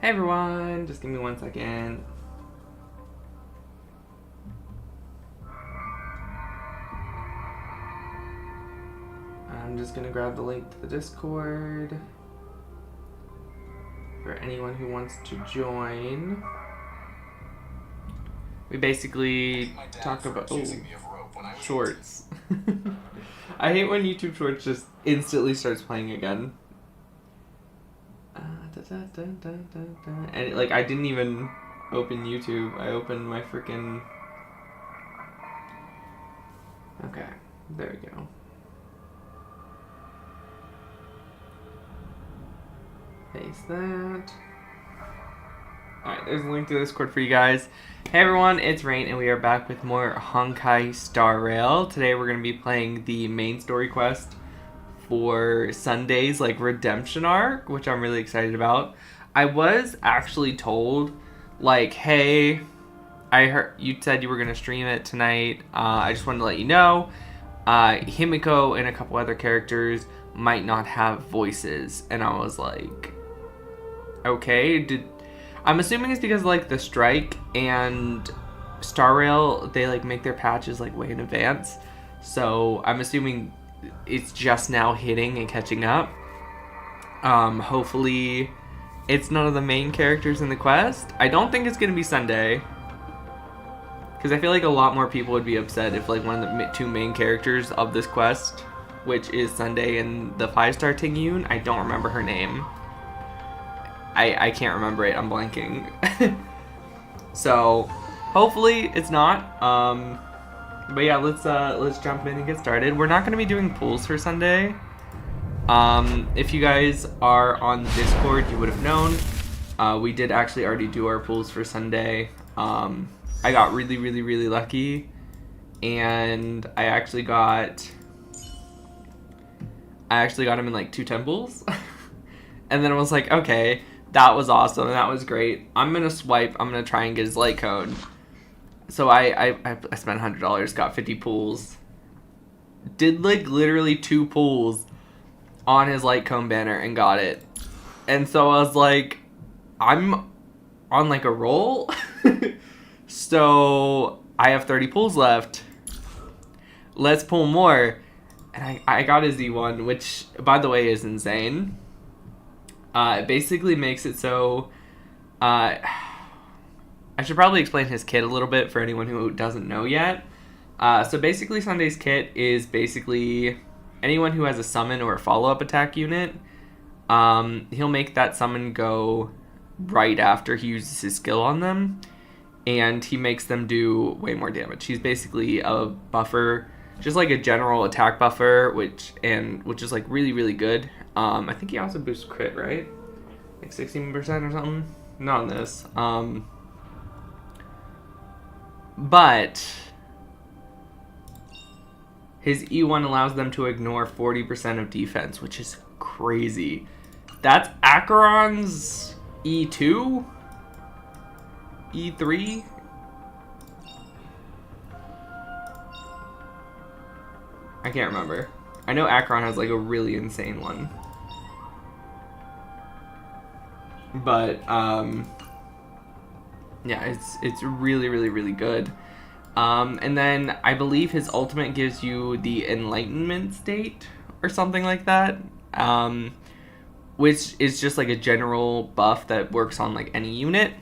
Hey everyone, just give me 1 second. I'm just gonna grab the link to the Discord for anyone who wants to join. We basically talk about shorts. I hate when YouTube Shorts just instantly starts playing again. And like I didn't even open YouTube. I opened my freaking. Okay, there we go. Paste that. Alright, there's a link to the Discord for you guys. Hey everyone, it's Rain, and we are back with more Honkai StarRail. Today we're going to be playing the main story quest for Sunday's like redemption arc, which I'm really excited about. I was actually told, like, hey, I heard you said you were going to stream it tonight. I just wanted to let you know, Himiko and a couple other characters might not have voices. And I was like, okay, I'm assuming it's because like the strike and StarRail, they like make their patches like way in advance. So I'm assuming it's just now hitting and catching up. Hopefully it's none of the main characters in the quest. I don't think it's gonna be Sunday, because I feel like a lot more people would be upset if like one of the two main characters of this quest, which is Sunday and the 5-star Tingyun, I don't remember her name. I can't remember it. I'm blanking. So hopefully it's not. But yeah, let's jump in and get started. We're not going to be doing pools for Sunday. If you guys are on Discord, you would have known. We did actually already do our pools for Sunday. I got really lucky, and I actually got him in like 2 temples. And then I was like, okay, that was awesome. That was great. I'm going to swipe. I'm going to try and get his light code. So I spent $100, got 50 pulls. Did like literally 2 pulls on his light cone banner and got it. And so I was like, I'm on like a roll. So I have 30 pulls left. Let's pull more. And I got a Z1, which by the way is insane. It basically makes it so, I should probably explain his kit a little bit for anyone who doesn't know yet. So basically Sunday's kit is basically anyone who has a summon or a follow-up attack unit, he'll make that summon go right after he uses his skill on them, and he makes them do way more damage. He's basically a buffer, just like a general attack buffer, which is like really good. I think he also boosts crit, right? Like 16% or something? Not on this. But his E1 allows them to ignore 40% of defense, which is crazy. That's Acheron's E2? E3? I can't remember. I know Acheron has like a really insane one. But yeah, it's really good. And then I believe his ultimate gives you the enlightenment state or something like that, which is just like a general buff that works on like any unit.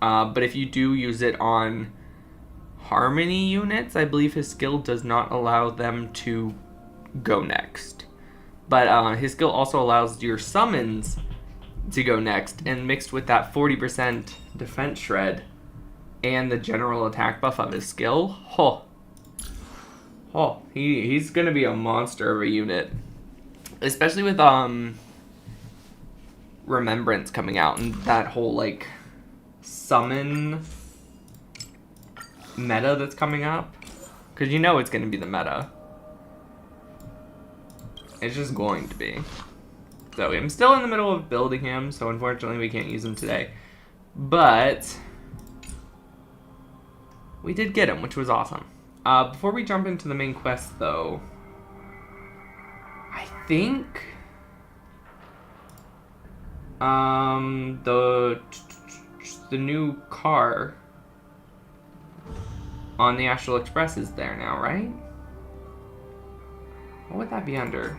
But if you do use it on harmony units, I believe his skill does not allow them to go next. But his skill also allows your summons to go next, and mixed with that 40% defense shred and the general attack buff of his skill, he's gonna be a monster of a unit, especially with Remembrance coming out and that whole like summon meta that's coming up, because you know it's gonna be the meta. It's just going to be. So I'm still in the middle of building him, so unfortunately we can't use him today. But we did get him, which was awesome. Before we jump into the main quest, though, I think The new car on the Astral Express is there now, right? What would that be under?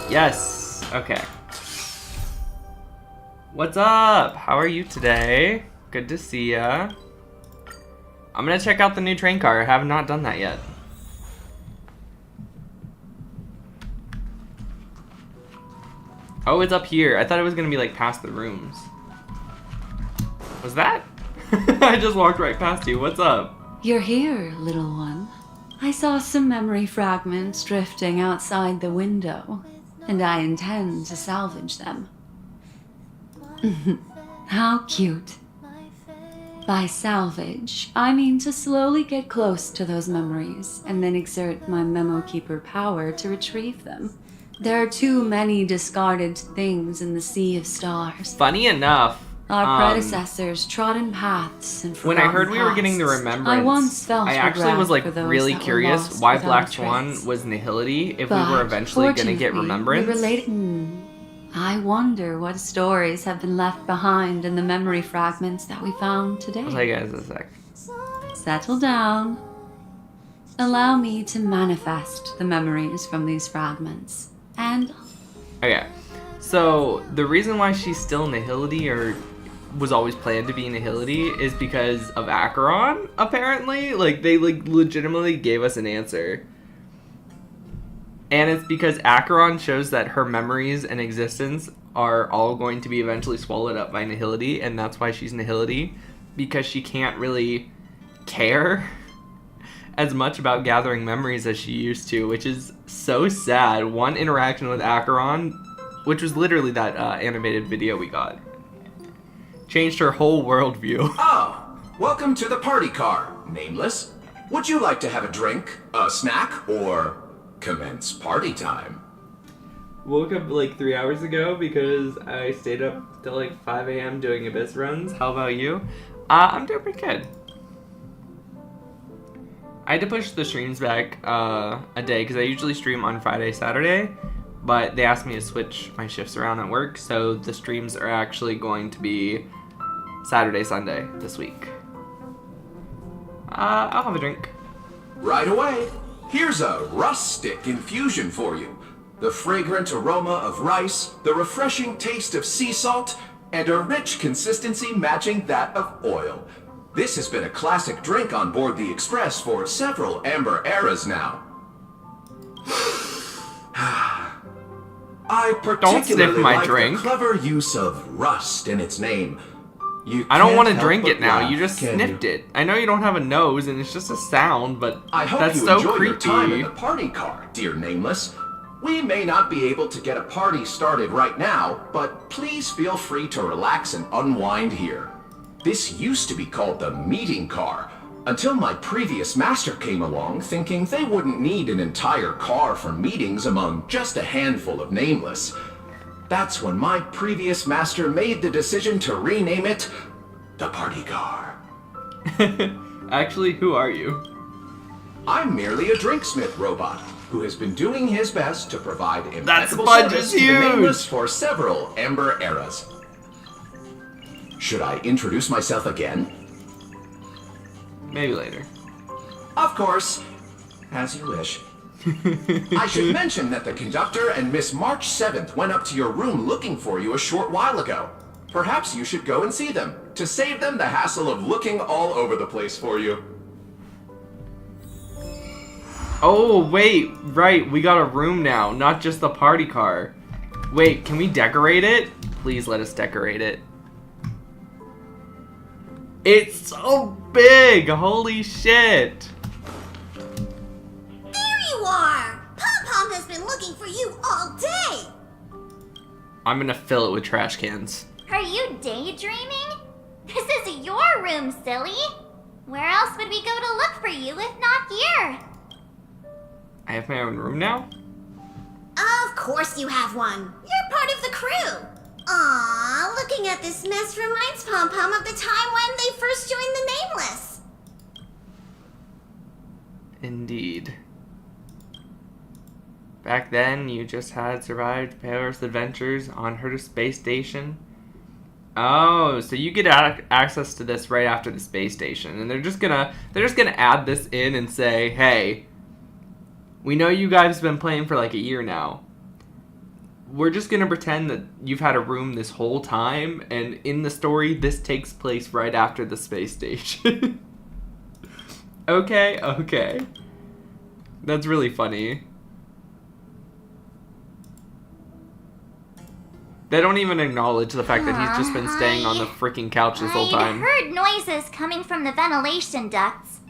Yes. Okay. What's up? How are you today? Good to see ya. I'm gonna check out the new train car. I have not done that yet. Oh, it's up here. I thought it was gonna be like past the rooms. Was that? I just walked right past you. What's up? You're here, little one. I saw some memory fragments drifting outside the window, and I intend to salvage them. How cute. By salvage, I mean to slowly get close to those memories and then exert my Memo Keeper power to retrieve them. There are too many discarded things in the sea of stars. Funny enough, our predecessors trodden paths and when I heard we were getting the remembrance, I actually was like really curious why Black Swan was Nihility if we were eventually gonna get remembrance. I wonder what stories have been left behind in the memory fragments that we found today. I'll tell you guys in a sec. Settle down. Allow me to manifest the memories from these fragments. And... Okay, so the reason why she's still Nihility, or was always planned to be Nihility, is because of Acheron, apparently. Like, they like legitimately gave us an answer. And it's because Acheron shows that her memories and existence are all going to be eventually swallowed up by Nihility, and that's why she's Nihility, because she can't really care as much about gathering memories as she used to, which is so sad. One interaction with Acheron, which was literally that animated video we got, changed her whole worldview. Oh, welcome to the party car, Nameless. Would you like to have a drink, a snack, or commence party time? Woke up like 3 hours ago because I stayed up till like 5 a.m. doing Abyss runs. How about you? I'm doing pretty good. I had to push the streams back a day because I usually stream on Friday, Saturday, but they asked me to switch my shifts around at work, so the streams are actually going to be Saturday, Sunday this week. I'll have a drink. Right away. Here's a rustic infusion for you. The fragrant aroma of rice, the refreshing taste of sea salt, and a rich consistency matching that of oil. This has been a classic drink on board the Express for several Amber eras now. I particularly like the clever use of rust in its name. I don't want to drink it now. You just sniffed it. I know you don't have a nose and it's just a sound, but that's so creepy. I hope you enjoy your time in the party car, dear Nameless. We may not be able to get a party started right now, but please feel free to relax and unwind here. This used to be called the meeting car, until my previous master came along thinking they wouldn't need an entire car for meetings among just a handful of Nameless. That's when my previous master made the decision to rename it the party car. Actually, who are you? I'm merely a drinksmith robot who has been doing his best to provide impeccable service to the Nameless for several Amber eras. Should I introduce myself again? Maybe later. Of course, as you wish. I should mention that the conductor and Miss March 7th went up to your room looking for you a short while ago. Perhaps you should go and see them, to save them the hassle of looking all over the place for you. Oh, wait, right, we got a room now, not just the party car. Wait, can we decorate it? Please let us decorate it. It's so big! Holy shit! There you are! Pom-Pom has been looking for you all day! I'm gonna fill it with trash cans. Are you daydreaming? This is your room, silly! Where else would we go to look for you if not here? I have my own room now? Of course you have one. You're part of the crew. Aww, looking at this mess reminds Pom-Pom of the time when they first joined the Nameless. Indeed. Back then, you just had survived perilous adventures on her space station. Oh, so you get access to this right after the space station, and they're just gonna add this in and say, hey, we know you guys have been playing for like a year now. We're just gonna pretend that you've had a room this whole time, and in the story, this takes place right after the space station. Okay. That's really funny. They don't even acknowledge the fact that he's just been staying on the freaking couch this whole time. I heard noises coming from the ventilation ducts,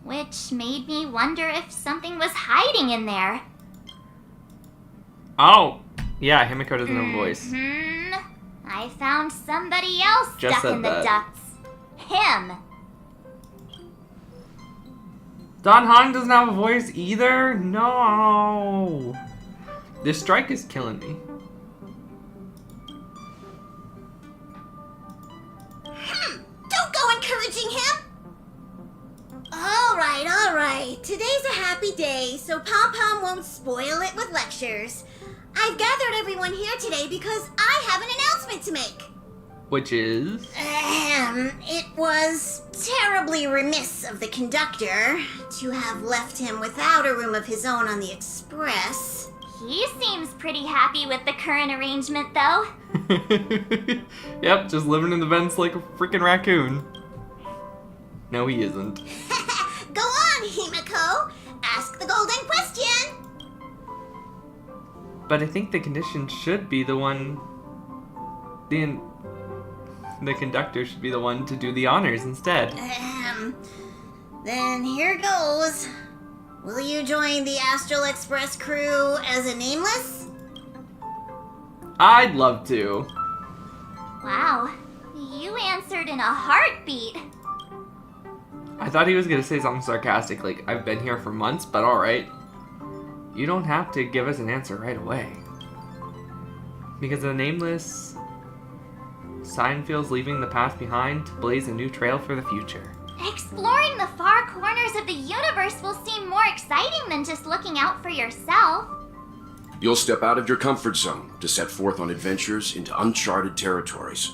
which made me wonder if something was hiding in there. Oh, yeah, Himiko doesn't have a voice. I found somebody else Just stuck said in the that. ducts. Him. Don Han doesn't have a voice either? No. This strike is killing me. Don't go encouraging him! Alright. Today's a happy day, so Pom Pom won't spoil it with lectures. I've gathered everyone here today because I have an announcement to make. Which is... It was terribly remiss of the conductor to have left him without a room of his own on the express. He seems pretty happy with the current arrangement, though. Yep, just living in the vents like a freaking raccoon. No, he isn't. Go on, Himiko. Ask the golden question. But I think the condition should be the one... The conductor should be the one to do the honors instead. Then here goes. Will you join the Astral Express crew as a nameless? I'd love to. Wow, you answered in a heartbeat. I thought he was gonna say something sarcastic, like, I've been here for months, but alright. You don't have to give us an answer right away. Because the nameless sign feels leaving the past behind to blaze a new trail for the future. Exploring the far corners of the universe will seem more exciting than just looking out for yourself. You'll step out of your comfort zone to set forth on adventures into uncharted territories.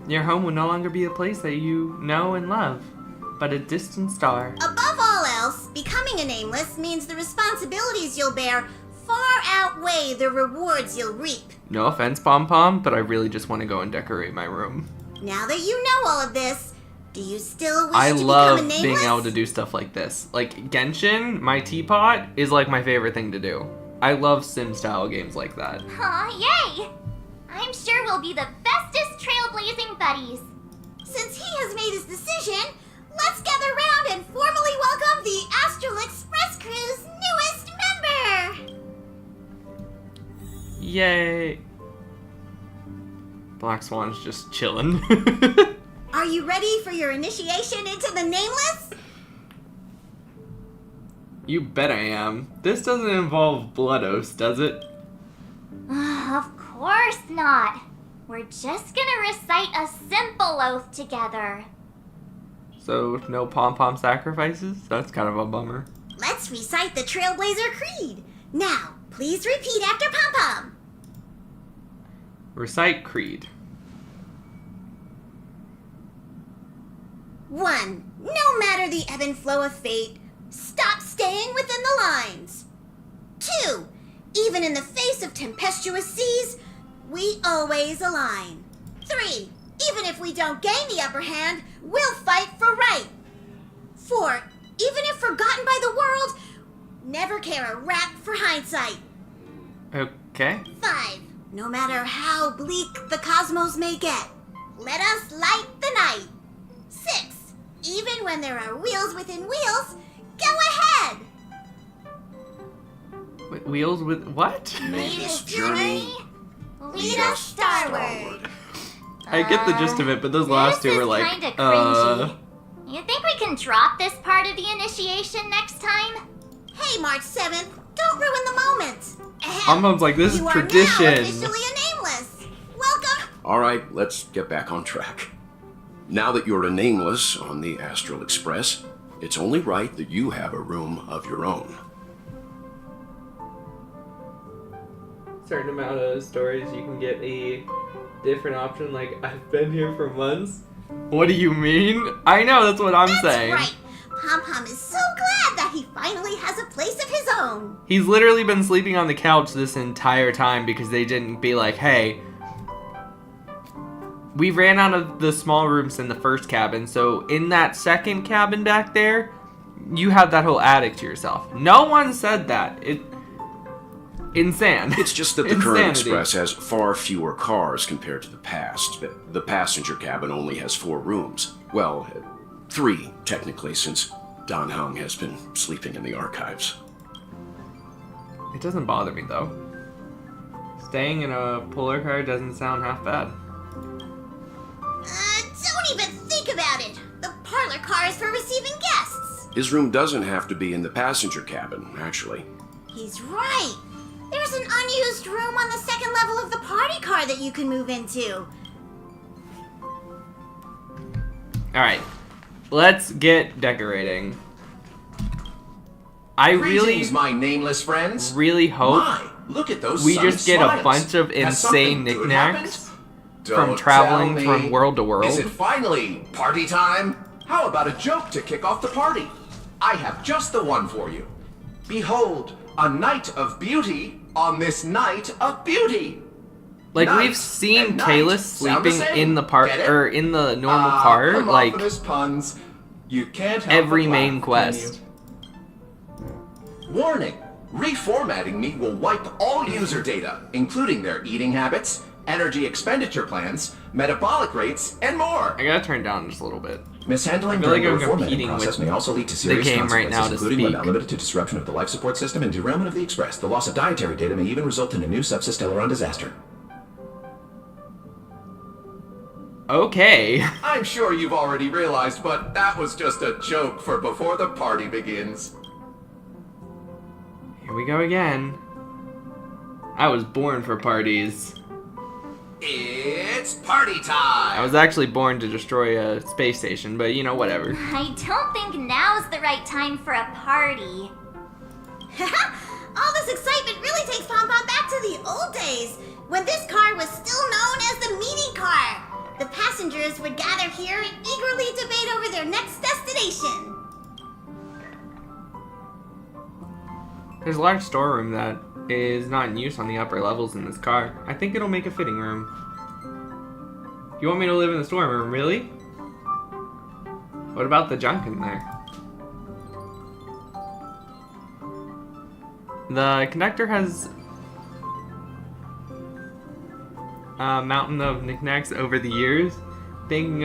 Your home will no longer be a place that you know and love, but a distant star. Above all else, becoming a nameless means the responsibilities you'll bear far outweigh the rewards you'll reap. No offense, Pom Pom, but I really just want to go and decorate my room. Now that you know all of this, do you still wish I to love become a nameless? being able to do stuff like this. Like, Genshin, my teapot, is like my favorite thing to do. I love sim-style games like that. Aw, yay! I'm sure we'll be the bestest trailblazing buddies. Since he has made his decision, let's gather round and formally welcome the Astral Express crew's newest member! Yay! Black Swan's just chilling. Are you ready for your initiation into the nameless? You bet I am. This doesn't involve blood oaths, does it? Of course not. We're just gonna recite a simple oath together. So, no pom-pom sacrifices? That's kind of a bummer. Let's recite the Trailblazer Creed. Now, please repeat after Pom Pom. Recite Creed. 1. No matter the ebb and flow of fate, stop staying within the lines. 2. Even in the face of tempestuous seas, we always align. 3. Even if we don't gain the upper hand, we'll fight for right. 4. Even if forgotten by the world, never care a rap for hindsight. Okay. 5. No matter how bleak the cosmos may get, let us light the night. 6. Even when there are wheels within wheels, go ahead. Wheels with what? May this journey lead us starward. I get the gist of it, but those last two were like, kinda cringy. You think we can drop this part of the initiation next time? Hey, March 7th, don't ruin the moment. Pom-Pom's like, this is You are tradition. now officially a nameless. Welcome. All right, let's get back on track. Now that you're a nameless on the Astral Express, it's only right that you have a room of your own. certain amount of stories, you can get a different option. Like, I've been here for months. What do you mean? I know, that's what I'm saying. That's right. Pom-Pom is so glad that he finally has a place of his own. He's literally been sleeping on the couch this entire time because they didn't be like, hey, we ran out of the small rooms in the first cabin, so in that second cabin back there, you have that whole attic to yourself. No one said that. Insane. It's just that the current Insanity. Express has far fewer cars compared to the past. The passenger cabin only has 4 rooms. Well, 3, technically, since Don Hung has been sleeping in the archives. It doesn't bother me, though. Staying in a polar car doesn't sound half bad. Don't even think about it. The parlor car is for receiving guests. His room doesn't have to be in the passenger cabin, actually. He's right. There's an unused room on the second level of the party car that you can move into. Alright, let's get decorating. I Greetings, my nameless friends. really hope My, look at those we sunny just get smiles. a bunch of Has something insane good knickknacks happened? from Don't traveling tell me. from world to world. Is it finally party time? How about a joke to kick off the party? I have just the one for you. Behold, a night of beauty on this night of beauty. Like, Night we've seen and night Kayla sound the sleeping same. in the park, Get it? or in the normal car, like, Homophonous puns. You can't help every but main laugh, quest. can you? Warning! Reformatting me will wipe all user data, including their eating habits, energy expenditure plans, metabolic rates, and more. I gotta turn it down just a little bit. Mishandling I feel like during the I'm reformatting competing process with may also lead to serious game right now consequences, to including but speak. not limited to disruption of the life support system and derailment of the Express. The loss of dietary data may even result in a new subsysteleron disaster. Okay. I'm sure you've already realized, but that was just a joke for before the party begins. Here we go again. I was born for parties. It's party time! I was actually born to destroy a space station, but you know, whatever. I don't think now's the right time for a party. All this excitement really takes Pom-Pom back to the old days, when this car was still known as the meeting car. The passengers would gather here and eagerly debate over their next destination. There's a large storeroom that is not in use on the upper levels in this car. I think it'll make a fitting room. You want me to live in the storeroom, really? What about the junk in there? The conductor has a mountain of knickknacks over the years, thinking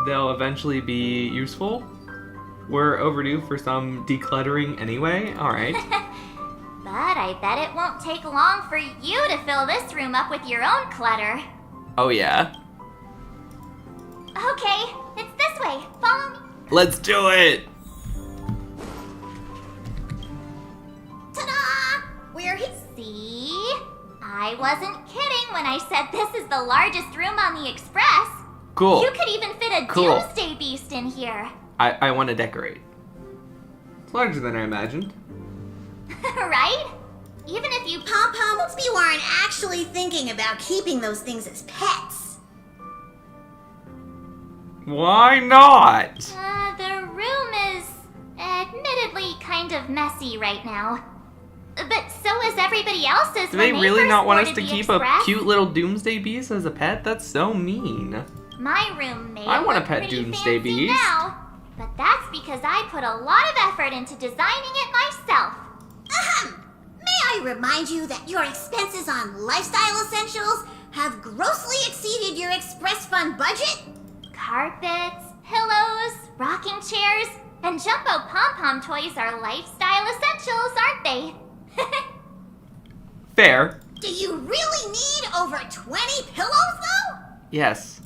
they'll eventually be useful. We're overdue for some decluttering anyway. Alright. But I bet it won't take long for you to fill this room up with your own clutter. Oh yeah. Okay, it's this way. Follow me. Let's do it! Ta-da! We're here. See? I wasn't kidding when I said this is the largest room on the Express. Cool. You could even fit a Cool. doomsday beast in here. I want to decorate. It's larger than I imagined. Right? Even if you Pom-Pom, you aren't actually thinking about keeping those things as pets. Why not? The room is admittedly kind of messy right now. But so is everybody else's. Do they when really first not want us boarded to the keep Express. a cute little doomsday beast as a pet? That's so mean. My room may I want a look pet pretty doomsday fancy beast. now, but that's because I put a lot of effort into designing it myself. Ahem! May I remind you that your expenses on lifestyle essentials have grossly exceeded your Express Fund budget? Carpets, pillows, rocking chairs, and jumbo pom-pom toys are lifestyle essentials, aren't they? Fair. Do you really need over 20 pillows, though? Yes.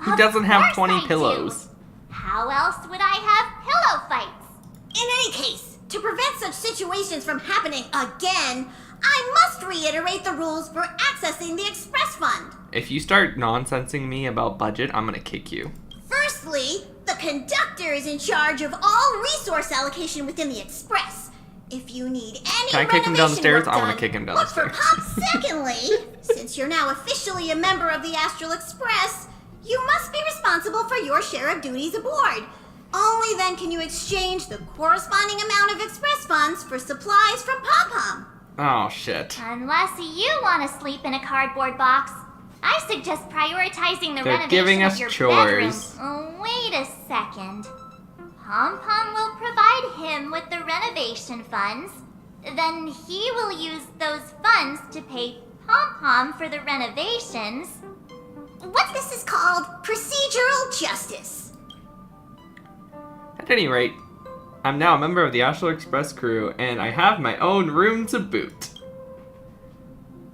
Who Of doesn't have course 20 I do. pillows? How else would I have pillow fights? In any case, to prevent such situations from happening again, I must reiterate the rules for accessing the Express Fund. If you start nonsensing me about budget, I'm gonna kick you. Firstly, the conductor is in charge of all resource allocation within the Express. If you need any Can I kick him down the renovation stairs? work I wanna done, kick him down look the for stairs. Pop. Secondly, since you're now officially a member of the Astral Express, you must be responsible for your share of duties aboard. Only then can you exchange the corresponding amount of express funds for supplies from Pom-Pom. Oh, shit. Unless you want to sleep in a cardboard box, I suggest prioritizing the They're renovation giving of us your chores. bedroom. Oh, wait a second. Pom-Pom will provide him with the renovation funds. Then he will use those funds to pay Pom-Pom for the renovations. What this is called procedural justice. At any rate, I'm now a member of the Astral Express crew, and I have my own room to boot.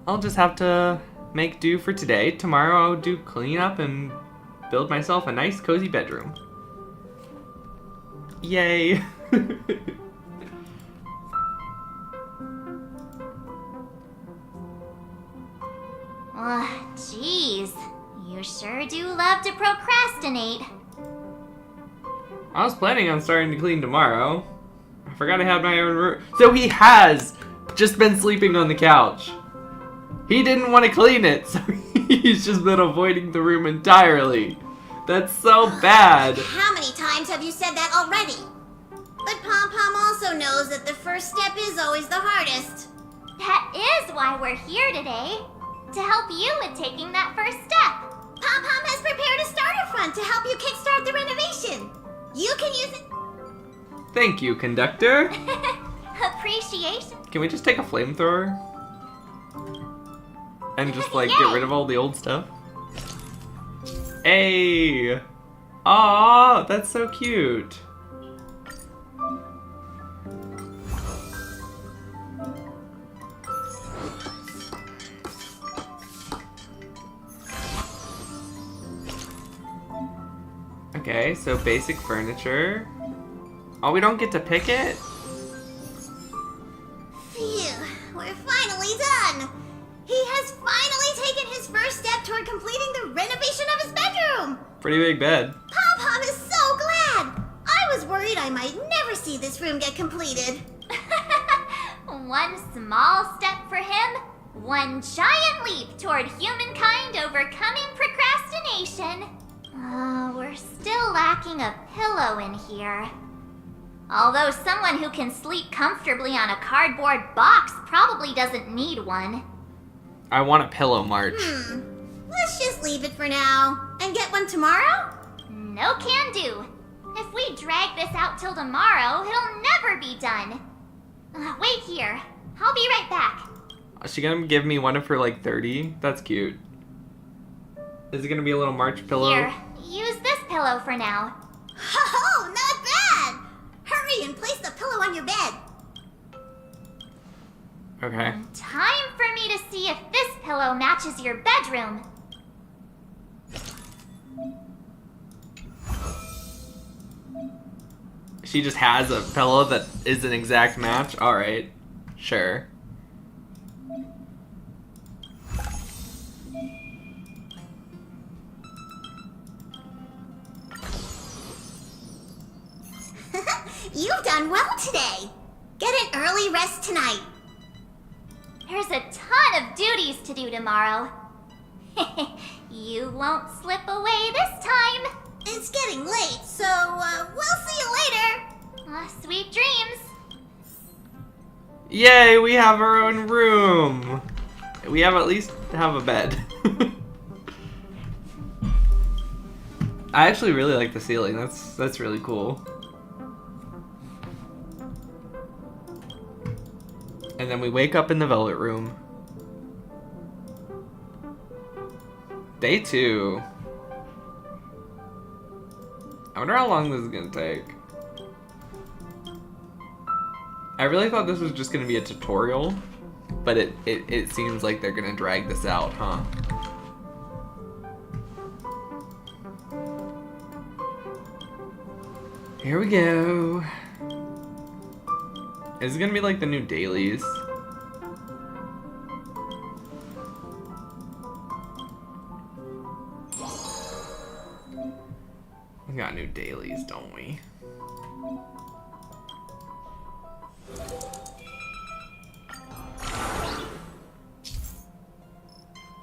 I'll just have to make do for today. Tomorrow I'll do cleanup and build myself a nice cozy bedroom. Yay! Jeez. You sure do love to procrastinate. I was planning on starting to clean tomorrow. I forgot I had my own room. So he has just been sleeping on the couch. He didn't want to clean it, so he's just been avoiding the room entirely. That's so bad. How many times have you said that already? But Pom-Pom also knows that the first step is always the hardest. That is why we're here today. To help you with taking that first step. Pom-Pom has prepared a starter fund to help you kickstart the renovation. You can use it. Thank you, conductor. Appreciation. Can we just take a flamethrower? And just like get rid of all the old stuff? Hey! Aw, that's so cute. Okay, so basic furniture. Oh, we don't get to pick it? Phew, we're finally done. He has finally taken his first step toward completing the renovation of his bedroom. Pretty big bed. Pom-Pom is so glad. I was worried I might never see this room get completed. One small step for him, one giant leap toward humankind overcoming procrastination. We're still lacking a pillow in here. Although someone who can sleep comfortably on a cardboard box probably doesn't need one. I want a pillow, March. Let's just leave it for now and get one tomorrow. No can do. If we drag this out till tomorrow, it'll never be done. Wait here. I'll be right back. Is she gonna give me one of her like 30? That's cute. Is it gonna be a little March pillow? Here, use this pillow for now. Oh, not bad. Hurry and place the pillow on your bed. Okay. Time for me to see if this pillow matches your bedroom. She just has a pillow that is an exact match? Alright. Sure. You've done well today. Get an early rest tonight. There's a ton of duties to do tomorrow. You won't slip away this time. It's getting late, so we'll see you later. Sweet dreams. Yay, we have our own room. We have at least have a bed. I actually really like the ceiling. That's really cool. And then we wake up in the velvet room. Day 2. I wonder how long this is gonna take. I really thought this was just gonna be a tutorial, but it seems like they're gonna drag this out, huh? Here we go. Is it gonna be like the new dailies? We got new dailies, don't we?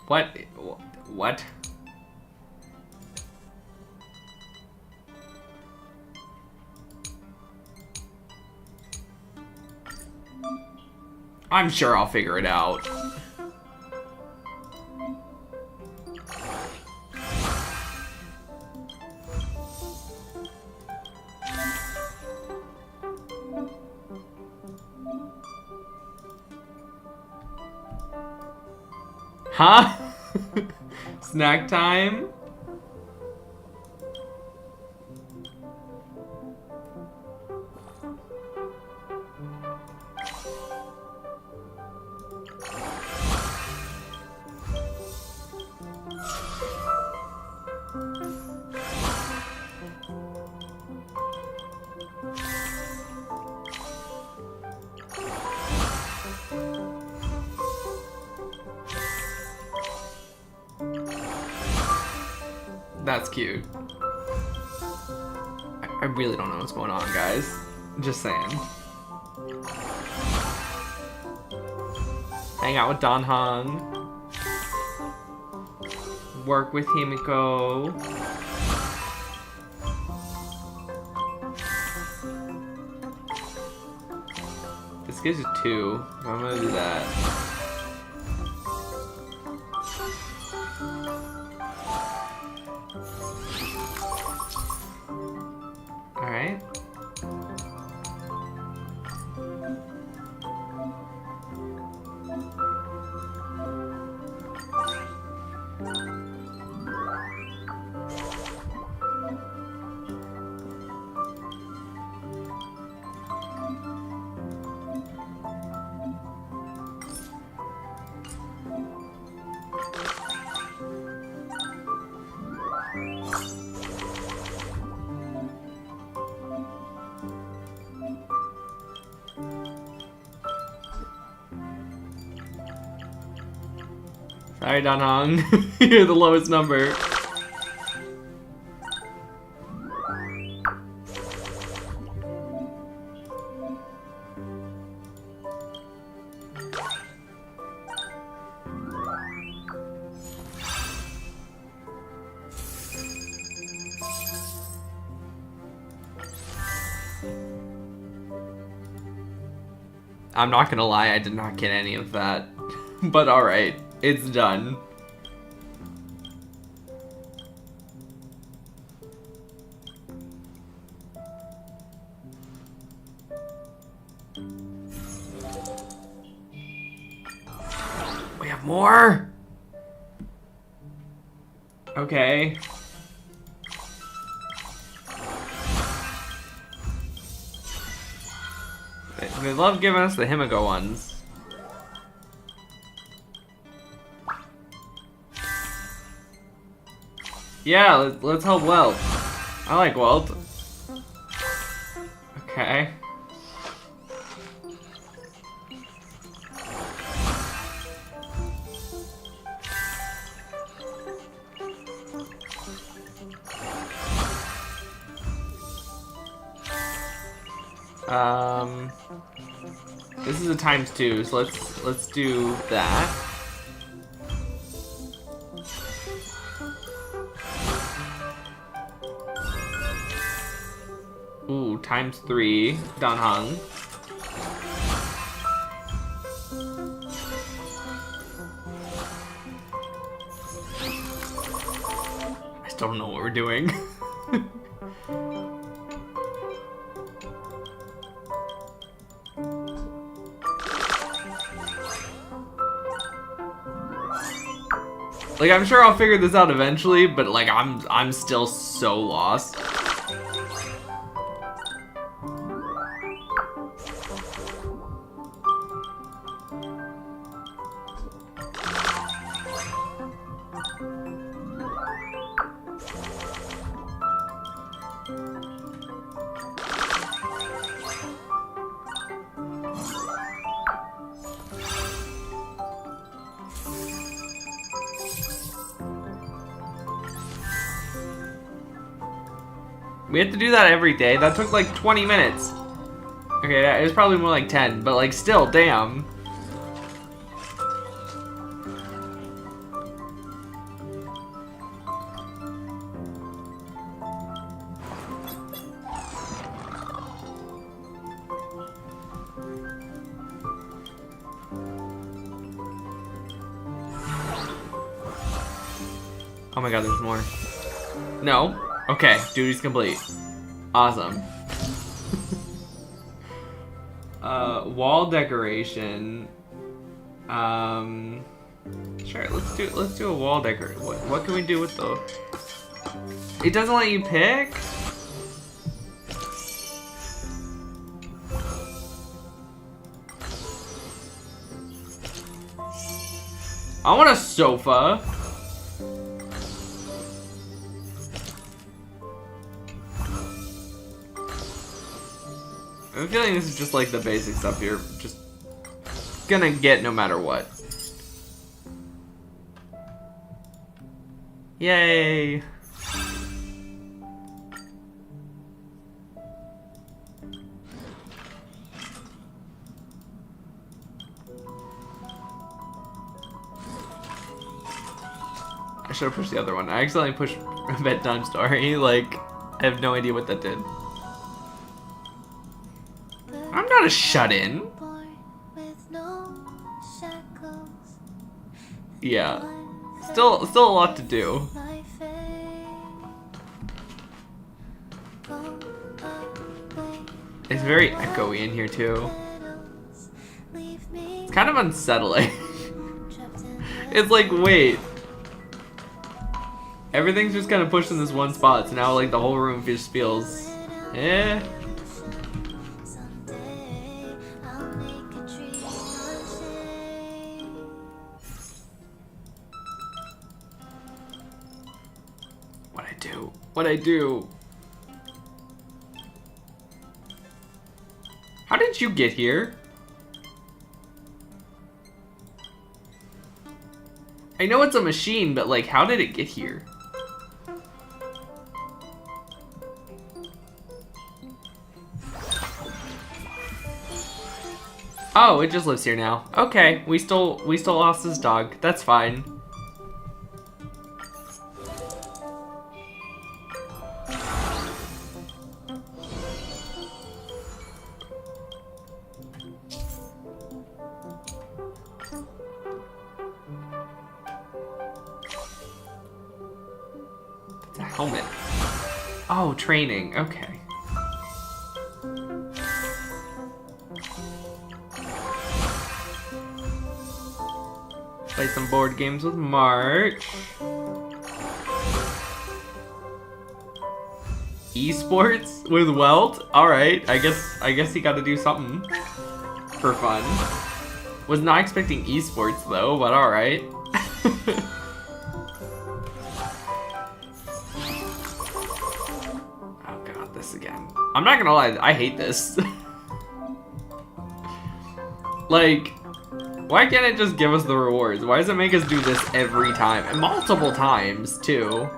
What? What? I'm sure I'll figure it out. Huh? Snack time? That's cute. I really don't know what's going on, guys. Just saying. Hang out with Don Hung. Work with Himiko. This gives you 2. I'm gonna do that. Alright. Sorry, Don Hong. You're the lowest number. I'm not gonna lie, I did not get any of that. But alright, it's done. We have more? Okay. They love giving us the Himiko ones. Yeah, let's help Welt. I like Welt. Okay. This is a ×2, so let's do that. Ooh, ×3, Don Hung. I still don't know what we're doing. Like, I'm sure I'll figure this out eventually, but like I'm still so lost. We have to do that every day. That took like 20 minutes. Okay, it was probably more like 10, but like still, damn. Oh my god, there's more. No? Okay, duty's complete. Awesome. Wall decoration. Sure, let's do a wall decoration. What can we do with the... It doesn't let you pick? I want a sofa. I'm feeling this is just like the basic stuff here. Just gonna get no matter what. Yay! I should have pushed the other one. I accidentally pushed a bedtime story. Like, I have no idea what that did. I'm not a shut-in. Yeah. Still a lot to do. It's very echoey in here too. It's kind of unsettling. It's like, wait. Everything's just kind of pushed in this one spot, so now like the whole room just feels, eh. What'd I do? How did you get here? I know it's a machine, but like, how did it get here? Oh, it just lives here now. Okay, we still lost this dog. That's fine. It's a helmet. Oh, training. Okay. Play some board games with March. Esports with Welt? Alright, I guess he gotta do something for fun. Was not expecting esports though, but alright. Oh god, this again. I'm not gonna lie, I hate this. Like, why can't it just give us the rewards? Why does it make us do this every time? And multiple times, too.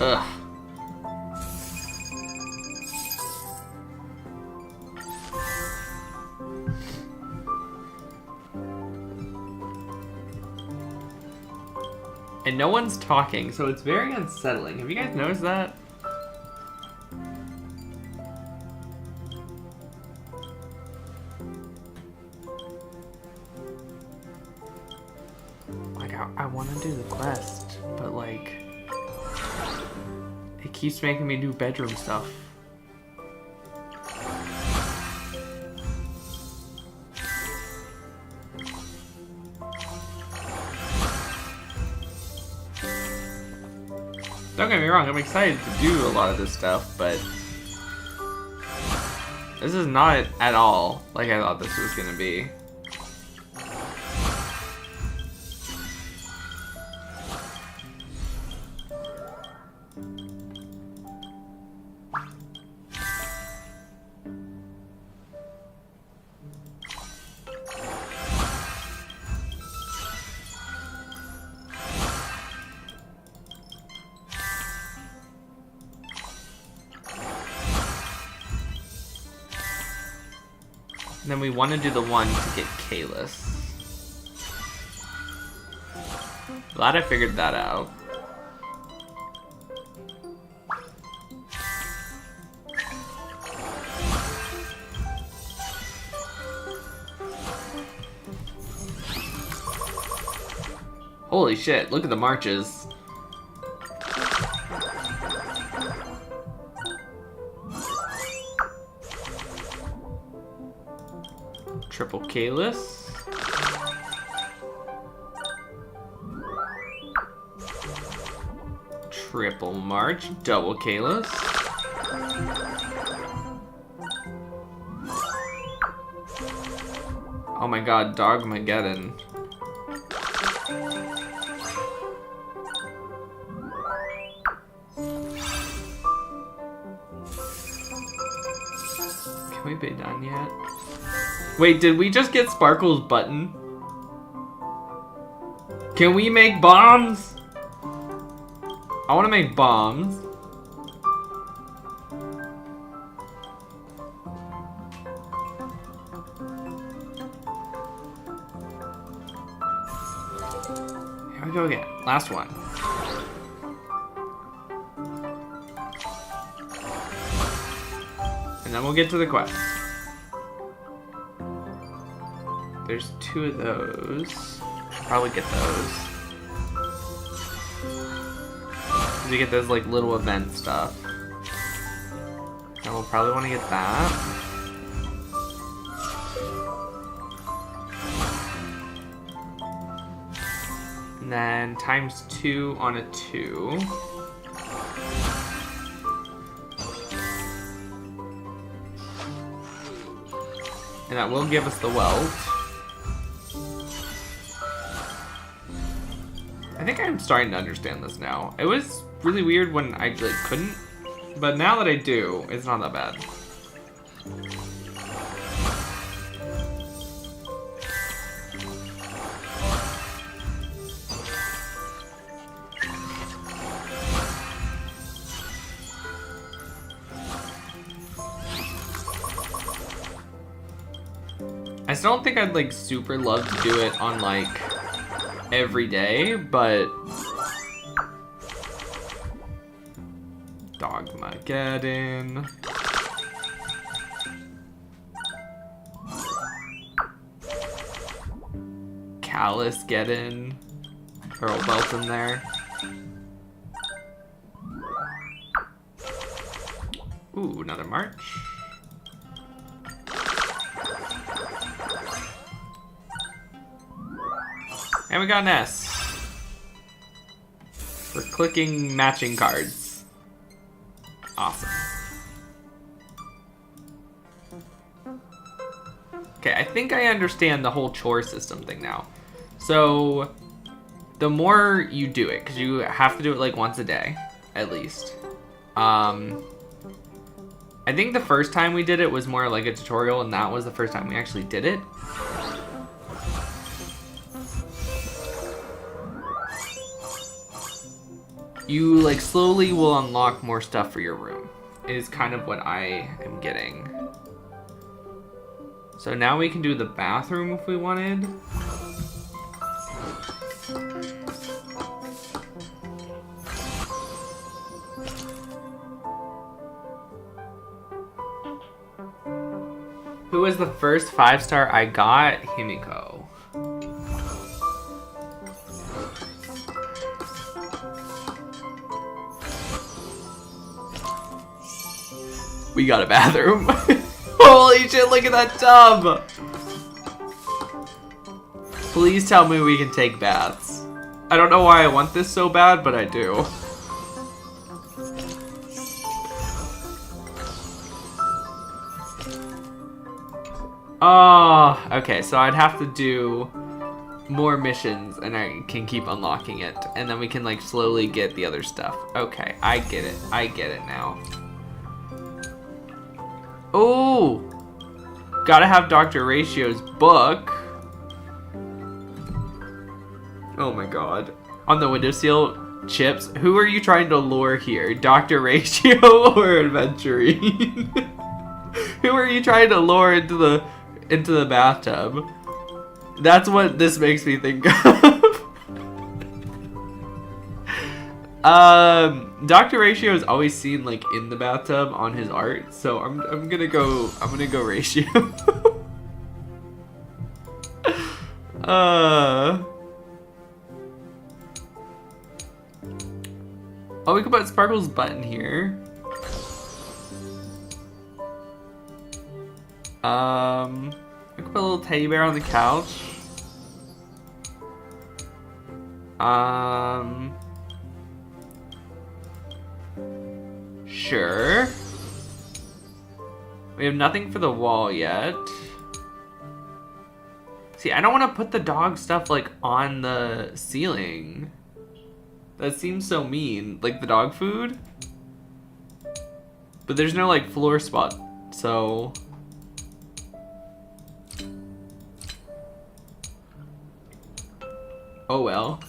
Ugh. And no one's talking, so it's very unsettling. Have you guys noticed that? Like, I want to do the quest, but like... It keeps making me do bedroom stuff. Don't get me wrong, I'm excited to do a lot of this stuff, but this is not at all like I thought this was gonna be. And then we want to do the one to get Kalis. Glad I figured that out. Holy shit, look at the marches. Triple Kalis. Triple March, double Kalis. Oh my god, Dogmageddon. Can we be done yet? Wait, did we just get Sparkle's button? Can we make bombs? I want to make bombs. Here we go again. Last one. And then we'll get to the quest. There's 2 of those. Probably get those. You get those like little event stuff. And we'll probably want to get that. And then times 2 on a 2. And that will give us the welt. I think I'm starting to understand this now. It was really weird when I like couldn't, but now that I do, it's not that bad. I still don't think I'd like super love to do it on like every day, but Dogmageddon. Kalis-geddon. Earl Belt in there. Ooh, another march. And we got an S. We're clicking matching cards. Awesome. Okay, I think I understand the whole chore system thing now. So, the more you do it, because you have to do it like once a day, at least. I think the first time we did it was more like a tutorial, and that was the first time we actually did it. You like slowly will unlock more stuff for your room, is kind of what I am getting. So now we can do the bathroom if we wanted. Who was the first 5-star I got? Himiko. We got a bathroom. Holy shit, look at that tub! Please tell me we can take baths. I don't know why I want this so bad, but I do. Oh, okay, so I'd have to do more missions and I can keep unlocking it. And then we can like slowly get the other stuff. Okay, I get it. I get it now. Oh, gotta have Dr. Ratio's book. Oh my god. On the windowsill, Chips, who are you trying to lure here? Dr. Ratio or Adventurine? Who are you trying to lure into into the bathtub. That's what this makes me think of. Dr. Ratio is always seen like in the bathtub on his art, so I'm gonna go Ratio. Oh, we could put Sparkle's button here. We could put a little teddy bear on the couch. Sure. We have nothing for the wall yet. See, I don't want to put the dog stuff like on the ceiling. That seems so mean. Like the dog food. But there's no like floor spot, so. Oh well.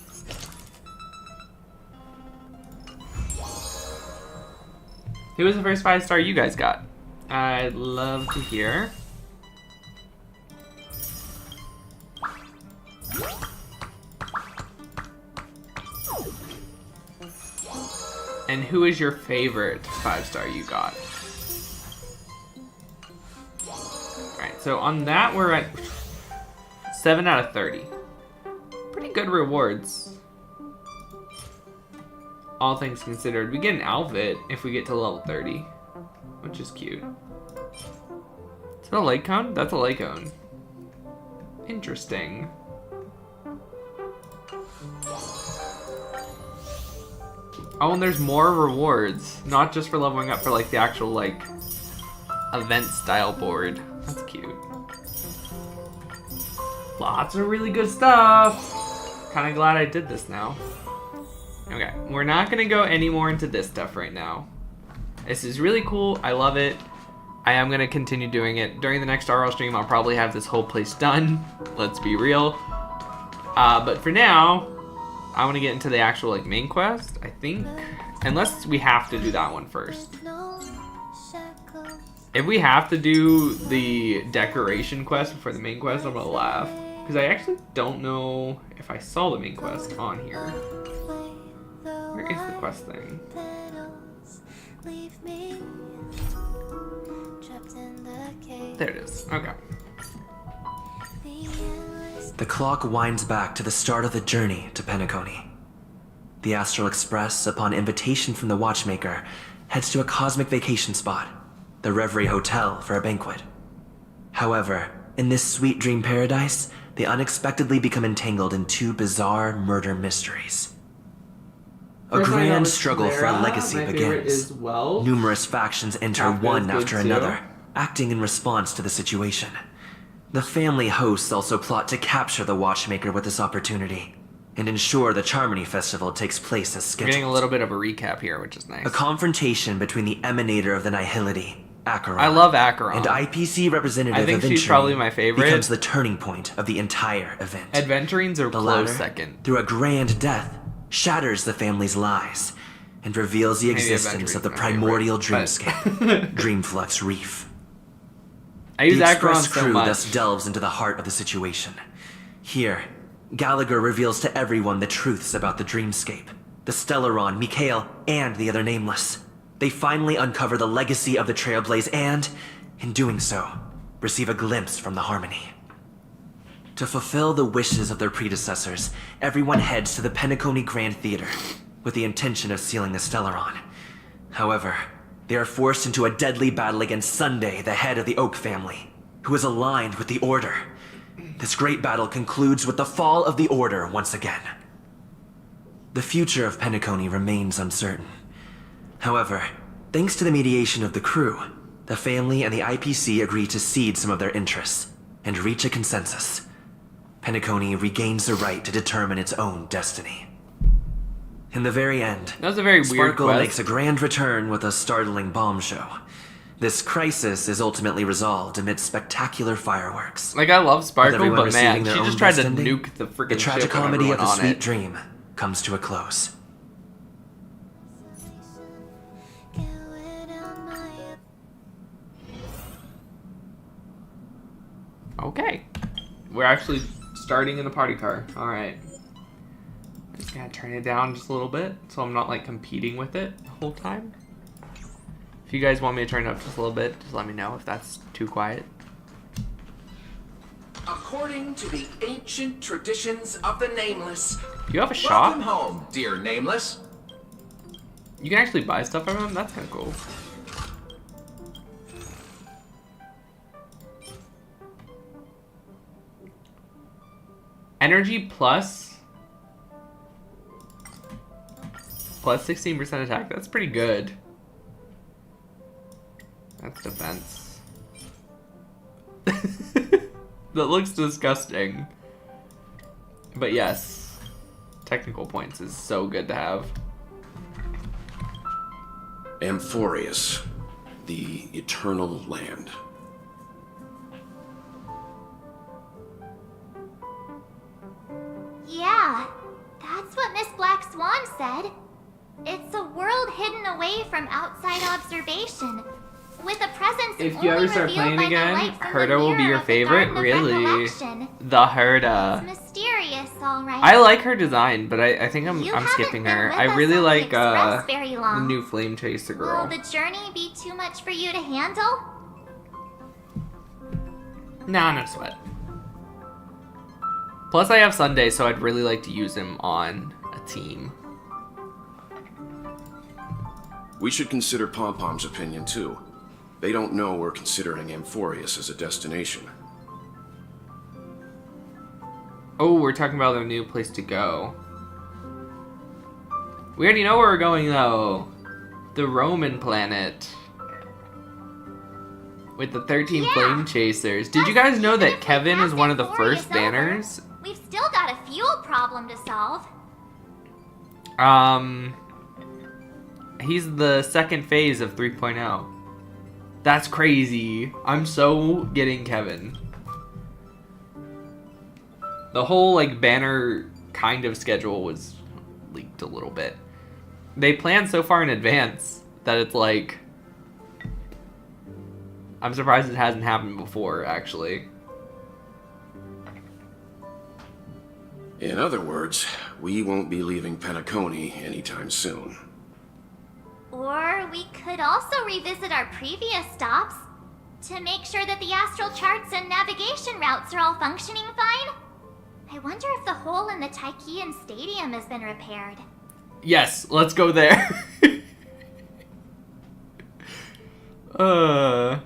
Who was the first 5-star you guys got? I'd love to hear. And who is your favorite 5-star you got? Alright, so on that we're at 7 out of 30. Pretty good rewards. All things considered. We get an outfit if we get to level 30, which is cute. Is that a light cone? That's a light cone. Interesting. Oh, and there's more rewards. Not just for leveling up, for like the actual like event style board. That's cute. Lots of really good stuff. Kind of glad I did this now. Okay, we're not gonna go any more into this stuff right now. This is really cool. I love it. I am gonna continue doing it. During the next StarRail stream, I'll probably have this whole place done. Let's be real. But for now, I want to get into the actual like main quest, I think. Unless we have to do that one first. If we have to do the decoration quest before the main quest, I'm gonna laugh. Because I actually don't know if I saw the main quest on here. Where is the quest thing? There it is. Okay. The clock winds back to the start of the journey to Penacony. The Astral Express, upon invitation from the watchmaker, heads to a cosmic vacation spot, the Reverie Hotel, for a banquet. However, in this sweet dream paradise, they unexpectedly become entangled in two bizarre murder mysteries. A grand struggle for a legacy begins. Numerous factions enter one after another, acting in response to the situation. The family hosts also plot to capture the watchmaker with this opportunity and ensure the Charmony Festival takes place as scheduled. We're getting a little bit of a recap here, which is nice. A confrontation between the emanator of the Nihility, Acheron. I love Acheron. And IPC representative I think Aventurine she's probably my favorite. Becomes the turning point of the entire event. Adventurines are The close latter, second. through a grand death, shatters the family's lies and reveals the Maybe existence of the Aventurine's my primordial favorite, dreamscape, Dreamflux Reef. I use The Acheron Express so crew much. thus delves into the heart of the situation. Here, Gallagher reveals to everyone the truths about the dreamscape, the Stellaron, Mikhail, and the other nameless. They finally uncover the legacy of the Trailblaze and, in doing so, receive a glimpse from the Harmony. To fulfill the wishes of their predecessors, everyone heads to the Penacony Grand Theater with the intention of sealing the Stellaron. However, they are forced into a deadly battle against Sunday, the head of the Oak family, who is aligned with the Order. This great battle concludes with the fall of the Order once again. The future of Penacony remains uncertain. However, thanks to the mediation of the crew, the family and the IPC agree to cede some of their interests and reach a consensus. Penacony regains the right to determine its own destiny. In the very end, That was a very weird Sparkle quest. makes a grand return with a startling bomb show. This crisis is ultimately resolved amidst spectacular fireworks. Like, I love With Sparkle, everyone but man, receiving their she own just tried to best ending, nuke the freaking the ship tragicomedy with of the everyone on sweet it. dream comes to a close. Okay. We're actually starting in the party car. Alright. Just gotta turn it down just a little bit so I'm not like competing with it the whole time. If you guys want me to turn it up just a little bit, just let me know if that's too quiet. According to the ancient traditions of the Nameless, You have a shop? welcome home, dear Nameless. You can actually buy stuff from them? That's kind of cool. Energy plus 16% attack. That's pretty good. That's defense. That looks disgusting. But yes, technical points is so good to have. Amphorius, the Eternal Land. Yeah, that's what Miss Black Swan said. It's a world hidden away from outside observation, with a presence If only you ever start revealed playing by the again, light from Herda the will be mirror your of the favorite? Garden of Really? Recollection. The Herda. It's mysterious, all right. I like her design, but I think I'm You skipping haven't her. been I with really us on the like Express very the long. new Flame Chaser girl. Will the journey be too much for you to handle? Nah, no sweat. Plus, I have Sunday, so I'd really like to use him on a team. We should consider Pom-Pom's opinion too. They don't know we're considering Amphorius as a destination. Oh, we're talking about a new place to go. We already know where we're going, though. The Roman planet. With the 13 Yeah. Flame Chasers. Did you Plus, guys know even that if we Kevin is pass one of the Amphorius first over, banners? We've still got a fuel problem to solve. He's the second phase of 3.0. That's crazy. I'm so getting Kevin. The whole, like, banner kind of schedule was leaked a little bit. They planned so far in advance that it's like... I'm surprised it hasn't happened before, actually. In other words, we won't be leaving Penacony anytime soon. Or we could also revisit our previous stops to make sure that the astral charts and navigation routes are all functioning fine. I wonder if the hole in the Tychean Stadium has been repaired. Yes, let's go there. Oh,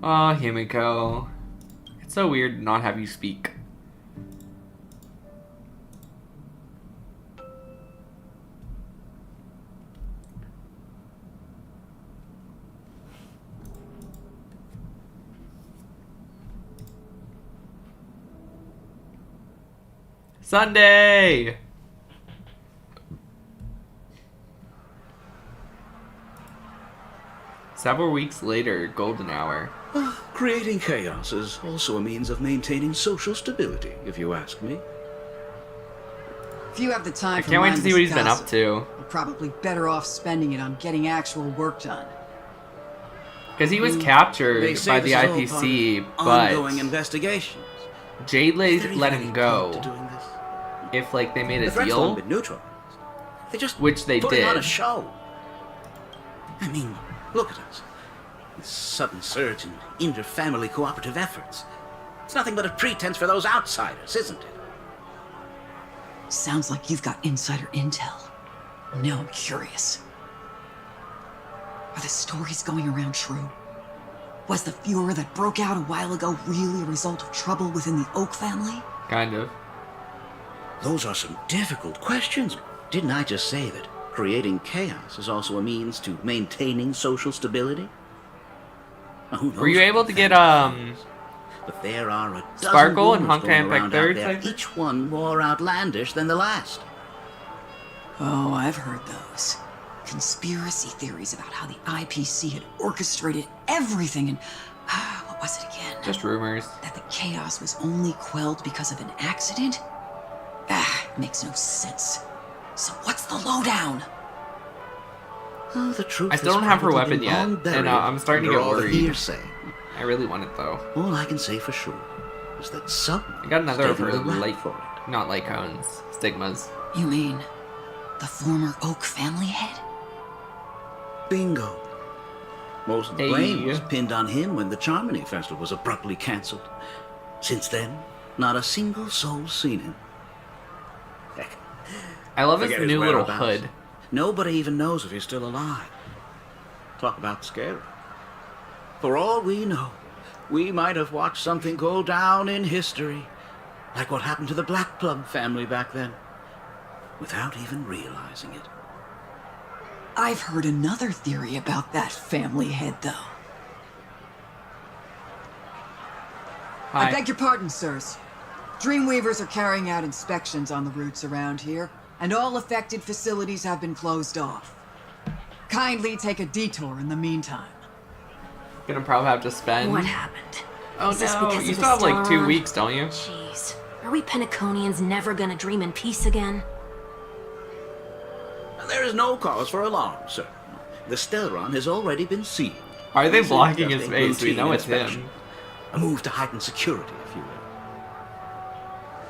Himiko. It's so weird to not have you speak. Sunday! Several weeks later, golden hour. Creating chaos is also a means of maintaining social stability, if you ask me. If you have the time I for can't wait to see what he's been mindless up to. gossip, you're probably better off spending it on getting actual work done. Because he was captured They say by the this is all IPC, part of but ongoing investigations. Jade Is there let even him any go point to doing this? if, like, they made a The threats deal. haven't been neutralized. They just Which they putting on did. a show. I mean, look at us. This sudden surge in inter-family cooperative efforts. It's nothing but a pretense for those outsiders, isn't it? Sounds like you've got insider intel. Now I'm curious. Are the stories going around true? Was the furor that broke out a while ago really a result of trouble within the Oak family? Kind of. Those are some difficult questions. Didn't I just say that creating chaos is also a means to maintaining social stability? Who knows Were you able to get, But there are a dozen Sparkle and rumors Honkai going Impact around Third, out there, I think? each one more outlandish than the last. Oh, I've heard those. Conspiracy theories about how the IPC had orchestrated everything and... what was it again? just rumors. That the chaos was only quelled because of an accident? Makes no sense. So what's the lowdown? Oh, the truth I still don't is have her probably weapon yet, long and buried I'm starting to under get all the worried. hearsay. I really want it though. All I can say for sure is that someone I got another of her taking the rap light, for it. not light cones, stigmas. You mean the former Oak family head? Bingo. Most of the Hey. blame was pinned on him when the Charmony Festival was abruptly cancelled. Since then, not a single soul's seen him. Heck, I love his forget his new little whereabouts. hood. Nobody even knows if he's still alive. Talk about scary. For all we know, we might have watched something go down in history, like what happened to the Black Plum family back then, without even realizing it. I've heard another theory about that family head, though. Hi. I beg your pardon, sirs. Dreamweavers are carrying out inspections on the routes around here, and all affected facilities have been closed off. Kindly take a detour in the meantime. Gonna probably have to spend. What happened? Oh Is this no, because you of still the have like 2 Stellaron? weeks, don't you? Jeez. Are we Penaconians never gonna dream in peace again? There is no cause for alarm, sir. The Stellaron has already been sealed. Are they This is blocking just his a face? We routine know it's inspection. him. A move to heighten security, if you will.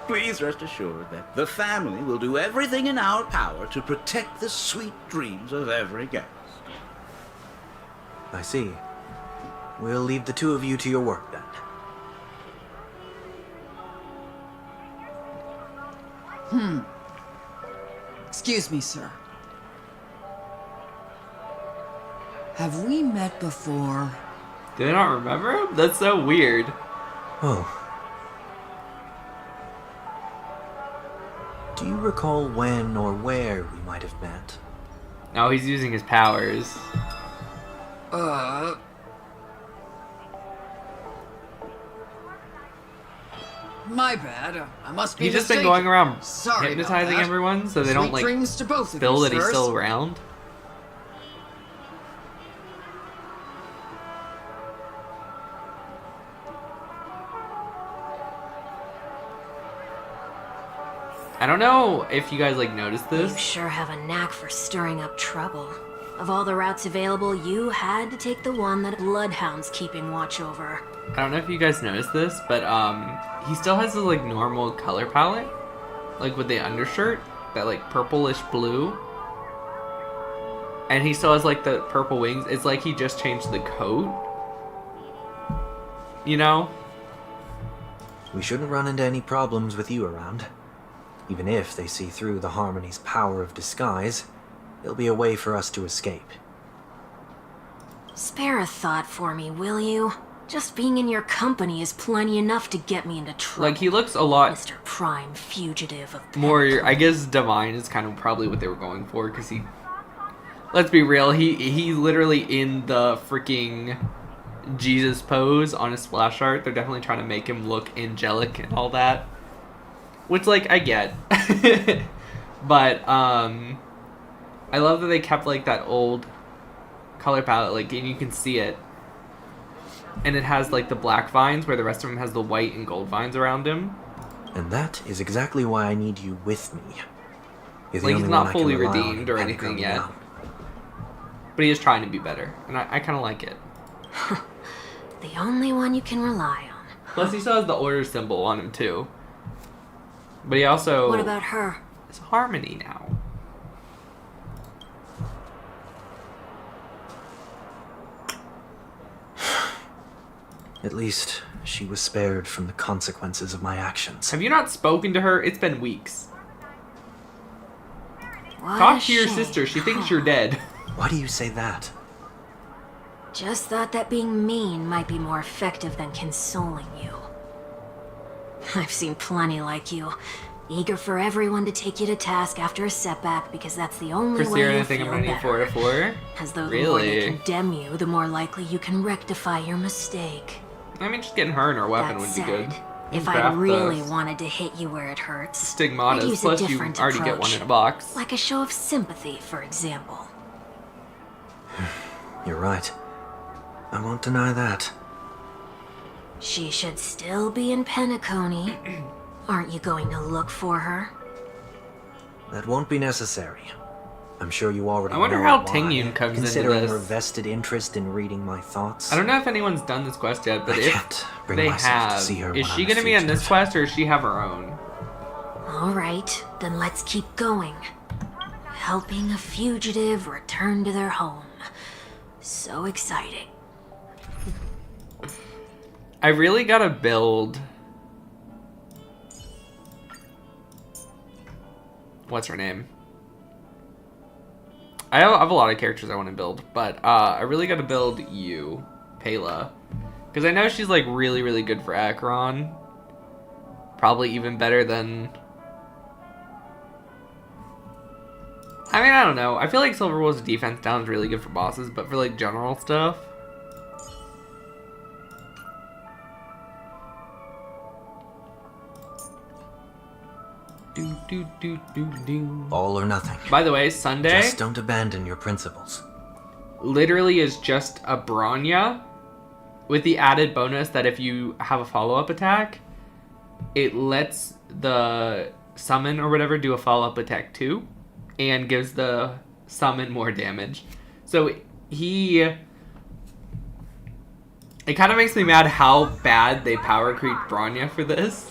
Please rest assured that the family will do everything in our power to protect the sweet dreams of every guest. I see. We'll leave the two of you to your work then. Excuse me, sir. Have we met before? Do they not remember him? That's so weird. Oh. Do you recall when or where we might have met? No, he's using his powers. My bad. I must be He's just been mistaken. going around Sorry about hypnotizing that. everyone so they don't Sweet like dreams to both of spill you, that he's sirs. still around. I don't know if you guys like noticed You this. sure have a knack for stirring up trouble. Of all the routes available, you had to take the one that Bloodhound's keeping watch over. I don't know if you guys noticed this, but he still has his like normal color palette, like with the undershirt, that like purplish blue, and he still has like the purple wings. It's like he just changed the coat, you know? We shouldn't run into any problems with you around. Even if they see through the Harmony's power of disguise, there'll be a way for us to escape. Spare a thought for me, will you? Just being in your company is plenty enough to get me into trouble. Like he looks a lot Mr. Prime Fugitive of more. Penacony. I guess divine is kind of probably what they were going for, because he. Let's be real. He's literally in the freaking Jesus pose on his splash art. They're definitely trying to make him look angelic and all that. Which, like, I get. But, I love that they kept, like, that old color palette, like, and you can see it. And it has, like, the black vines, where the rest of him has the white and gold vines around him. And that is exactly why I need you with me. You're the Like, he's only not one I can fully rely on redeemed in or anything Penacony yet. now. But he is trying to be better. And I kind of like it. The only one you can rely on. Plus, he still has the order symbol on him, too. But he also... What about her? It's Harmony now. At least, she was spared from the consequences of my actions. Have you not spoken to her? It's been weeks. What Talk a to your shame. sister. She thinks you're dead. Why do you say that? Just thought that being mean might be more effective than consoling you. I've seen plenty like you. Eager for everyone to take you to task after a setback because that's the only way Christina, you'll I think I'm feel ready better. 4-4. As though the more they Really? condemn you, the more likely you can rectify your mistake. I mean, just getting her and her weapon That would said, be good. if Craft I really the wanted to hit you where it hurts, I'd Stigmatas. use a Plus, you different already get one approach. in a box. Like a show of sympathy, for example. You're right. I won't deny that. She should still be in Penacony. Aren't you going to look for her? That won't be necessary. I'm sure you already I wonder know how why, Tingyun comes into considering this. her vested interest in reading my thoughts. I don't know if anyone's done this quest yet, but I if can't bring they myself have, to see her is when she I'm going to be on this fugitive. quest or does she have her own? Alright, then let's keep going. Helping a fugitive return to their home. So exciting. I really gotta build... What's her name? I have a lot of characters I want to build, but I really gotta build you, Pela. Because I know she's like really, really good for Acheron. Probably even better than... I mean, I don't know. I feel like Silverwolf's defense down is really good for bosses, but for like general stuff... Do. All or nothing. By the way, Sunday Just don't abandon your principles. literally is just a Bronya with the added bonus that if you have a follow-up attack, it lets the summon or whatever do a follow-up attack too and gives the summon more damage. So it kind of makes me mad how bad they power creep Bronya for this.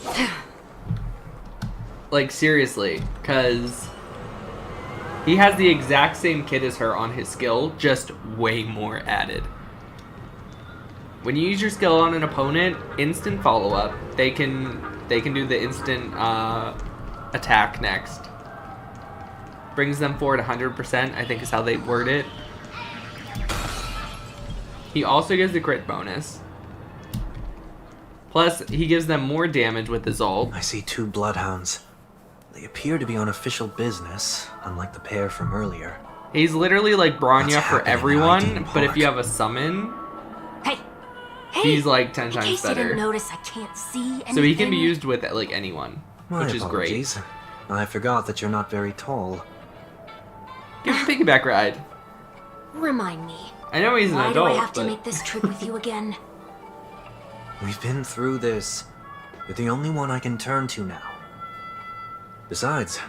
Like, seriously, because he has the exact same kit as her on his skill, just way more added. When you use your skill on an opponent, instant follow-up, they can do the instant attack next. Brings them forward 100%, I think is how they word it. He also gives the crit bonus. Plus, he gives them more damage with his ult. I see 2 bloodhounds. They appear to be on official business, unlike the pair from earlier. He's literally like Bronya What's for happening in everyone, Hydean but if Park? you have a summon, Hey! Hey! he's like 10 In times case you didn't better. notice, I can't see anything. So he can be used with like anyone, My which is great. apologies. I forgot that you're not very tall. Give him a piggyback ride. Remind me. I know he's an Why adult, do I have to but make this trip with you again? We've been through this. You're the only one I can turn to now. Besides,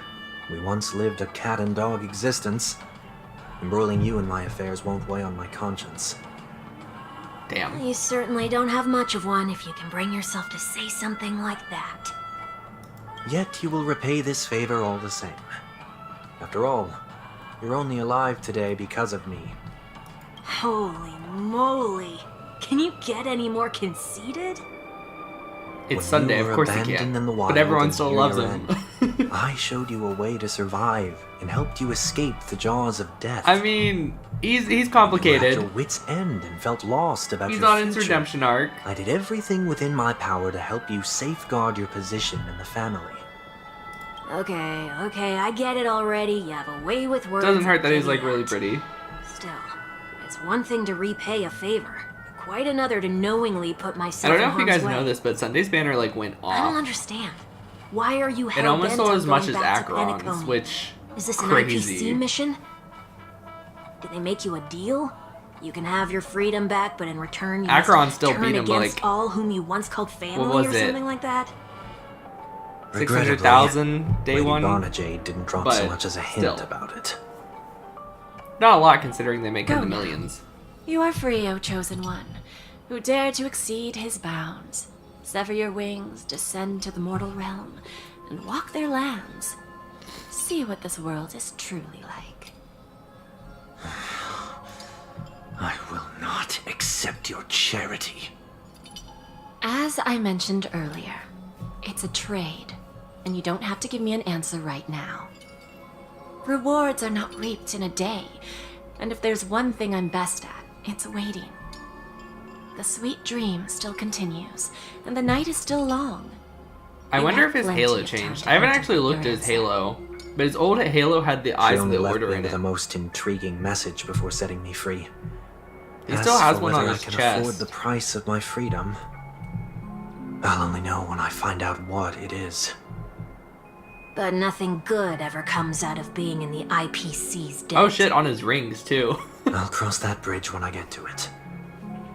we once lived a cat and dog existence. Embroiling you in my affairs won't weigh on my conscience. damn. You certainly don't have much of one if you can bring yourself to say something like that. Yet you will repay this favor all the same. After all, you're only alive today because of me. Holy moly. Can you get any more conceited? It's When Sunday, you of were course he abandoned can. in the wild But everyone and still near loves your him. end, I showed you a way to survive and helped you escape the jaws of death. I mean, he's You were at complicated. your wit's end and felt lost about He's your on his future. redemption arc. I did everything within my power to help you safeguard your position in the family. Okay, I get it already. You have a way with words. Doesn't hurt that I'll he's give you like really that. pretty. Still, it's one thing to repay a favor. Quite another to knowingly put I myself don't know in if you harm's guys way. know this, but Sunday's banner like went I don't off. understand. Why are you It hell almost bent sold on as much going as back to Acheron's, Penacony? which Is this an crazy. IPC mission? Did they make you a deal? You can have your freedom back, but in return you Acheron must still turn beat him, against like- all whom you once called family was or it? something like that. 600,000 day Lady one. Bonajade didn't drop so but much as a hint still. about it. Not a lot considering they make in Go the now. millions. You are free, O Chosen One, who dare to exceed his bounds. Sever your wings, descend to the mortal realm, and walk their lands. See what this world is truly like. I will not accept your charity. As I mentioned earlier, it's a trade, and you don't have to give me an answer right now. Rewards are not reaped in a day, and if there's one thing I'm best at, it's waiting. The sweet dream still continues, and the night is still long. I You wonder have if his plenty Halo of time changed. to I haven't actually contemplate looked your at his answer. Halo, but his old Halo had the She Eyes of only the left Order me in with it. the most intriguing message before setting me free. He As still has for one on whether his I can afford chest. the price of my freedom, I'll only know when I find out what it is. But nothing good ever comes out of being in the IPC's debt. Oh shit, on his rings too. I'll cross that bridge when I get to it.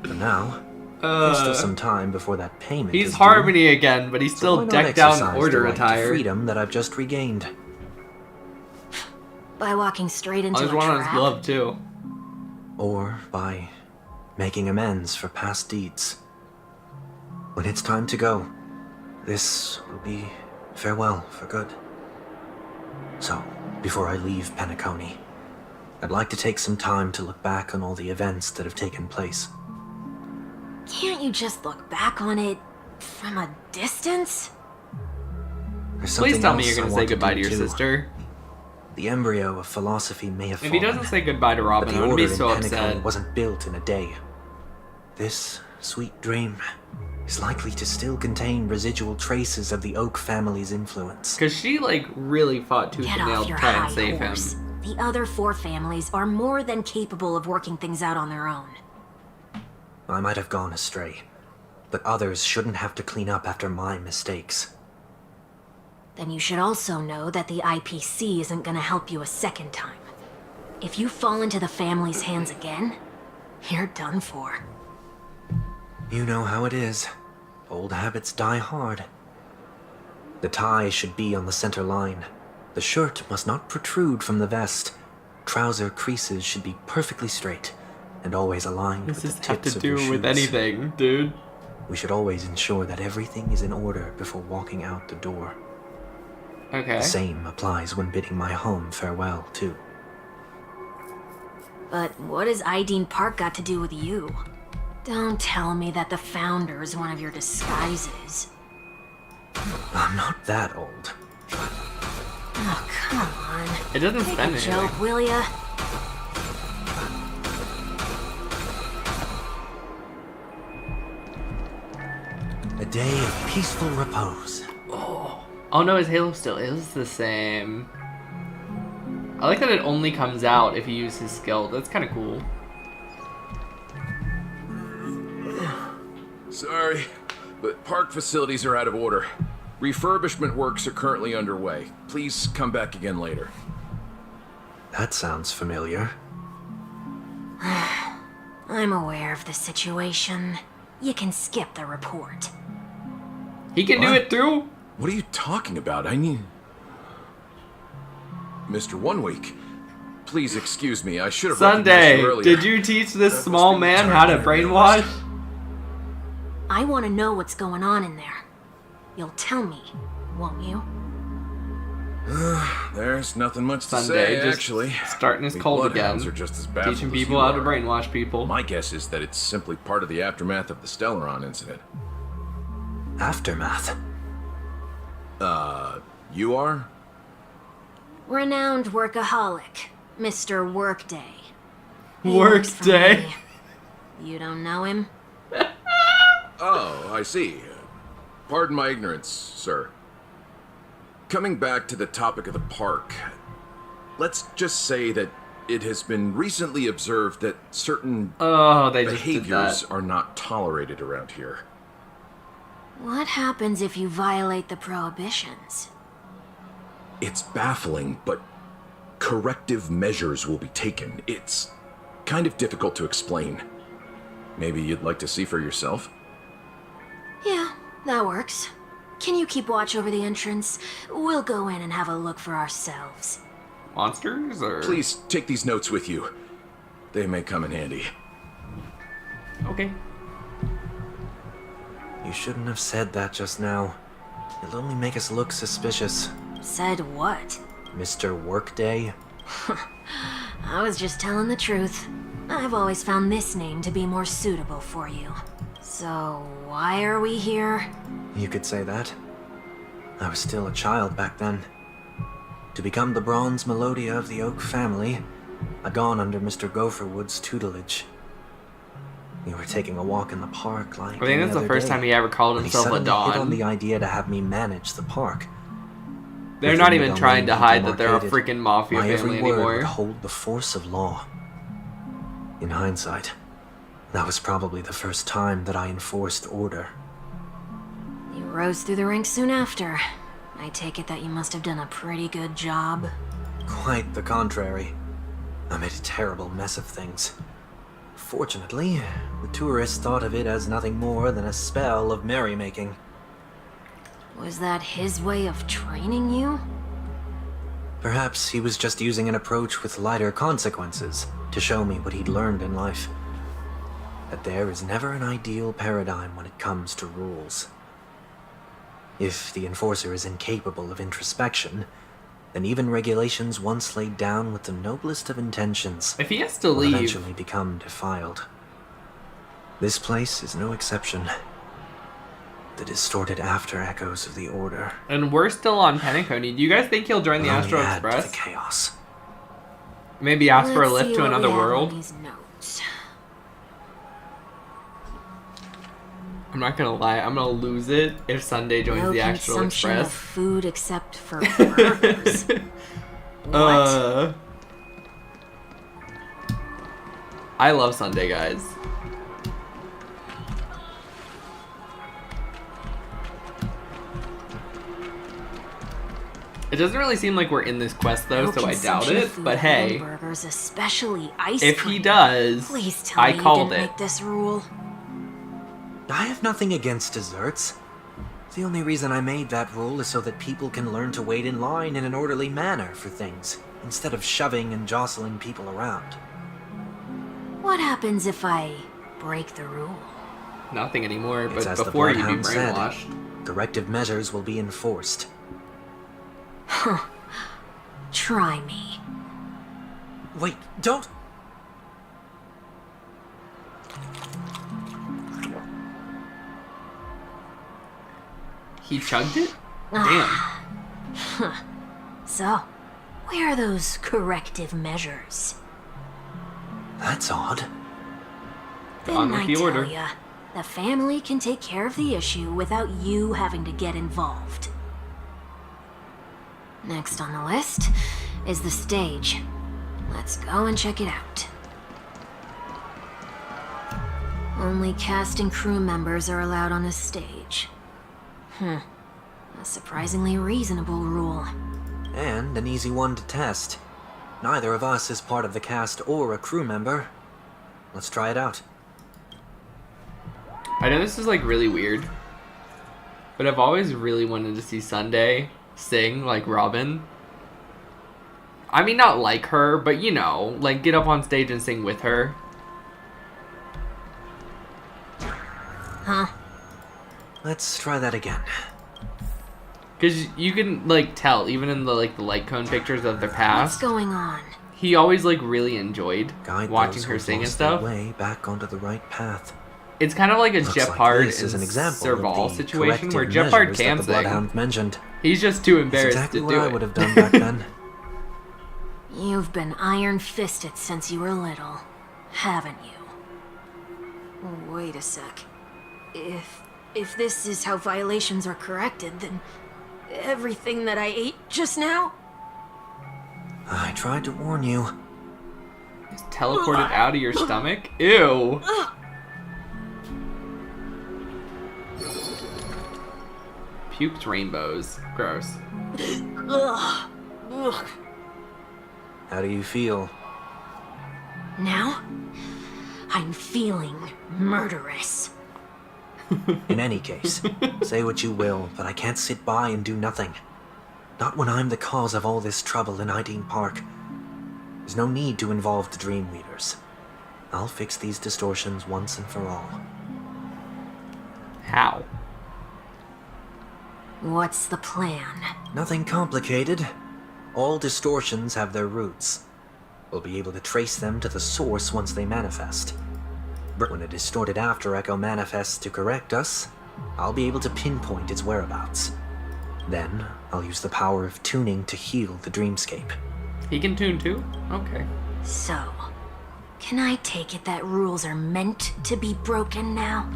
For now, there's still some time before that payment He's is due, Harmony again, but he's so still why not decked out in exercise Order the right to attire. freedom that I've just regained. By walking straight Oh, into there's a one on his trap? glove too. Or by making amends for past deeds. When it's time to go, this will be farewell for good. So, before I leave Penacony, I'd like to take some time to look back on all the events that have taken place. Can't you just look back on it from a distance? There's something Please tell me else you're I gonna want say goodbye to do, your too. sister. The embryo of philosophy may have If he fallen, doesn't say goodbye to but Robin, the I'm gonna order be in so Penacony upset. wasn't built in a day. This sweet dream is likely to still contain residual traces of the Oak family's influence. Cause she like really fought tooth Get and nail off to your try high and save horse. him. The other 4 families are more than capable of working things out on their own. I might have gone astray, but others shouldn't have to clean up after my mistakes. Then you should also know that the IPC isn't gonna help you a second time. If you fall into the family's hands again, you're done for. You know how it is. Old habits die hard. The tie should be on the center line. The shirt must not protrude from the vest. Trouser creases should be perfectly straight and always aligned Does with this the have tips to of your do with shoes. anything, dude? We should always ensure that everything is in order before walking out the door. Okay. The same applies when bidding my home farewell, too. But what has Ideen Park got to do with you? Don't tell me that the Founder is one of your disguises. I'm not that old. Oh, come on. It doesn't Take spend a anything. joke, will ya? A day of peaceful repose. Oh no, his halo still is the same. I like that it only comes out if you use his skill. That's kind of cool. Sorry, but park facilities are out of order. Refurbishment works are currently underway. Please come back again later. That sounds familiar. I'm aware of the situation. You can skip the report. He can do What? it too? What are you talking about? I need... Mr. One Week, please excuse me. I should have recognized Sunday, you earlier. did you teach this small man how to brainwash? I want to know what's going on in there. You'll tell me, won't you? There's nothing much to Sunday, say, just actually. starting his We cold bloodhounds again. are just as baffled Teaching as people you how to are. brainwash people. My guess is that it's simply part of the aftermath of the Stellaron incident. Aftermath. You are? Renowned workaholic, Mr. Workday. He Work works for day. me. You don't know him? Oh, I see. Pardon my ignorance, sir. Coming back to the topic of the park, let's just say that it has been recently observed that certain Oh, they just did behaviors that. are not tolerated around here. What happens if you violate the prohibitions? It's baffling, but corrective measures will be taken. It's kind of difficult to explain. Maybe you'd like to see for yourself? Yeah, that works. Can you keep watch over the entrance? We'll go in and have a look for ourselves. Monsters or? Please take these notes with you. They may come in handy. Okay. You shouldn't have said that just now. It'll only make us look suspicious. Said what? Mr. Workday? I was just telling the truth. I've always found this name to be more suitable for you. So, why are we here? You could say that. I was still a child back then. To become the bronze Melodia of the Oak family, I'd gone under Mr. Gopherwood's tutelage. We were taking a walk in the park like I think any that's the other first day, time he ever called when he himself a suddenly hit on Don. the idea to have me manage the park. They're With not the even domain trying to he hide that they're a demarcated, freaking mafia my family every word would anymore. hold the force of law. In hindsight, that was probably the first time that I enforced order. You rose through the ranks soon after. I take it that you must have done a pretty good job. Quite the contrary. I made a terrible mess of things. Fortunately, the tourists thought of it as nothing more than a spell of merrymaking. Was that his way of training you? Perhaps he was just using an approach with lighter consequences to show me what he'd learned in life. That there is never an ideal paradigm when it comes to rules. If the enforcer is incapable of introspection, then even regulations once laid down with the noblest of intentions If he has to will leave, eventually become defiled. This place is no exception. The distorted after echoes of the Order and we're still on Penacony. Do you guys think he'll join the will only Astral add to Express? the chaos. Maybe ask for a Let's lift see to what another we have on world? these notes. I'm not gonna lie, I'm gonna lose it if Sunday joins No the Astral consumption of Express. food except for burgers. What? I love Sunday, guys. It doesn't really seem like we're in this quest though, No so I doubt consumption of it. food, But hey, hamburgers, especially ice if cream. he does, Please tell I me called you didn't it. make this rule. I have nothing against desserts. The only reason I made that rule is so that people can learn to wait in line in an orderly manner for things, instead of shoving and jostling people around. What happens if I break the rule? Nothing anymore, It's but as the before you'd be Bloodhound said, brainwashed. corrective measures will be enforced. Huh. Try me. Wait, don't! He chugged it? Ah. Damn. So, where are those corrective measures? That's odd. On Then with I the tell order. ya, the family can take care of the issue without you having to get involved. Next on the list is the stage. Let's go and check it out. Only cast and crew members are allowed on the stage. A surprisingly reasonable rule. And an easy one to test. Neither of us is part of the cast or a crew member. Let's try it out. I know this is like really weird, but I've always really wanted to see Sunday sing like Robin. I mean, not like her, but you know, like get up on stage and sing with her. Huh? Let's try that again. Cause you can like tell, even in the the light cone pictures of their What's past, going on? he always like really enjoyed Guide watching those her who've sing and lost their stuff. way back onto the right path. It's kind of like a Looks Jeff like Hard this is and an example Serval of the situation where corrective Jeff Hard measures that can the sing. Bloodhound mentioned. He's just too That's embarrassed exactly to what do I it. would have done back then. You've been iron-fisted since you were little, haven't you? Wait a sec. If this is how violations are corrected, then everything that I ate just now? I tried to warn you. It's teleported out of your stomach? Ew. Puked rainbows. Gross. Ugh. Ugh. How do you feel? Now, I'm feeling murderous. In any case, say what you will, but I can't sit by and do nothing. Not when I'm the cause of all this trouble in Ideen Park. There's no need to involve the Dreamweavers. I'll fix these distortions once and for all. How? What's the plan? Nothing complicated. All distortions have their roots. We'll be able to trace them to the source once they manifest. But when a distorted after echo manifests to correct us, I'll be able to pinpoint its whereabouts. Then, I'll use the power of tuning to heal the dreamscape. He can tune too? Okay. So, can I take it that rules are meant to be broken now?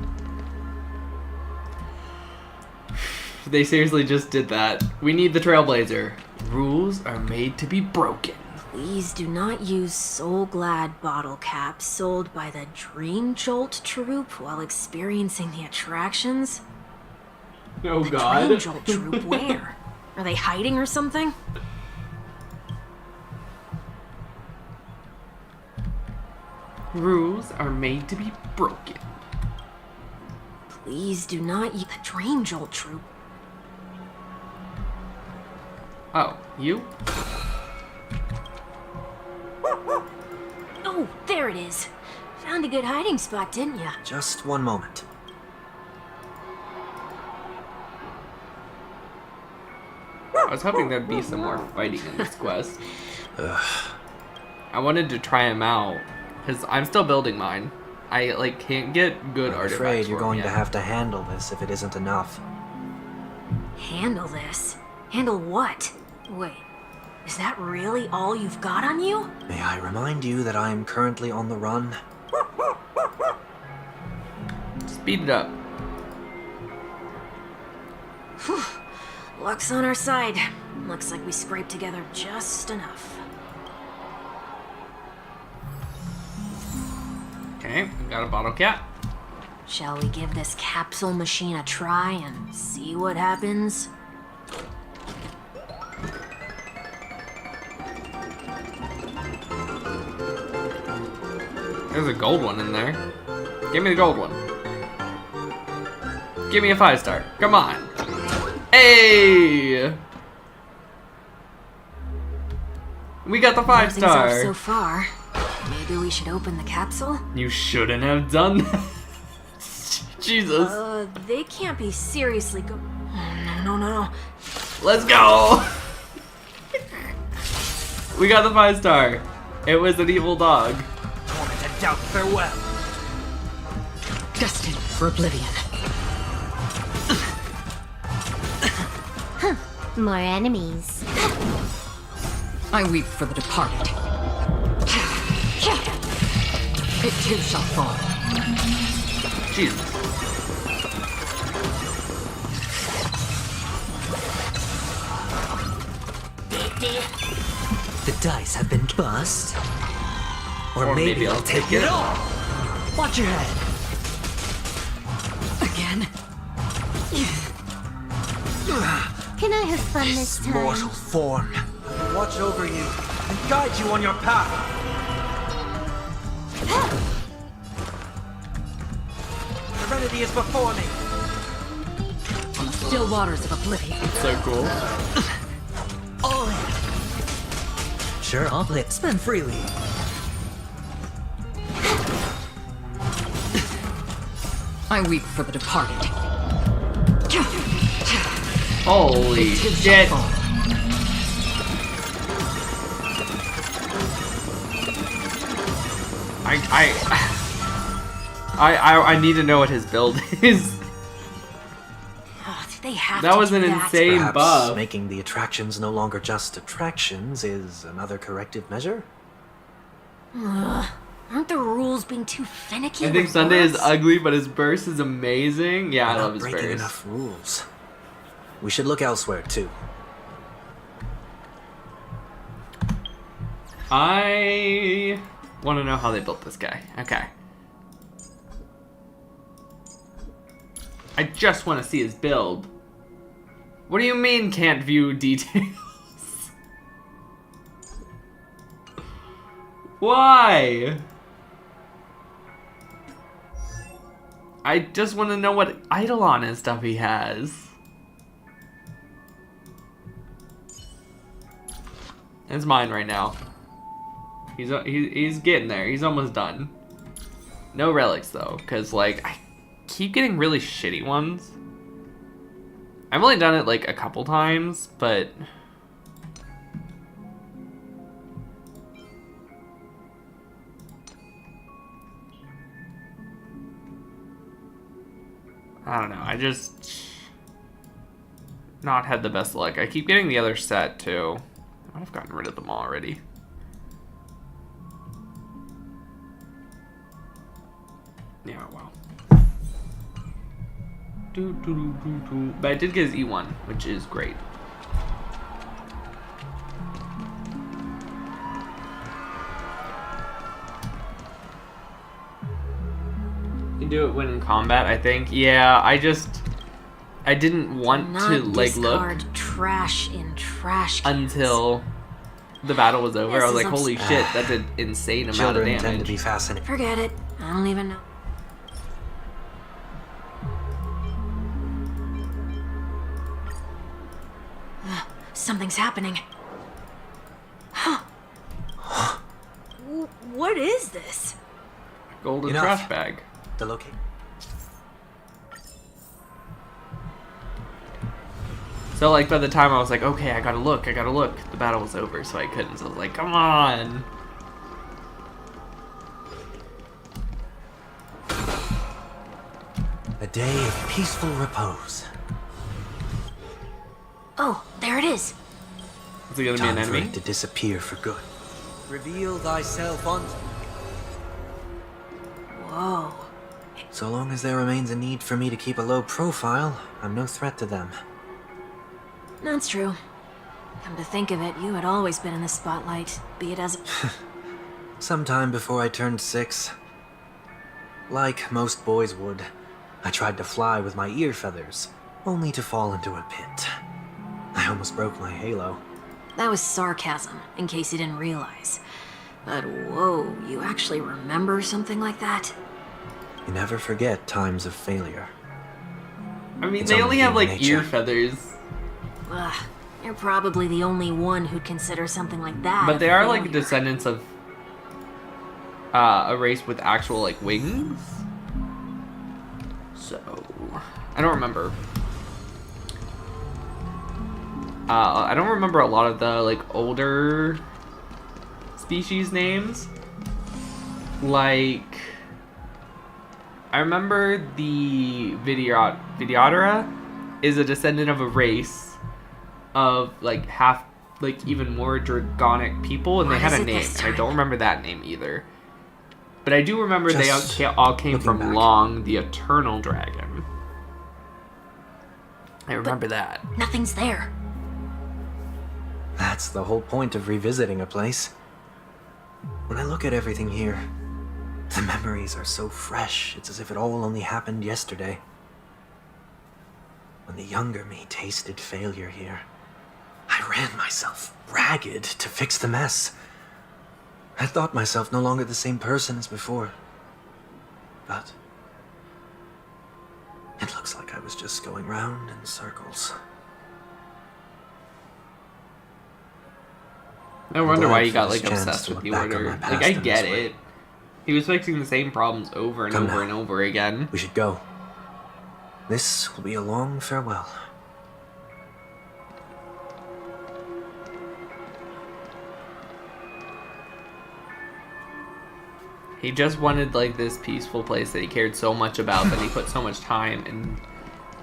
They seriously just did that. We need the Trailblazer. Rules are made to be broken. Please do not use Soul Glad bottle caps sold by the Dream Jolt troupe while experiencing the attractions. Oh The god. Dream Jolt troupe, where? Are they hiding or something? Rules are made to be broken. Please do not use the Dream Jolt troupe. Oh, you? There it is. Found a good hiding spot, didn't ya? Just one moment. I was hoping there'd be some more fighting in this quest. Ugh. I wanted to try him out, because I'm still building mine. I, like, can't get good I'm artifacts afraid you're for going him to yet. have to handle this if it isn't enough. Handle this? Handle what? Wait, is that really all you've got on you? May I remind you that I am currently on the run? Speed it up. Whew. Luck's on our side. Looks like we scraped together just enough. Okay, we got a bottle cap. Shall we give this capsule machine a try and see what happens? There's a gold one in there. Give me the gold one. Give me a 5-star. Come on. Hey! We got the Nothing's off 5-star. so far. Maybe we should open the capsule? You shouldn't have done that. Jesus. They can't be seriously go- No. Let's go. We got the 5-star. It was an evil dog. Torment and doubt farewell. Destined for oblivion. More enemies. I weep for the departed. It too shall fall. Jesus. The dice have been bust. Or maybe I'll take it all. Watch your head. Again? Can I have fun this time? Mortal form. Watch over you and guide you on your path. Serenity is before me. On the still waters of oblivion. So cool. All in. Sure, I'll play. Spend freely. I weep for the departed. Holy It too shall shit. fall. I need to know what his build is. Oh, they have That to was do an that. insane Perhaps buff. making the attractions no longer just attractions is another corrective measure? Aren't the rules being too finicky? I think with Sunday is words? ugly, but his burst is amazing. Yeah, I We're love not his breaking burst. enough rules. We should look elsewhere too. I want to know how they built this guy. Okay. I just want to see his build. What do you mean can't view details? Why? I just want to know what Eidolon and stuff he has. It's mine right now. He's getting there. He's almost done. No relics though, because like I keep getting really shitty ones. I've only done it like a couple times, but I don't know. I just not had the best luck. I keep getting the other set too. I might have gotten rid of them already. Yeah, well. But I did get his E1, which is great. You do it when in combat, I think. Yeah, I didn't want Not to like look discard trash in trash cans. until the battle was over. This I was is like, holy shit, that's an insane amount of Children damage. tend to be fascinated. Forget it. I don't even know. Something's happening. What is this? Golden Enough. trash bag. The location. So like by the time I was like, okay, I gotta look, the battle was over, so I couldn't. So I was like, come on. A day of peaceful repose. Oh, there it is. Is it gonna be an Time for enemy? it to disappear for good. Reveal thyself unto. Whoa. So long as there remains a need for me to keep a low profile, I'm no threat to them. That's true. Come to think of it, you had always been in the spotlight, be it as Sometime before I turned 6, like most boys would, I tried to fly with my ear feathers, only to fall into a pit. I almost broke my halo. That was sarcasm, in case you didn't realize. But whoa, you actually remember something like that? You never forget times of failure. I mean, It's they only only have like human ear nature. feathers, Ugh, you're probably the only one who'd consider something like that. but a they are like failure. descendants of a race with actual like wings. So I don't remember. I don't remember a lot of the like older species names. Like I remember the Videodara is a descendant of a race of like half, like even more dragonic people, and What they had is a it name. this And I time? don't remember that name either. But I do remember they Just all came looking from back. Long, the Eternal Dragon. I remember that. Nothing's there. That's the whole point of revisiting a place. When I look at everything here, the memories are so fresh, it's as if it all only happened yesterday. When the younger me tasted failure here, I ran myself ragged to fix the mess. I thought myself no longer the same person as before. But it looks like I was just going round in circles. I wonder glad why he for got this like chance obsessed to with look the back on order. my Like past I in get this way. it. He was fixing the same problems over and Come over now. and over again. We should go. This will be a long farewell. He just wanted like this peaceful place that he cared so much about, that he put so much time and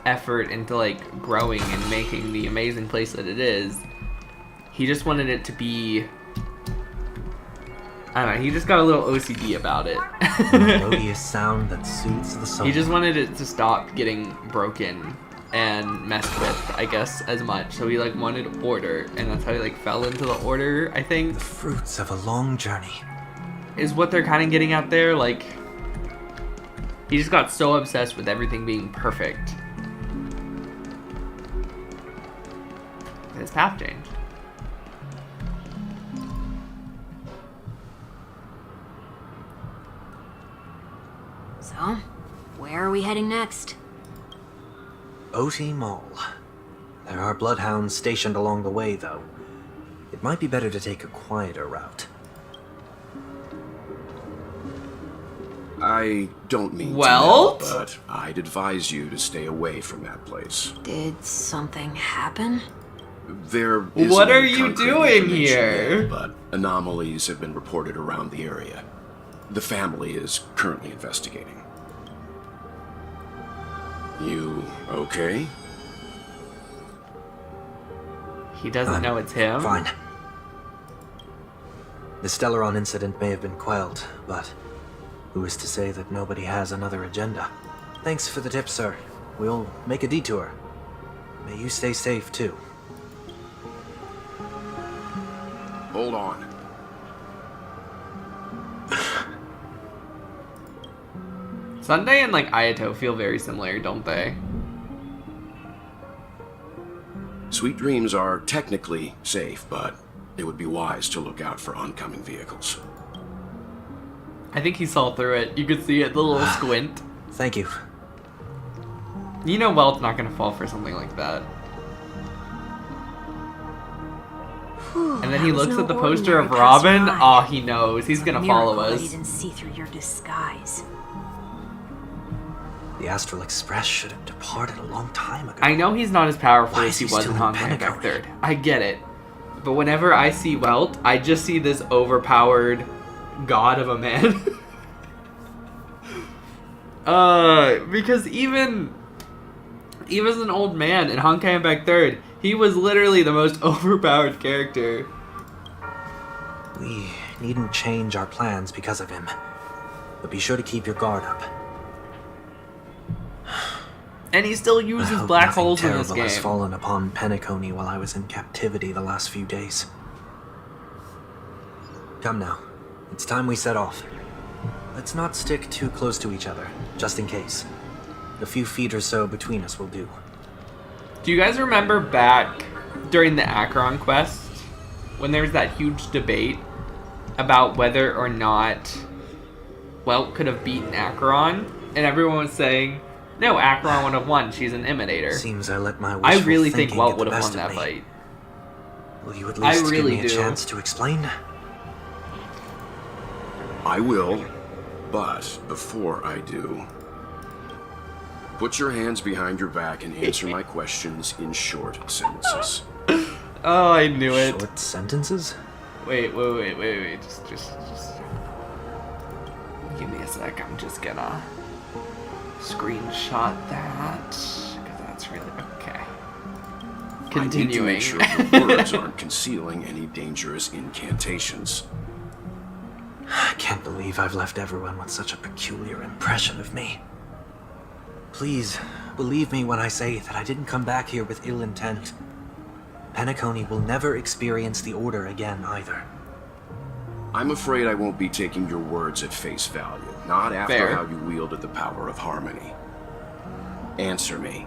effort into like growing and making the amazing place that it is. He just wanted it to be, I don't know, he just got a little OCD about it. A melodious sound that soothes the soul. He just wanted it to stop getting broken and messed with, I guess, as much. So he like wanted order, and that's how he like fell into the order, I think. The fruits of a long journey. Is what they're kind of getting at there. Like, he just got so obsessed with everything being perfect. His path changed. So, where are we heading next? Oti Mall. There are bloodhounds stationed along the way, though. It might be better to take a quieter route. I don't mean Well? to yell, but I'd advise you to stay away from that place. Did something happen? There isn't What are any you concrete doing information here? yet, but anomalies have been reported around the area. The family is currently investigating. You okay? He doesn't know it's him. Fine. The Stellaron incident may have been quelled, but who is to say that nobody has another agenda? Thanks for the tip, sir. We'll make a detour. May you stay safe, too. Hold on. Sunday and like Ayato feel very similar, don't they? Sweet Dreams are technically safe, but it would be wise to look out for oncoming vehicles. I think he saw through it. You could see it, the little squint. Thank you. You know Welt's not gonna fall for something like that. And And then he That was looks no at the poster of ordinary Robin. passerby. Oh, he knows. He's gonna follow Miracle that he us. didn't see through your disguise. The Astral Express should have departed a long time ago. I know he's not as powerful Why as is he he was still in in Honkai Impact Penacony? 3rd. I get it. But whenever I see Welt, I just see this overpowered god of a man. Because even as an old man in Honkai Impact 3rd, he was literally the most overpowered character. We needn't change our plans because of him. But be sure to keep your guard up. And he still I uses hope black nothing holes in this terrible has game. fallen upon Penacony while I was in captivity the last few days. Come now. It's time we set off. Let's not stick too close to each other, just in case. A few feet or so between us will do. Do you guys remember back during the Acheron quest when there was that huge debate about whether or not Welt could have beaten Acheron? And everyone was saying, no, Acheron would have won. She's an imitator. Seems I let my I wishful really think thinking Welt get the would have best won of that me. fight. Will you at I least really give me a do. chance to explain? I will, but before I do, put your hands behind your back and answer my questions in short sentences. Oh, I knew it. Short sentences? Wait. Just give me a sec. I'm just gonna screenshot that because that's really okay. Continuing. I need to make sure your words aren't concealing any dangerous incantations. I can't believe I've left everyone with such a peculiar impression of me. Please, believe me when I say that I didn't come back here with ill intent. Penacony will never experience the Order again, either. I'm afraid I won't be taking your words at face value, not after Fair. how you wielded the power of harmony. Answer me.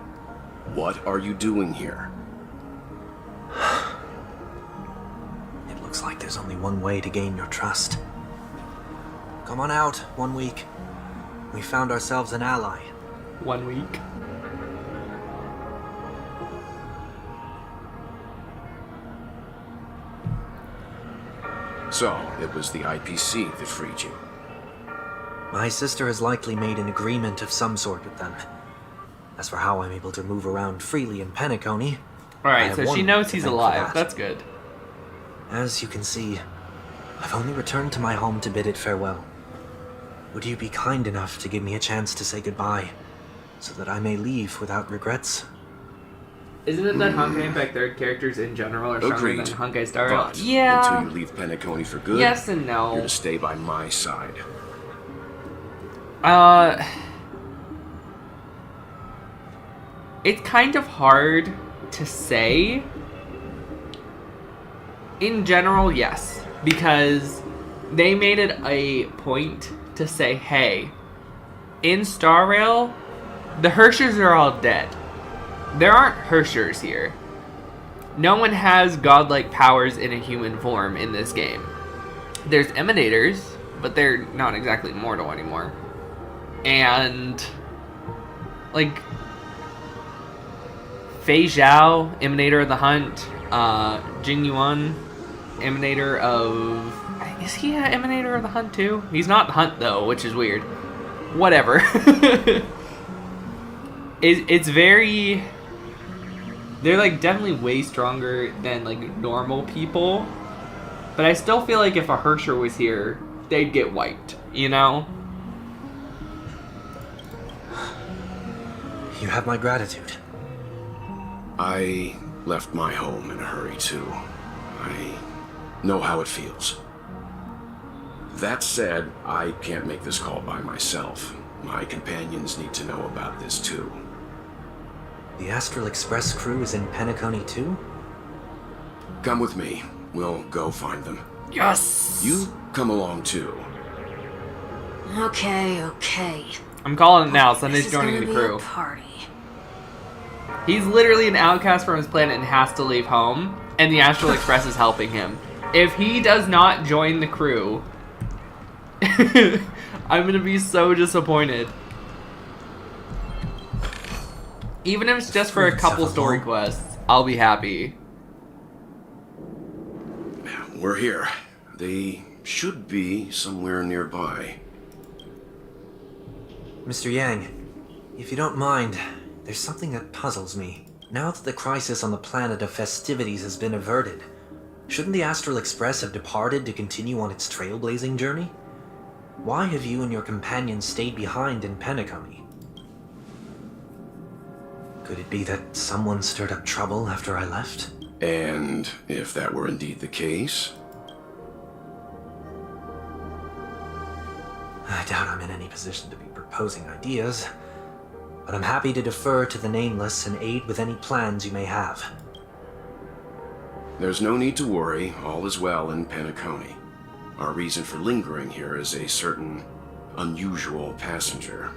What are you doing here? It looks like there's only one way to gain your trust. Come on out, 1 week. We found ourselves an ally. 1 week. So, it was the IPC that freed you. My sister has likely made an agreement of some sort with them. As for how I'm able to move around freely in Penacony, I Alright, have so she one knows to he's thank for alive. that. That's good. As you can see, I've only returned to my home to bid it farewell. Would you be kind enough to give me a chance to say goodbye, so that I may leave without regrets? Isn't it that Honkai Impact 3rd characters in general are stronger Agreed. than Honkai Star Rail? But Yeah. until you leave Penacony for good, Yes and no. you're to stay by my side. It's kind of hard to say. In general, yes. Because they made it a point to say, hey, in StarRail, the Hershers are all dead. There aren't Hershers here. No one has godlike powers in a human form in this game. There's Emanators, but they're not exactly mortal anymore. And, like, Fei Zhao, Emanator of the Hunt, Jingyun, Emanator of... Is he an Emanator of the Hunt too? He's not the Hunt though, which is weird. Whatever. It's very... They're like definitely way stronger than like normal people. But I still feel like if a Hersher was here, they'd get wiped, you know? You have my gratitude. I left my home in a hurry too. I know how it feels. That said, I can't make this call by myself. My companions need to know about this too. The Astral Express crew is in Penacony too? Come with me. We'll go find them. Yes! You come along too. Okay. I'm calling it now. Sunday's This is joining gonna the be a crew. party. He's literally an outcast from his planet and has to leave home, and the Astral Express is helping him. If he does not join the crew, I'm gonna be so disappointed. Even if it's just for a couple story quests, I'll be happy. we're here. They should be somewhere nearby. Mr. Yang, if you don't mind, there's something that puzzles me. Now that the crisis on the planet of festivities has been averted, shouldn't the Astral Express have departed to continue on its trailblazing journey? Why have you and your companions stayed behind in Penacony? Could it be that someone stirred up trouble after I left? And if that were indeed the case? I doubt I'm in any position to be proposing ideas, but I'm happy to defer to the Nameless and aid with any plans you may have. There's no need to worry. All is well in Penacony. Our reason for lingering here is a certain unusual passenger.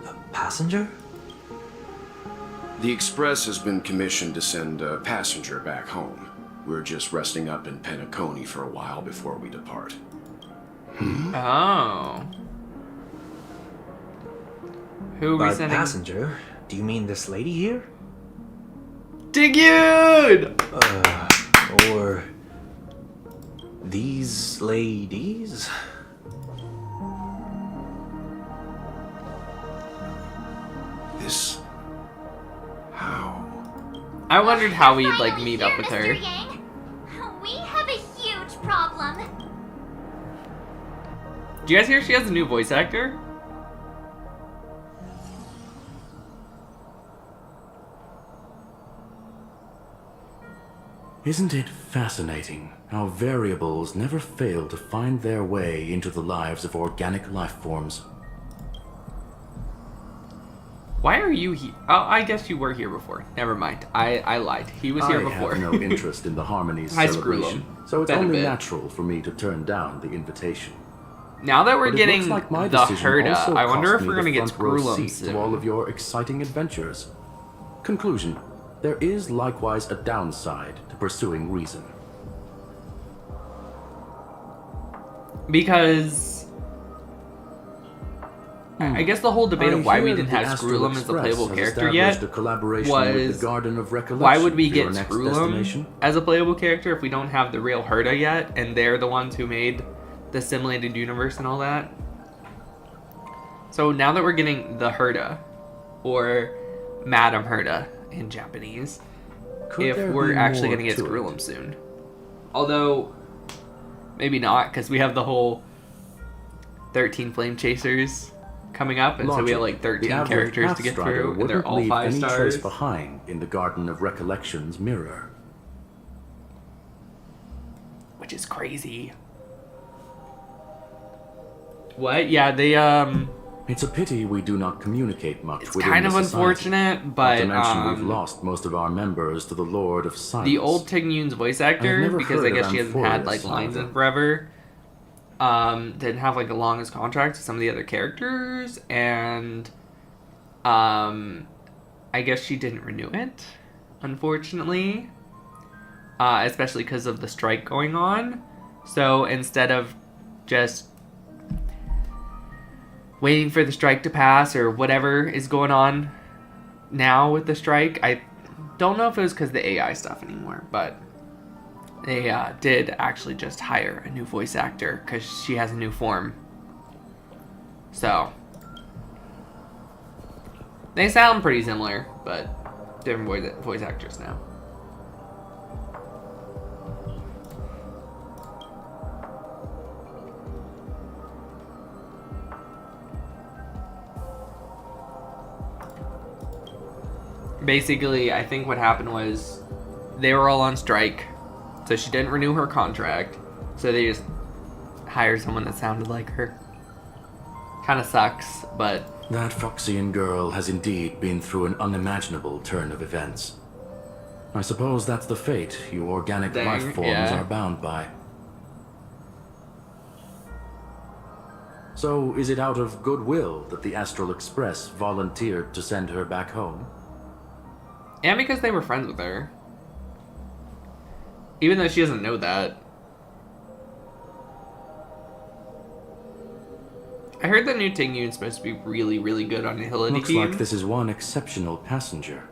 A passenger? The Express has been commissioned to send a passenger back home. We're just resting up in Penacony for a while before we depart. Oh. Who are we By sending? passenger, do you mean this lady here? Tingyun! Or these ladies? This... how? I wondered how we'd like Finally meet here, up with Mr. her. Yang. We have a huge problem. Do you guys hear she has a new voice actor? Isn't it fascinating how variables never fail to find their way into the lives of organic life forms? Why are you here? Oh, I guess you were here before. Never mind. I lied. He was here before. I have no interest in the Harmony's I screw celebration, him. so it's Been a only bit. natural for me to turn down the invitation. Now that we're But it getting looks like my the decision Herda, also I wonder cost if me we're gonna the get front row Screwlum seat to all soon. of your exciting adventures. Conclusion: there is likewise a downside to pursuing reason. Because I guess the whole debate of why we didn't have Astral Screwlum as a Express playable has character established yet a collaboration with was the Garden of Recollection why would we for get your next Screwlum destination? as a playable character if we don't have the real Herda yet, and they're the ones who made the simulated universe and all that. So now that we're getting the Herda, or Madam Herda in Japanese, Could if there we're be actually more going to get to it? Screwlum soon. Although, maybe not, because we have the whole 13 Flame Chasers coming up, and so we have like The 13 average characters to get Pathstrider through, and they're wouldn't all leave 5 any stars. trace behind in the Garden of Recollection's mirror. Which is crazy. What? Yeah, they, It's a pity we do not communicate much it's within kind the of society. unfortunate, Not but, to mention we've lost most of our members to the Lord of Silence. the old Tingyun's voice I've actor, never because I heard guess of she hasn't had, Amphorius like, lines either. in forever, didn't have, like, the longest contract to some of the other characters, and, I guess she didn't renew it, unfortunately, especially because of the strike going on. So instead of just waiting for the strike to pass or whatever is going on now with the strike, I don't know if it was because of the AI stuff anymore, but they did actually just hire a new voice actor because she has a new form. So they sound pretty similar, but different voice actors now. Basically, I think what happened was they were all on strike, so she didn't renew her contract, so they just hired someone that sounded like her. Kind of sucks, but That Foxian girl has indeed been through an unimaginable turn of events. I suppose that's the fate you organic Dang, life forms yeah. are bound by. So, is it out of goodwill that the Astral Express volunteered to send her back home? and because they were friends with her. Even though she doesn't know that. I heard the new Tingyun's supposed to be really, really good on utility Looks team. like this is one exceptional passenger.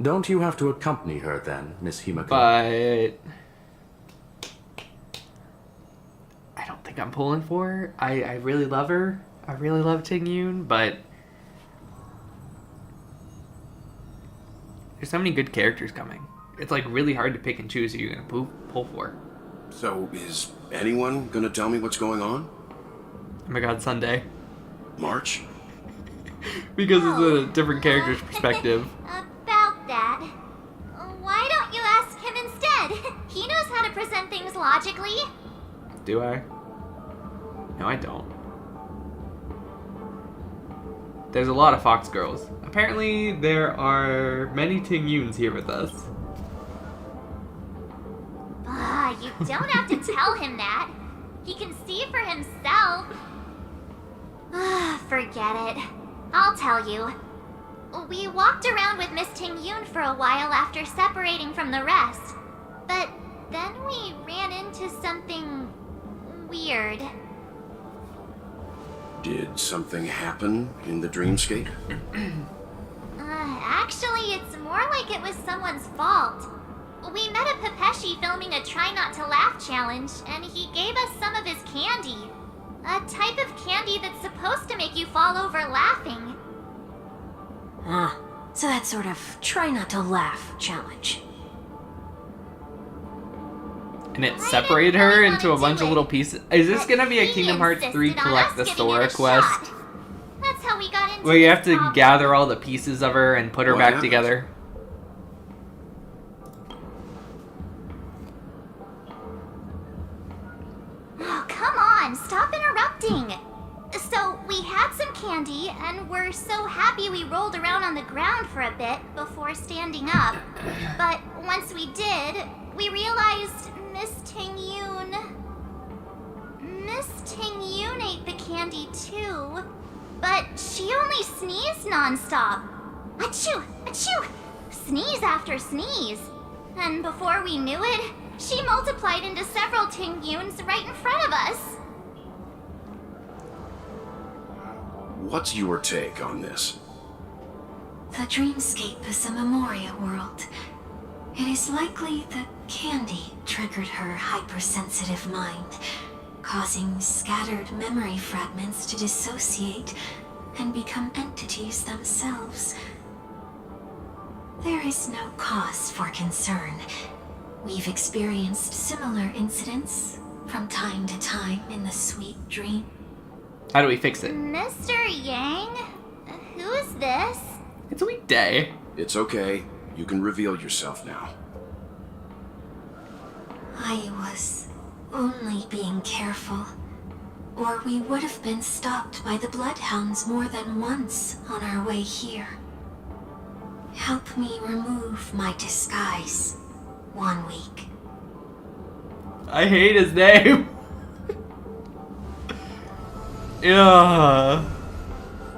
Don't you have to accompany her then, Miss Himiko? But like I'm pulling for. I really love her. I really love Tingyun, but there's so many good characters coming. It's like really hard to pick and choose who you're gonna pull for. So, is anyone gonna tell me what's going on? Oh my god, Sunday. March? Because it's a different character's perspective. About that, why don't you ask him instead? He knows how to present things logically. Do I? No, I don't. There's a lot of Fox girls. Apparently, there are many Tingyuns here with us. You don't have to tell him that. He can see for himself. Forget it. I'll tell you. We walked around with Miss Tingyun for a while after separating from the rest. But then we ran into something weird. Did something happen in the dreamscape? Actually, it's more like it was someone's fault. We met a Pepeshi filming a Try Not to Laugh challenge, and he gave us some of his candy. A type of candy that's supposed to make you fall over laughing. So that's sort of try not to laugh challenge. And it separated her into a bunch of little pieces. Is this gonna be a Kingdom Hearts 3 Collect the Sora quest? That's how we got into Where you have to problem. gather all the pieces of her and put her What back happened? together? Oh, come on, stop interrupting. So, we had some candy, and we're so happy we rolled around on the ground for a bit before standing up. But once we did, we realized Miss Tingyun ate the candy too. But she only sneezed nonstop. Achoo! Achoo! Sneeze after sneeze. And before we knew it, she multiplied into several Tingyuns right in front of us. What's your take on this? The dreamscape is a memoria world. It is likely that candy triggered her hypersensitive mind, causing scattered memory fragments to dissociate and become entities themselves. There is no cause for concern. We've experienced similar incidents from time to time in the sweet dream. How do we fix it? Mr. Yang? Who is this? It's a weekday. It's okay. You can reveal yourself now. I was only being careful, or we would have been stopped by the bloodhounds more than once on our way here. Help me remove my disguise 1 week. I hate his name. Yeah.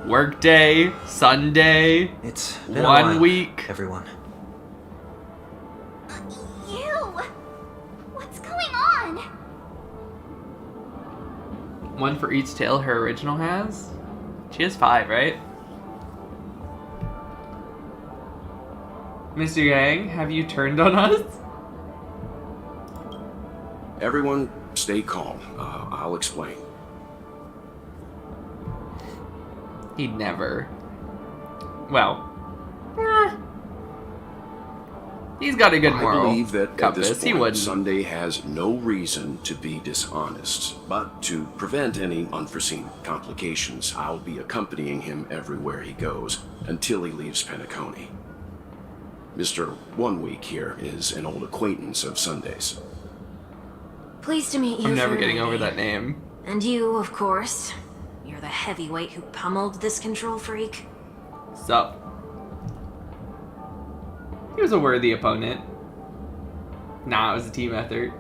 Workday, Sunday, It's been a 1 while, week. everyone. You! What's going on? One for each tail her original has? She has 5, right? Mr. Yang, have you turned on us? Everyone, stay calm. I'll explain. He'd never. Well. He's got a good moral I believe that at compass. this He point, wouldn't. Sunday has no reason to be dishonest. But to prevent any unforeseen complications, I'll be accompanying him everywhere he goes until he leaves Penacony. Mr. 1 Week here is an old acquaintance of Sunday's. Pleased to meet you. I'm never Sir getting over Lady. that name. And you, of course. You're the heavyweight who pummeled this control freak. Sup? He was a worthy opponent. Nah, it was a team effort.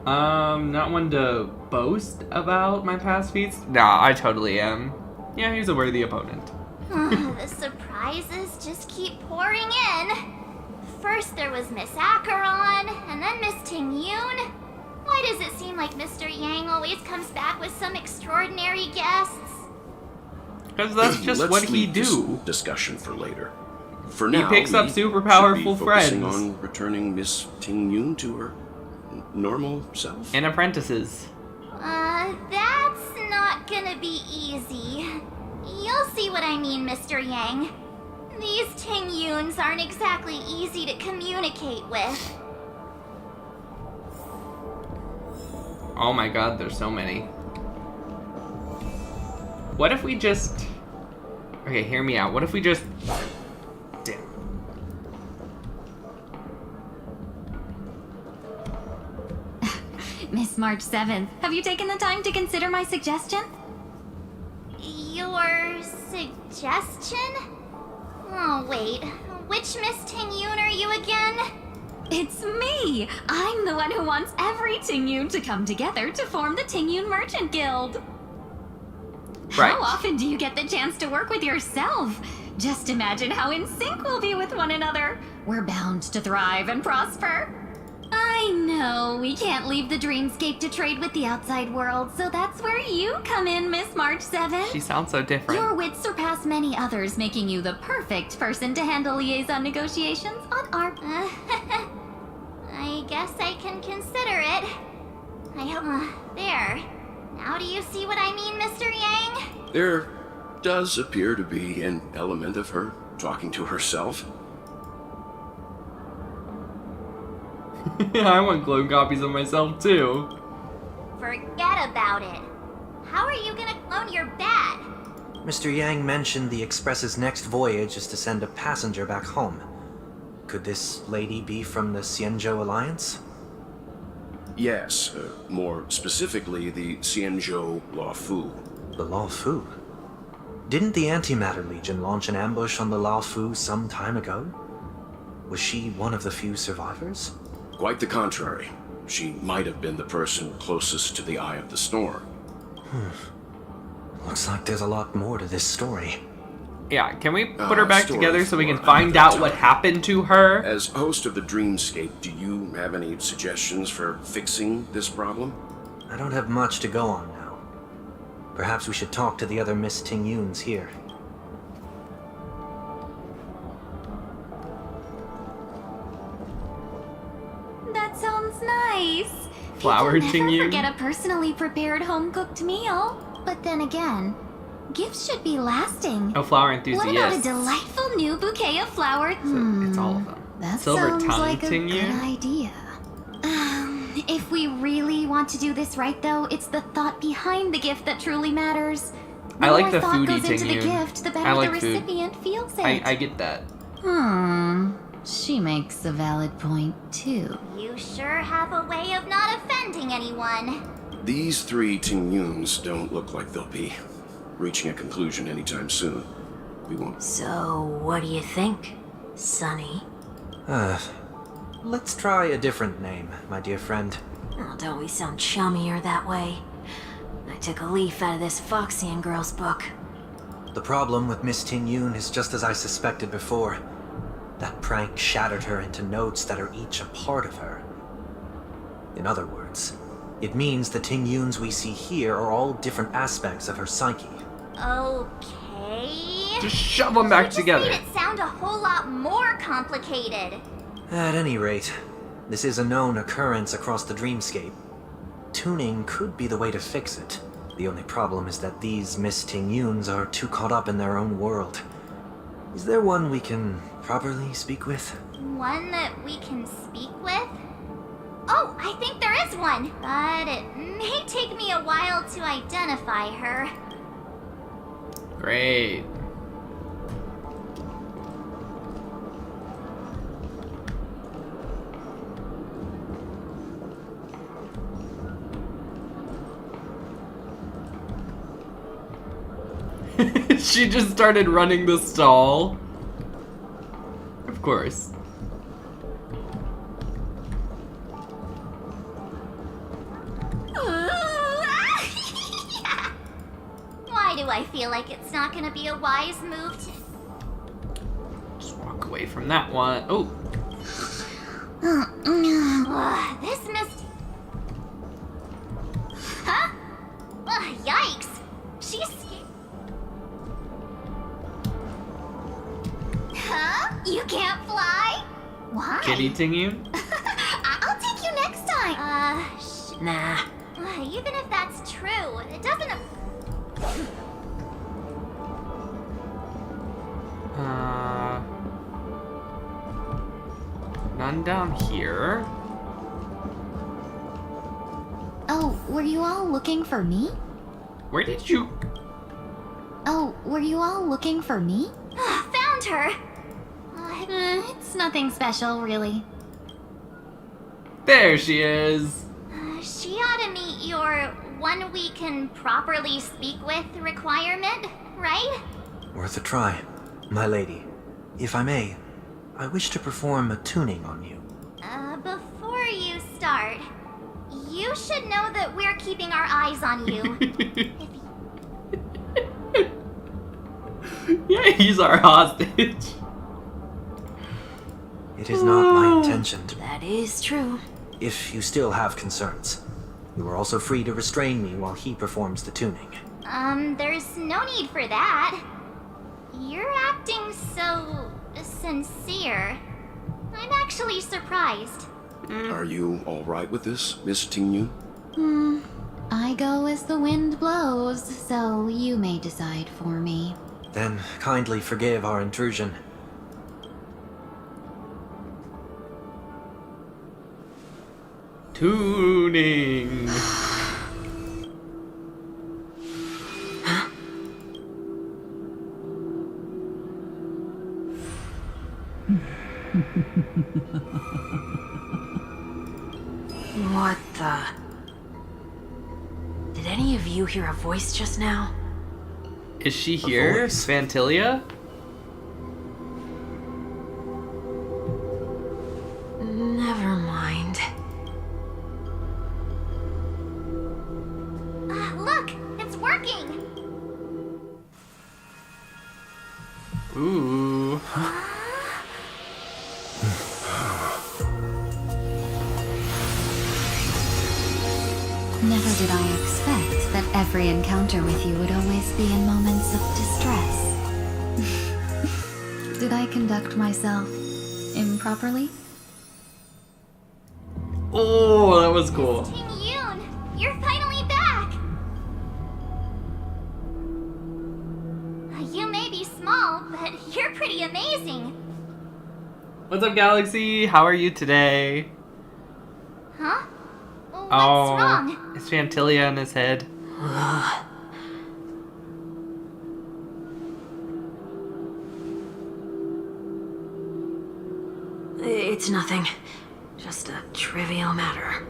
Not one to boast about my past feats. Nah, I totally am. Yeah, he's a worthy opponent. The surprises just keep pouring in. First there was Miss Acheron, and then Miss Tingyun. Why does it seem like Mr. Yang always comes back with some extraordinary guests? Because that's just Let's what he leave this do. discussion for later. For He now, picks up we super should be powerful focusing friends. on returning Miss Tingyun to her normal self? And apprentices. That's not gonna be easy. You'll see what I mean, Mr. Yang. These Tingyuns aren't exactly easy to communicate with. Oh my god, there's so many. What if we just... Okay, hear me out. What if we just... Damn. Miss March 7th, have you taken the time to consider my suggestion? Your suggestion? Oh, wait. Which Miss Tingyun are you again? It's me! I'm the one who wants every Tingyun to come together to form the Tingyun Merchant Guild. Right. How often do you get the chance to work with yourself? Just imagine how in sync we'll be with one another. We're bound to thrive and prosper. I know, we can't leave the dreamscape to trade with the outside world, so that's where you come in, Miss March 7. She sounds so different. Your wits surpass many others, making you the perfect person to handle liaison negotiations on our... I guess I can consider it. There. Now do you see what I mean, Mr. Yang? There does appear to be an element of her talking to herself. I want clone copies of myself too. Forget about it. How are you gonna clone your bat? Mr. Yang mentioned the Express's next voyage is to send a passenger back home. Could this lady be from the Xianzhou Alliance? Yes, more specifically the Xianzhou Luofu. The Luofu? Didn't the Antimatter Legion launch an ambush on the Luofu some time ago? Was she one of the few survivors? Quite the contrary. She might have been the person closest to the eye of the storm. Looks like there's a lot more to this story. Yeah, can we put her back Story together so we can for find another out what time. happened to her? As host of the Dreamscape, do you have any suggestions for fixing this problem? I don't have much to go on now. Perhaps we should talk to the other Miss Tingyuns here. That sounds nice. Flower People never Tingyun? forget a personally prepared home-cooked meal. But then again, gifts should be lasting. Oh, flower What about a enthusiast. delightful new bouquet of flower? So it's all of them. That Silver sounds tongue like a Tingyun? good idea. If we really want to do this right, though, it's the thought behind the gift that truly matters. The I like more the thought foodie goes into the Tingyun. gift, the better I like the food. recipient feels it. I get that. She makes a valid point, too. You sure have a way of not offending anyone. These three Tingyuns don't look like they'll be reaching a conclusion anytime soon. We won't. So, what do you think, Sonny? Let's try a different name, my dear friend. Oh, don't we sound chummier that way? I took a leaf out of this Foxian girl's book. The problem with Miss Tingyun is just as I suspected before. That prank shattered her into notes that are each a part of her. In other words, it means the Tingyuns we see here are all different aspects of her psyche. Okay. Just shove them back You just together. made it sound a whole lot more complicated. At any rate, this is a known occurrence across the dreamscape. Tuning could be the way to fix it. The only problem is that these Miss Tingyuns are too caught up in their own world. Is there one we can properly speak with? One that we can speak with? Oh, I think there is one. But it may take me a while to identify her. Great. She just started running the stall. Of course. Why do I feel like it's not gonna be a wise move to... Just walk away from that one. Oh. This missed... Huh? Yikes! She's... Huh? You can't fly? Why? Kitty Tingyun? I'll take you next time. Nah. Even if that's true, it doesn't. None down here. Oh, were you all looking for me? Where did you... Oh, were you all looking for me? Found her! It's nothing special, really. There she is! She ought to meet your one we can properly speak with requirement, right? Worth a try, my lady. If I may, I wish to perform a tuning on you. Before you start, you should know that we're keeping our eyes on you. Yeah, he's our hostage. It is not my intention to... That is true. If you still have concerns, you are also free to restrain me while he performs the tuning. There's no need for that. You're acting so sincere. I'm actually surprised. Are you all right with this, Miss Tingyun? I go as the wind blows, so you may decide for me. Then kindly forgive our intrusion. Tuning. What the... Did any of you hear a voice just now? Is she here? Svantilia? Never mind. Look, it's working. Ooh. Never did I expect that every encounter with you would always be in moments of distress. Did I conduct myself improperly? Oh, that was cool. Tingyun, you're finally back. You may be small, but you're pretty amazing. What's up, Galaxy? How are you today? Huh? What's Oh, wrong? it's Svantilia in his head. It's nothing. Just a trivial matter.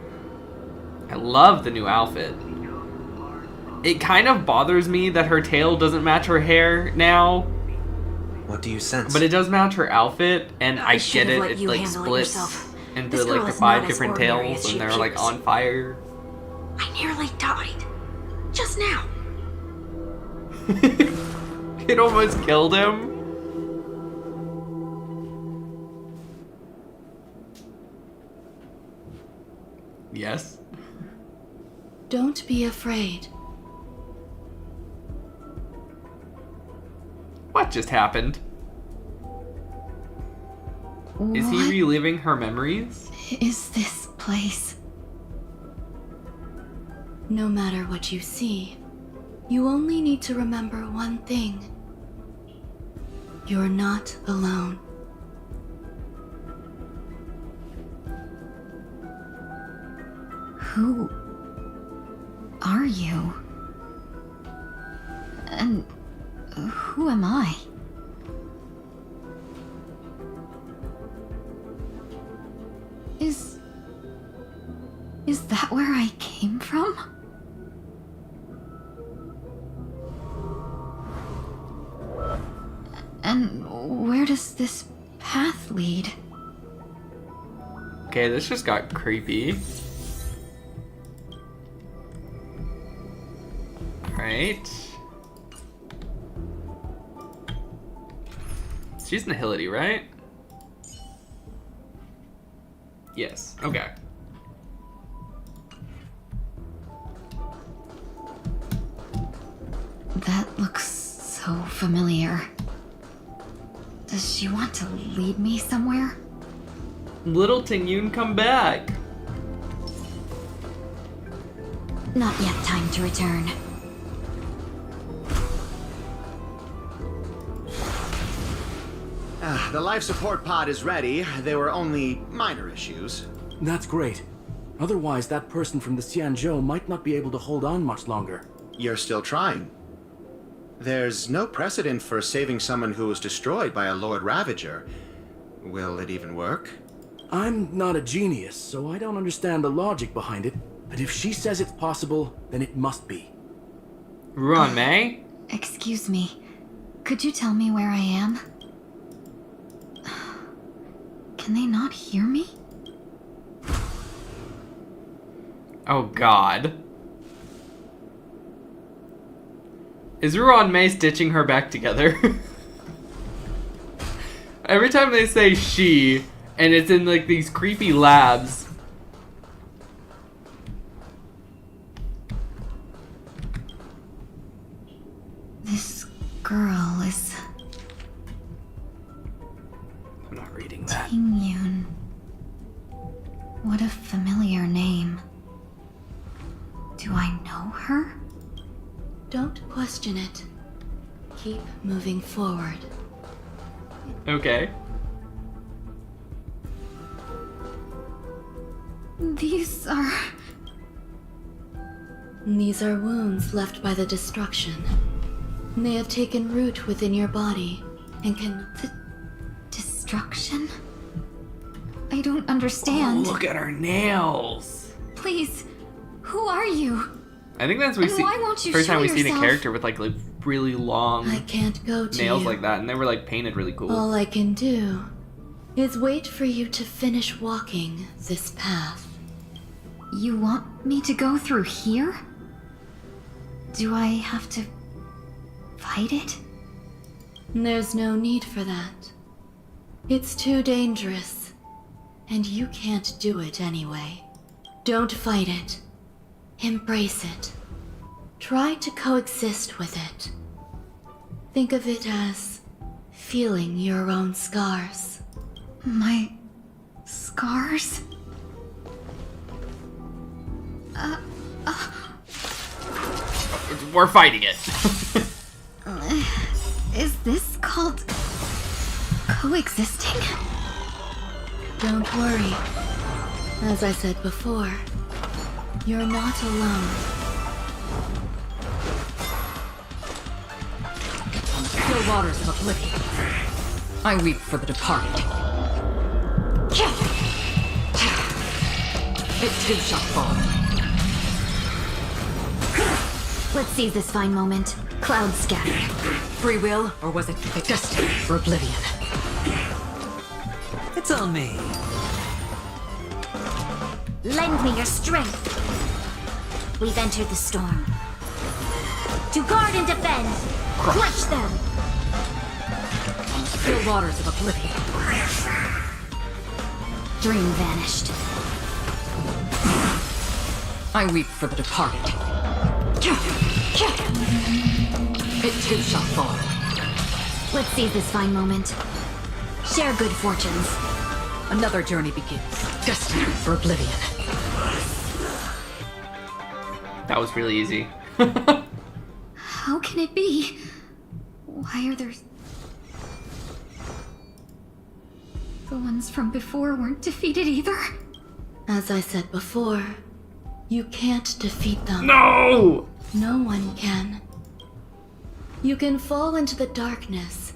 I love the new outfit. It kind of bothers me that her tail doesn't match her hair now. What do you sense? But it does match her outfit, and I should get have it. let It you like handle it splits yourself. into This girl like the is 5 not as different ordinary tails, as she and they're like appears. on fire. I nearly died. Just now. It almost killed him. Yes. Don't be afraid. What just happened? Is he What reliving her memories? is this place? No matter what you see, you only need to remember one thing. You're not alone. Who are you? And who am I? Is that where I came from? And where does this path lead? Okay, this just got creepy. Alright. She's Nihility, right? Yes, okay. That looks so familiar. Does she want to lead me somewhere? Little Tingyun, come back. Not yet time to return. The life support pod is ready. There were only minor issues. That's great. Otherwise, that person from the Xianzhou might not be able to hold on much longer. You're still trying. There's no precedent for saving someone who was destroyed by a Lord Ravager. Will it even work? I'm not a genius, so I don't understand the logic behind it. But if she says it's possible, then it must be. Ruan Mei? Excuse me. Could you tell me where I am? Can they not hear me? Oh god. Is Ruan Mei stitching her back together? Every time they say she, and it's in like these creepy labs. This girl is I'm not reading that. Tingyun. What a familiar name. Do I know her? Don't question it. Keep moving forward. Okay. These are... These are wounds left by the destruction. They have taken root within your body and can... Destruction? I don't understand. Oh, look at her nails. Please, who are you? I think that's what we And see. why won't you First show time we've seen a yourself? character with like really long I can't go to nails you. like that, and they were like painted really cool. All I can do is wait for you to finish walking this path. You want me to go through here? Do I have to fight it? There's no need for that. It's too dangerous, and you can't do it anyway. Don't fight it. Embrace it. Try to coexist with it. Think of it as feeling your own scars. My scars? We're fighting it. Is this called coexisting? Don't worry. As I said before, you're not alone. On the still waters of oblivion, I weep for the departed. It too shall fall. Let's seize this fine moment. Clouds scatter. Free will, or was it destiny for oblivion? It's on me. Lend me your strength. We've entered the storm. To guard and defend. Crush them. On the still waters of oblivion. Dream vanished. I weep for the departed. It too shall fall. Let's seize this fine moment. Share good fortunes. Another journey begins. Destiny for oblivion. That was really easy. How can it be? Why are there... The ones from before weren't defeated either? As I said before, you can't defeat them. No! No one can. You can fall into the darkness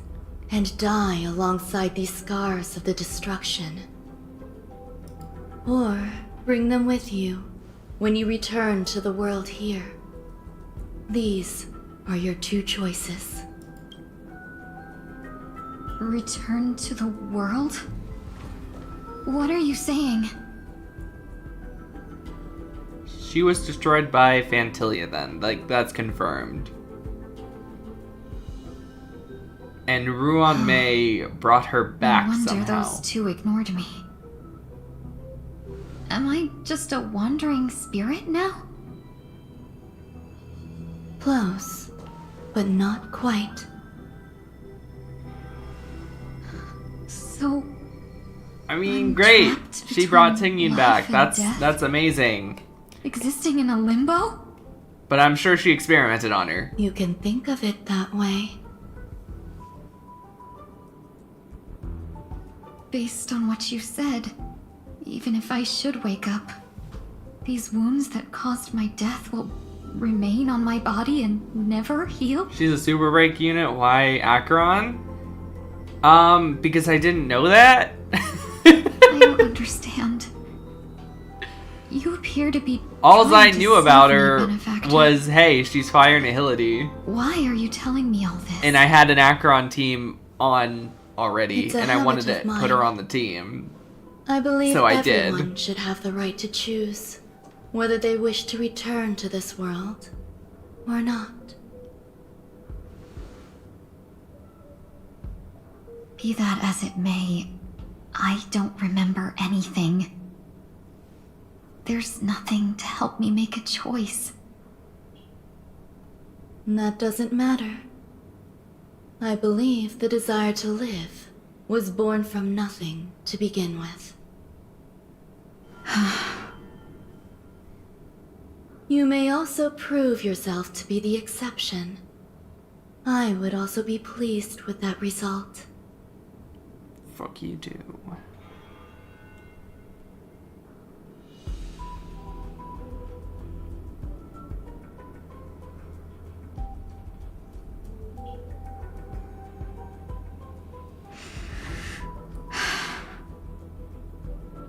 and die alongside these scars of the destruction. Or bring them with you when you return to the world here. These are your two choices. Return to the world? What are you saying? She was destroyed by Fantilia then. Like, that's confirmed. And Ruan Mei brought her back No wonder somehow. those two ignored me. Am I just a wandering spirit now? Close, but not quite. So... I mean, I'm great. trapped She brought between Tingyun life back. and That's death? that's amazing. Existing in a limbo? But I'm sure she experimented on her. You can think of it that way. Based on what you said, even if I should wake up, these wounds that caused my death will remain on my body and never heal? She's a super break unit. Why Acheron? Because I didn't know that. I don't understand. You appear to be. All I trying to knew about save me, her benefactor. was, hey, she's Fire Nihility. Why are you telling me all this? And I had an Acheron team on already, It's a and I wanted habit to of put her mine. on the team. I believe So I everyone did. should have the right to choose whether they wish to return to this world or not. Be that as it may, I don't remember anything. There's nothing to help me make a choice. That doesn't matter. I believe the desire to live was born from nothing to begin with. You may also prove yourself to be the exception. I would also be pleased with that result. Fuck you do.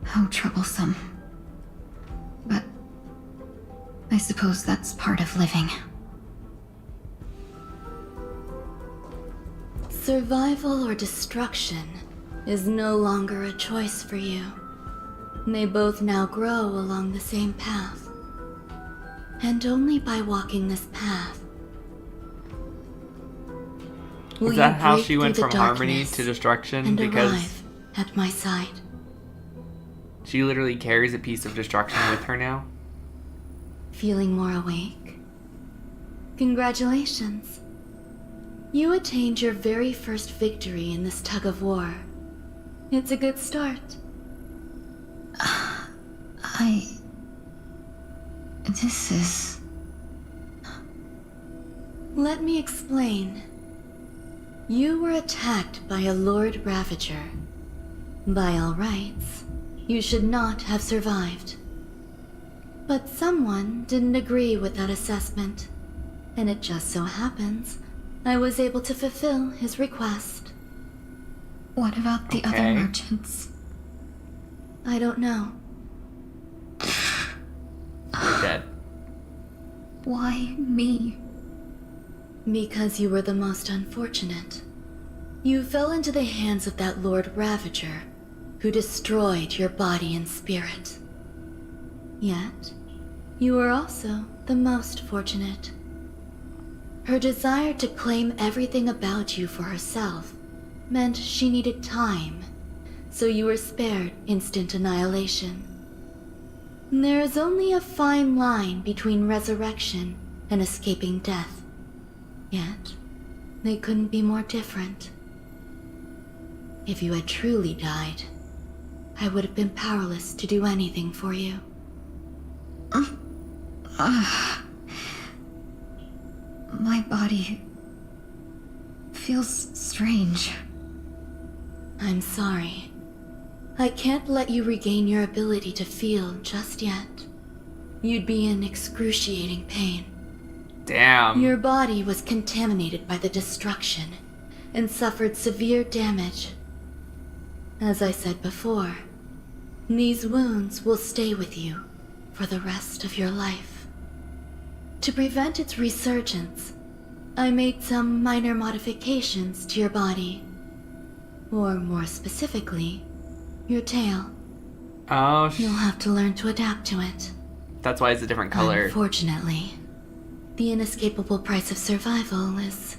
How troublesome. But I suppose that's part of living. Survival or destruction is no longer a choice for you. They both now grow along the same path. And only by walking this path will Is that you how break she went through from the harmony darkness to destruction? and Because arrive at my side. she literally carries a piece of destruction with her now. Feeling more awake? Congratulations. You attained your very first victory in this tug of war. It's a good start. This is... Let me explain. You were attacked by a Lord Ravager. By all rights, you should not have survived. But someone didn't agree with that assessment, and it just so happens I was able to fulfill his request. What about the other merchants? I don't know. You're dead. Why me? Because you were the most unfortunate. You fell into the hands of that Lord Ravager, who destroyed your body and spirit. Yet, you were also the most fortunate. Her desire to claim everything about you for herself meant she needed time, so you were spared instant annihilation. There is only a fine line between resurrection and escaping death. Yet, they couldn't be more different. If you had truly died, I would have been powerless to do anything for you. My body feels strange. I'm sorry. I can't let you regain your ability to feel just yet. You'd be in excruciating pain. Damn. Your body was contaminated by the destruction and suffered severe damage. As I said before, these wounds will stay with you for the rest of your life. To prevent its resurgence, I made some minor modifications to your body. Or more specifically, your tail. Oh, You'll have to learn to adapt to it. That's why it's a different color. Unfortunately, the inescapable price of survival is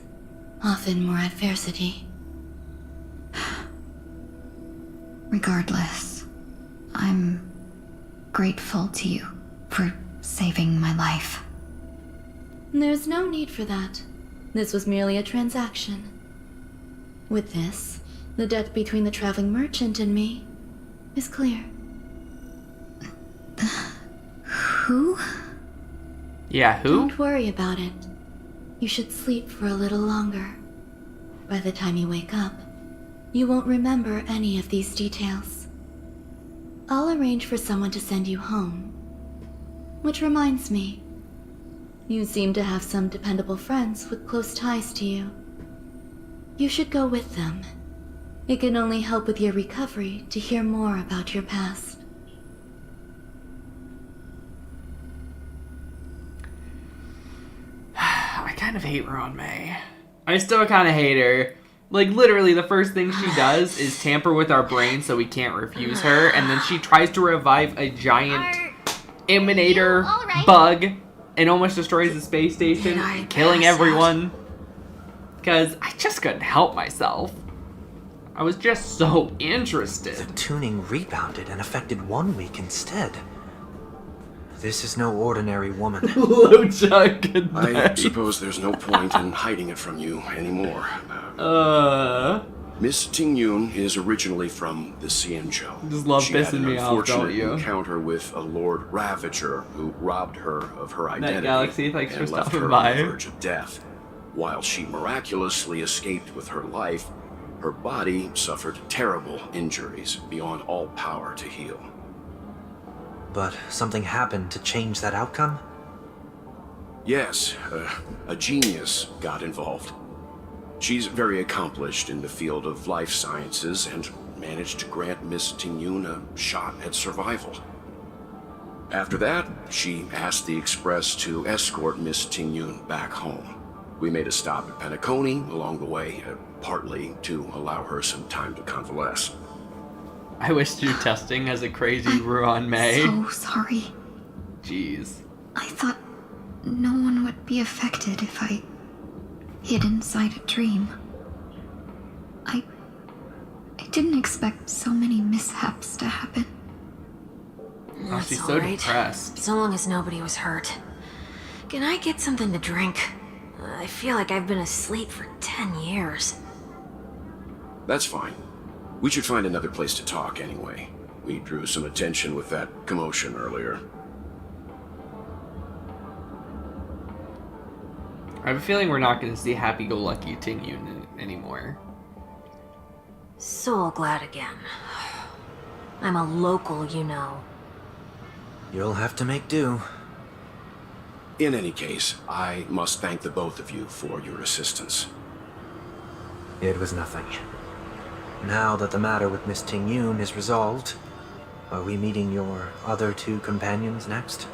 often more adversity. Regardless, I'm grateful to you for saving my life. There's no need for that. This was merely a transaction. With this, the debt between the traveling merchant and me is clear. Who? Yeah, who? Don't worry about it. You should sleep for a little longer. By the time you wake up, you won't remember any of these details. I'll arrange for someone to send you home. Which reminds me, you seem to have some dependable friends with close ties to you. You should go with them. It can only help with your recovery to hear more about your past. I kind of hate Ron May. I still kind of hate her. Like, literally, the first thing she does is tamper with our brain so we can't refuse her, and then she tries to revive a giant emanator bug and almost destroys the space station, killing everyone. Because I just couldn't help myself. I was just so interested. The tuning rebounded and affected 1 week instead. This is no ordinary woman. Loja, good night. I suppose there's no point in hiding it from you anymore. Miss Tingyun is originally from the Xianzhou. Just love she had pissing an me off, don't you? encounter with a Lord Ravager who robbed her of her identity Galaxy, thanks for and left stopping her by. on the verge of death. While she miraculously escaped with her life, her body suffered terrible injuries beyond all power to heal. But something happened to change that outcome? Yes, a genius got involved. She's very accomplished in the field of life sciences and managed to grant Miss Tingyun a shot at survival. After that, she asked the Express to escort Miss Tingyun back home. We made a stop at Penacony along the way, partly to allow her some time to convalesce. I wish through testing as a crazy Ron May. So sorry. Jeez. I thought no one would be affected if I hid inside a dream. I didn't expect so many mishaps to happen. Oh, she's so depressed. So long as nobody was hurt. Can I get something to drink? I feel like I've been asleep for 10 years. That's fine. We should find another place to talk anyway. We drew some attention with that commotion earlier. I have a feeling we're not going to see happy-go-lucky Tingyun anymore. So glad again. I'm a local, you know. You'll have to make do. In any case, I must thank the both of you for your assistance. It was nothing. Now that the matter with Miss Tingyun is resolved, are we meeting your other 2 companions next?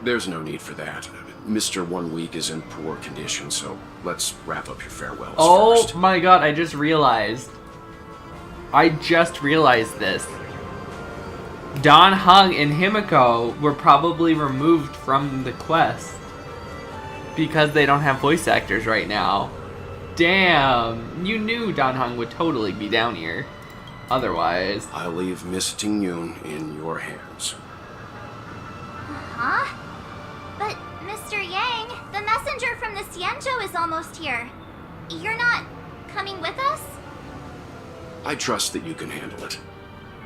There's no need for that. Mr. 1 Week is in poor condition, so let's wrap up your farewells first. My god, I just realized this. Don Hung and Himiko were probably removed from the quest because they don't have voice actors right now. Damn, you knew Don Hung would totally be down here. Otherwise, I'll leave Miss Tingyun in your hands. Huh? But, Mr. Yang, the messenger from the Xianzhou is almost here. You're not coming with us? I trust that you can handle it.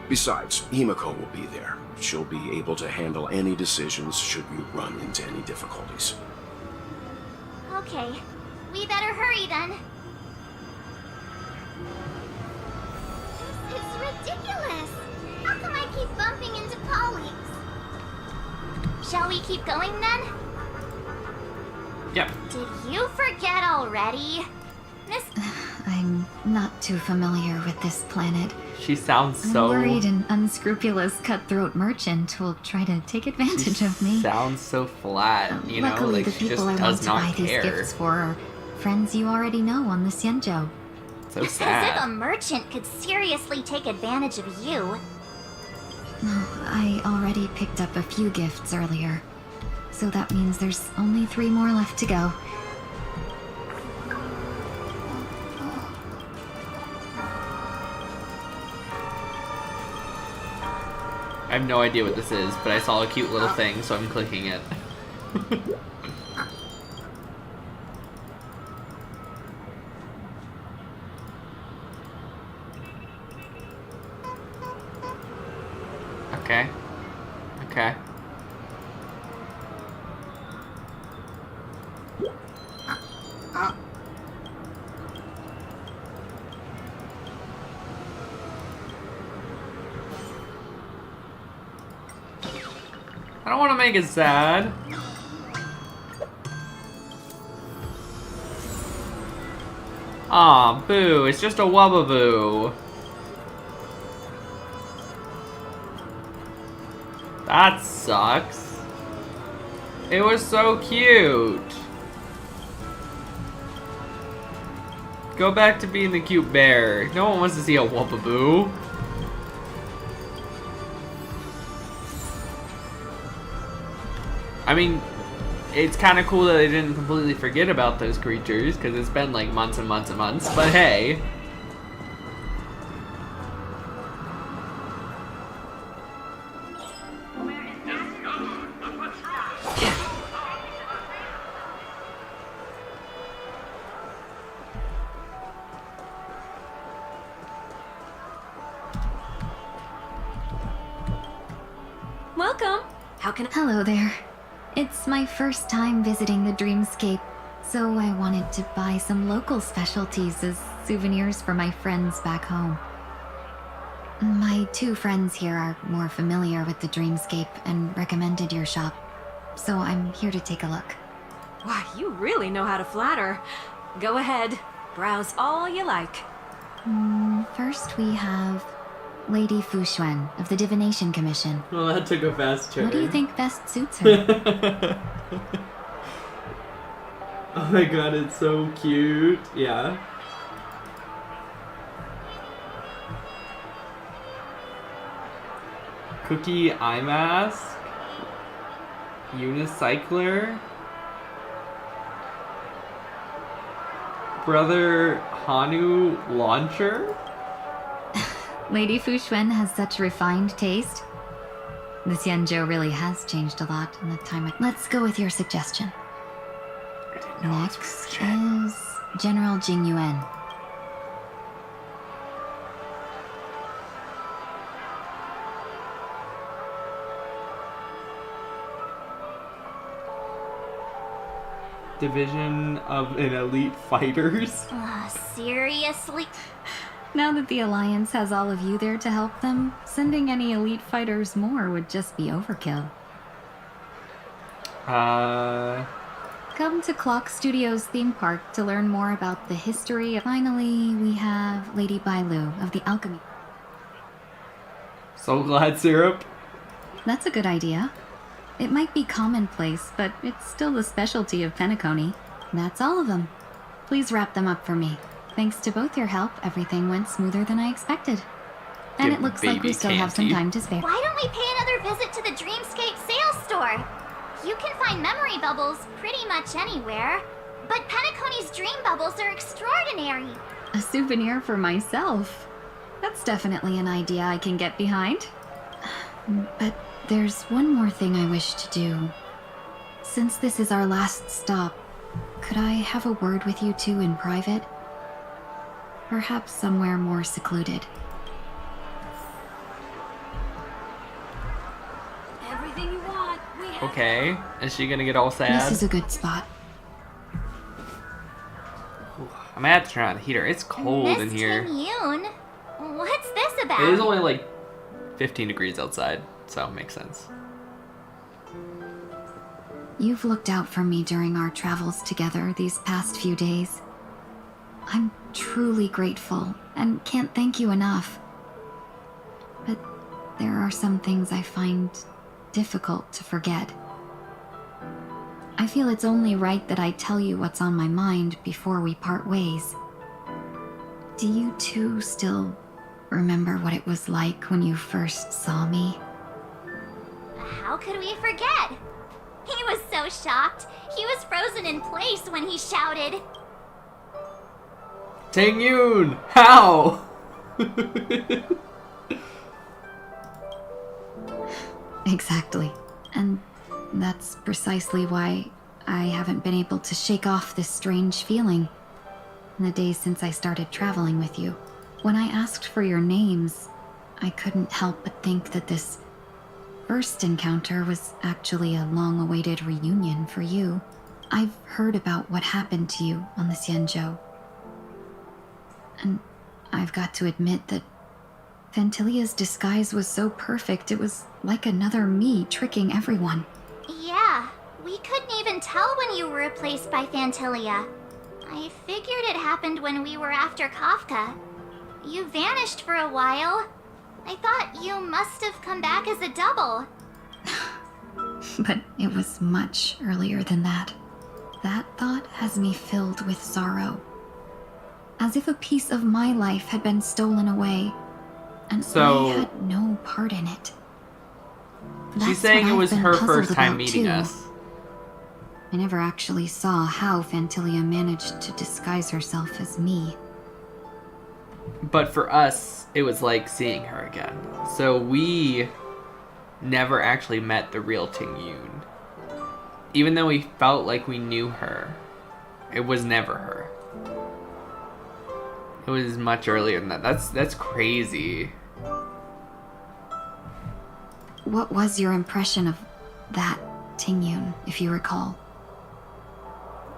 Besides, Himiko will be there. She'll be able to handle any decisions should you run into any difficulties. Okay. We better hurry then. This is ridiculous. How come I keep bumping into colleagues? Shall we keep going then? Yep. Did you forget already? Miss... I'm not too familiar with this planet. She sounds I'm so... worried an unscrupulous cutthroat merchant will try to take advantage of me. Sounds so flat, you know? Luckily, Like, the she people just I want does to not buy these care. gifts for are friends you already know on the Xianzhou. So As if a sad. merchant could seriously take advantage of you. I already picked up a few gifts earlier. So that means there's only 3 more left to go. I have no idea what this is, but I saw a cute little thing, so I'm clicking it. Okay. Okay. I don't want to make it sad. Aw, boo, it's just a wubbaboo. That sucks. It was so cute. Go back to being the cute bear. No one wants to see a wubbaboo. I mean, it's kind of cool that they didn't completely forget about those creatures, because it's been like months and months and months, but hey. Welcome. How can Hello there. It's my first time visiting the Dreamscape, so I wanted to buy some local specialties as souvenirs for my friends back home. My 2 friends here are more familiar with the Dreamscape and recommended your shop, so I'm here to take a look. Why, you really know how to flatter. Go ahead, browse all you like. First we have Lady Fuxuan of the Divination Commission. Well, that took a fast turn. What do you think best suits her? Oh my god, it's so cute. Yeah. Cookie eye mask. Unicycler. Brother Hanu launcher. Lady Fuxuan has such refined taste. The Xianzhou really has changed a lot in the time. Let's go with your suggestion. Next is General Jingyuan. Division of an elite fighters. Seriously? Now that the Alliance has all of you there to help them, sending any elite fighters more would just be overkill. Come to Clock Studios theme park to learn more about the history. Finally, we have Lady Bailu of the Alchemy. So glad syrup. That's a good idea. It might be commonplace, but it's still the specialty of Penacony. That's all of them. Please wrap them up for me. Thanks to both your help, everything went smoother than I expected. And it looks like we still have some time to spare. Why don't we pay another visit to the Dreamscape sales store? You can find memory bubbles pretty much anywhere, but Penacony's dream bubbles are extraordinary. A souvenir for myself. That's definitely an idea I can get behind. But there's one more thing I wish to do. Since this is our last stop, could I have a word with you two in private? Perhaps somewhere more secluded. Everything you want, we have. Okay. Is she gonna get all sad? This is a good spot. I'm gonna have to turn on the heater. It's cold in here. Tingyun? What's this about? It is only like 15 degrees outside, so it makes sense. You've looked out for me during our travels together these past few days. I'm truly grateful and can't thank you enough. But there are some things I find difficult to forget. I feel it's only right that I tell you what's on my mind before we part ways. Do you two still remember what it was like when you first saw me? How could we forget? He was so shocked. He was frozen in place when he shouted. Tingyun! How? Exactly. And that's precisely why I haven't been able to shake off this strange feeling in the days since I started traveling with you. When I asked for your names, I couldn't help but think that this first encounter was actually a long-awaited reunion for you. I've heard about what happened to you on the Xianzhou. And I've got to admit that Fantilia's disguise was so perfect, it was like another me tricking everyone. Yeah, we couldn't even tell when you were replaced by Fantilia. I figured it happened when we were after Kafka. You vanished for a while. I thought you must have come back as a double. But it was much earlier than that. That thought has me filled with sorrow. As if a piece of my life had been stolen away, and I had no part in it. She's saying it was her first time meeting too. us. I never actually saw how Fantilia managed to disguise herself as me. But for us, it was like seeing her again. So we never actually met the real Tingyun. Even though we felt like we knew her, it was never her. It was much earlier than that. That's crazy. What was your impression of that Tingyun, if you recall?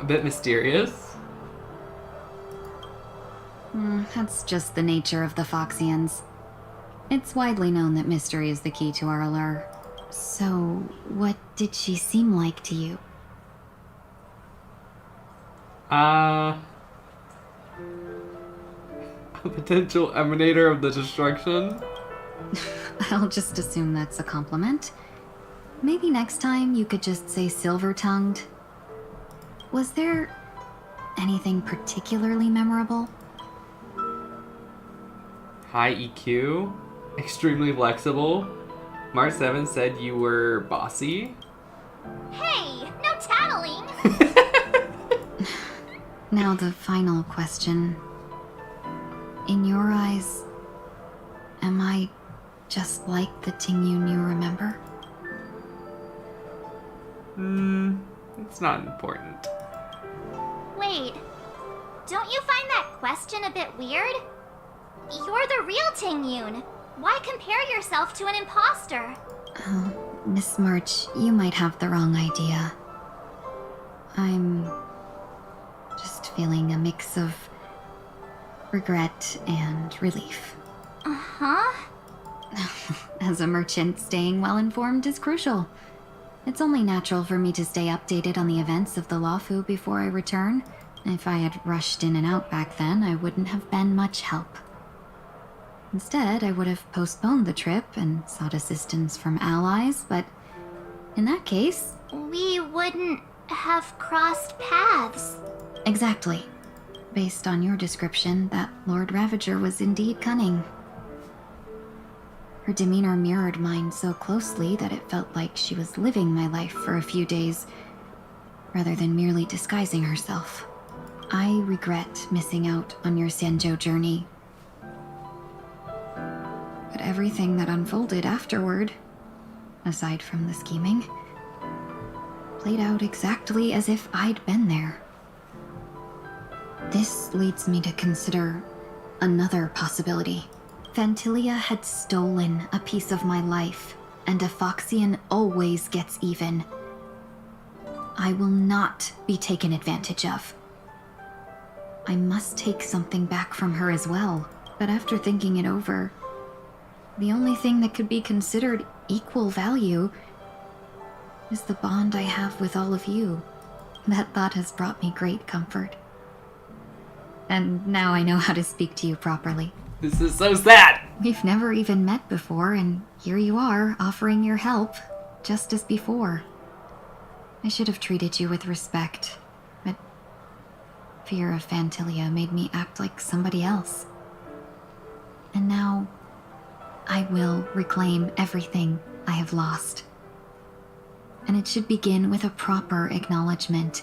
A bit mysterious. That's just the nature of the Foxians. It's widely known that mystery is the key to our allure. So, what did she seem like to you? A potential emanator of the destruction? I'll just assume that's a compliment. Maybe next time you could just say silver-tongued. Was there anything particularly memorable? High EQ, extremely flexible. Mart 7 said you were bossy. Hey, no tattling! Now the final question. In your eyes, am I just like the Tingyun you remember? It's not important. Wait, don't you find that question a bit weird? You're the real Tingyun. Why compare yourself to an imposter? Oh, Miss March, you might have the wrong idea. I'm just feeling a mix of regret and relief. Uh-huh. As a merchant, staying well informed is crucial. It's only natural for me to stay updated on the events of the Lawfu before I return. If I had rushed in and out back then, I wouldn't have been much help. Instead, I would have postponed the trip and sought assistance from allies, but in that case... We wouldn't have crossed paths. Exactly. Based on your description, that Lord Ravager was indeed cunning. Her demeanor mirrored mine so closely that it felt like she was living my life for a few days, rather than merely disguising herself. I regret missing out on your Sanjo journey. But everything that unfolded afterward, aside from the scheming, played out exactly as if I'd been there. This leads me to consider another possibility. Fantilia had stolen a piece of my life, and a Foxian always gets even. I will not be taken advantage of. I must take something back from her as well, but after thinking it over, the only thing that could be considered equal value is the bond I have with all of you. That thought has brought me great comfort. And now I know how to speak to you properly. This is so sad! We've never even met before, and here you are, offering your help, just as before. I should have treated you with respect, but fear of Fantilia made me act like somebody else. And now, I will reclaim everything I have lost. And it should begin with a proper acknowledgement.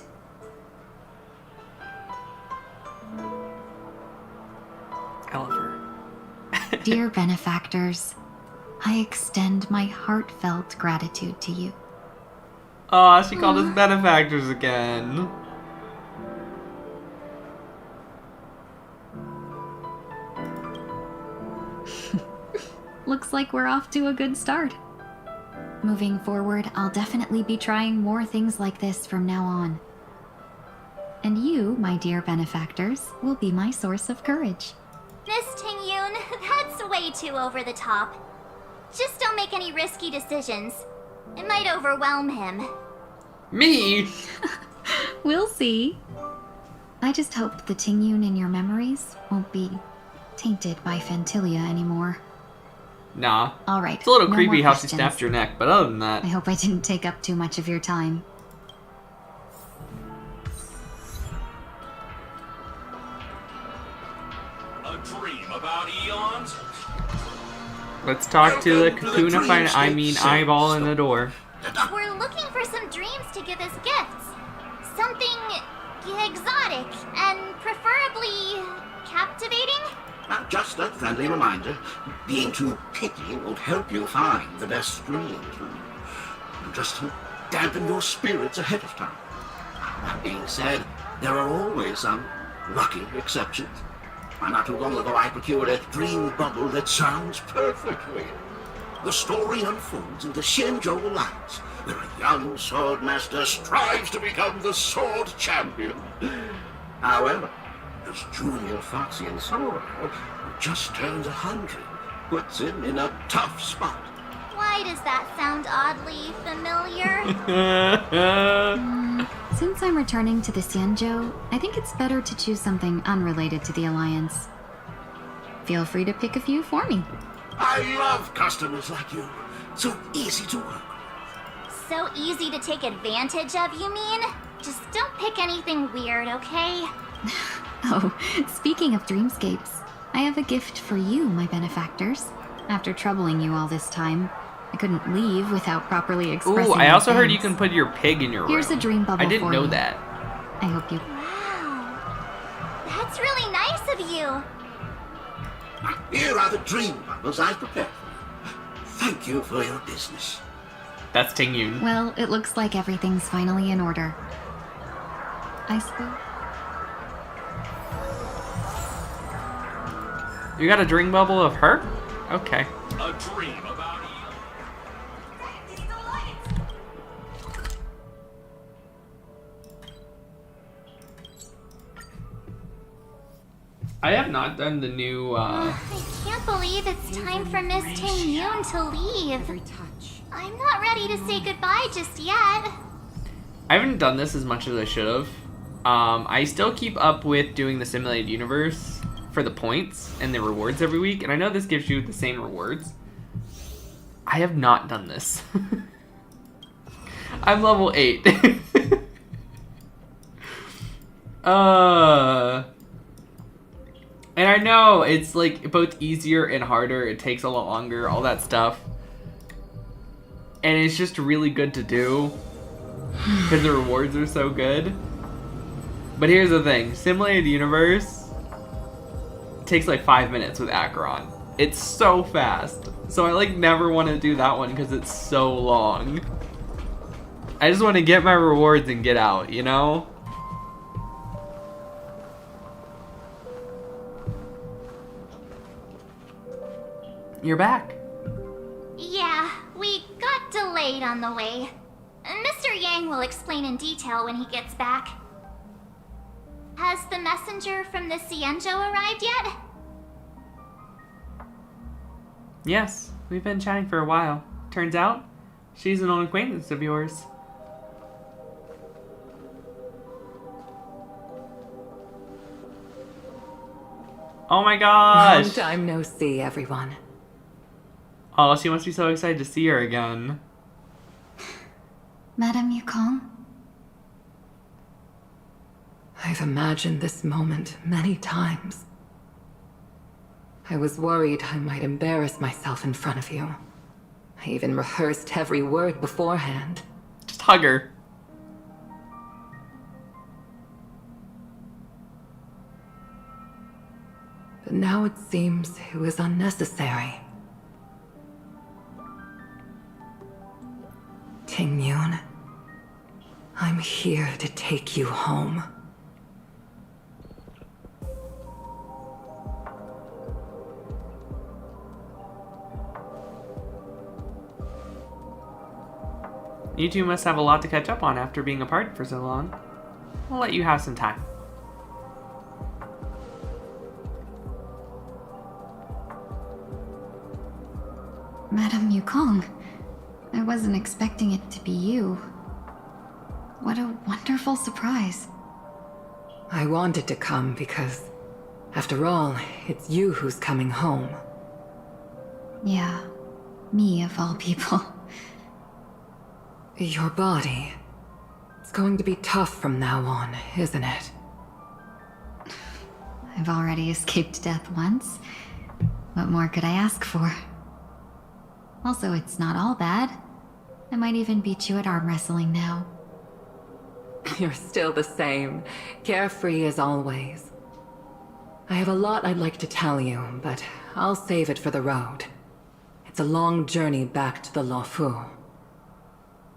I love her. Dear benefactors, I extend my heartfelt gratitude to you. Aw, she called us benefactors again. Looks like we're off to a good start. Moving forward, I'll definitely be trying more things like this from now on. And you, my dear benefactors, will be my source of courage. Miss Tingyun, that's It's way too over the top. Just don't make any risky decisions. It might overwhelm him. Me? We'll see. I just hope the Tingyun in your memories won't be tainted by Fantilia anymore. Nah. Alright. It's a little no creepy more how she questions. snapped your neck, but other than that. I hope I didn't take up too much of your time. A dream about eons? Let's talk to the Kakuna eyeball in the door. We're looking for some dreams to give as gifts. Something exotic and preferably captivating. Just a friendly reminder. Being too picky won't help you find the best dream. Just to dampen your spirits ahead of time. That being said, there are always some lucky exceptions. Not too long ago, I procured a dream bubble that sounds perfectly. The story unfolds in the Shenzhou Alliance, where a young swordmaster strives to become the sword champion. However, his junior foxy and SoulRayne, who just turned 100, puts him in a tough spot. Why does that sound oddly familiar? Since I'm returning to the Xianzhou, I think it's better to choose something unrelated to the Alliance. Feel free to pick a few for me. I love customers like you. So easy to work. So easy to take advantage of, you mean? Just don't pick anything weird, okay? Oh, speaking of dreamscapes, I have a gift for you, my benefactors. After troubling you all this time, I couldn't leave without properly expressing Ooh, I also heard you thanks. can put your pig in your room. Here's a dream bubble I didn't for know you. that. I hope you... Wow. That's really nice of you. Here are the dream bubbles I prepared for you. Thank you for your business. That's Tingyun. Well, it looks like everything's finally in order. I suppose... You got a dream bubble of her? Okay. A dream about I have not done the new, I can't believe it's time for Miss Tingyun to leave. I'm not ready to say goodbye just yet. I haven't done this as much as I should have. I still keep up with doing the simulated universe for the points and the rewards every week, and I know this gives you the same rewards. I have not done this. I'm level 8. And I know it's like both easier and harder, it takes a lot longer, all that stuff. And it's just really good to do because the rewards are so good. But here's the thing, Simulated Universe takes like 5 minutes with Acheron. It's so fast. So I like never want to do that one because it's so long. I just want to get my rewards and get out, you know? You're back. Yeah, we got delayed on the way. Mr. Yang will explain in detail when he gets back. Has the messenger from the Xianzhou arrived yet? Yes, we've been chatting for a while. Turns out, she's an old acquaintance of yours. Oh my gosh! Long time no see, everyone. Oh, she must be so excited to see her again. Madame Yukong? I've imagined this moment many times. I was worried I might embarrass myself in front of you. I even rehearsed every word beforehand. Just hug her. But now it seems it was unnecessary. Tingyun, I'm here to take you home. You two must have a lot to catch up on after being apart for so long. I'll let you have some time. Madame Yukong. I wasn't expecting it to be you. What a wonderful surprise. I wanted to come because, after all, it's you who's coming home. Yeah, me of all people. Your body. It's going to be tough from now on, isn't it? I've already escaped death once. What more could I ask for? Also, it's not all bad. I might even beat you at arm wrestling now. You're still the same, carefree as always. I have a lot I'd like to tell you, but I'll save it for the road. It's a long journey back to the Luofu.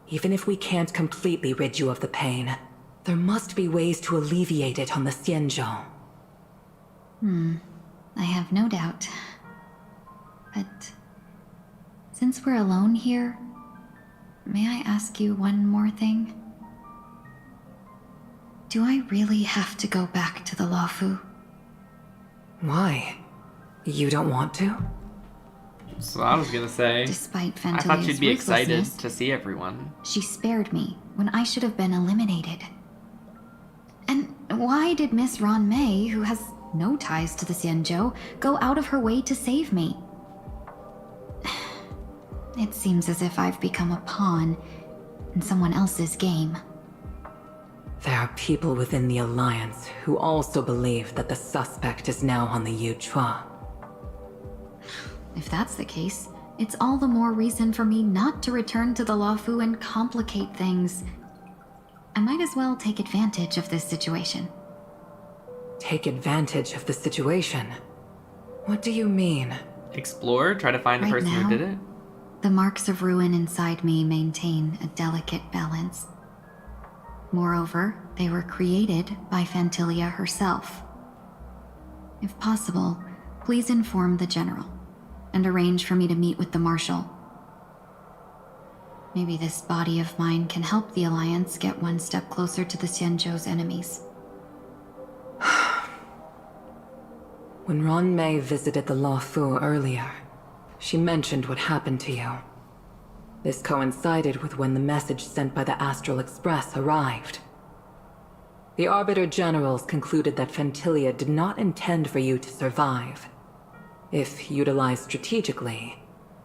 Even if we can't completely rid you of the pain, there must be ways to alleviate it on the Xianzhou. I have no doubt. But since we're alone here, may I ask you one more thing? Do I really have to go back to the Luofu? Why? You don't want to? So I was gonna say. Despite I thought Fantilia's she'd be excited ruthlessness, to see everyone. she spared me when I should have been eliminated. And why did Miss Ron Mei, who has no ties to the Xianzhou, go out of her way to save me? It seems as if I've become a pawn in someone else's game. There are people within the Alliance who also believe that the suspect is now on the Yuchua. If that's the case, it's all the more reason for me not to return to the Luofu and complicate things. I might as well take advantage of this situation. Take advantage of the situation? What do you mean? Explore? Try to find the Right person now, who did it? The marks of ruin inside me maintain a delicate balance. Moreover, they were created by Fantilia herself. If possible, please inform the General and arrange for me to meet with the Marshal. Maybe this body of mine can help the Alliance get one step closer to the Xianzhou's enemies. When Ron Mei visited the Luofu earlier, she mentioned what happened to you. This coincided with when the message sent by the Astral Express arrived. The Arbiter Generals concluded that Fantilia did not intend for you to survive. If utilized strategically,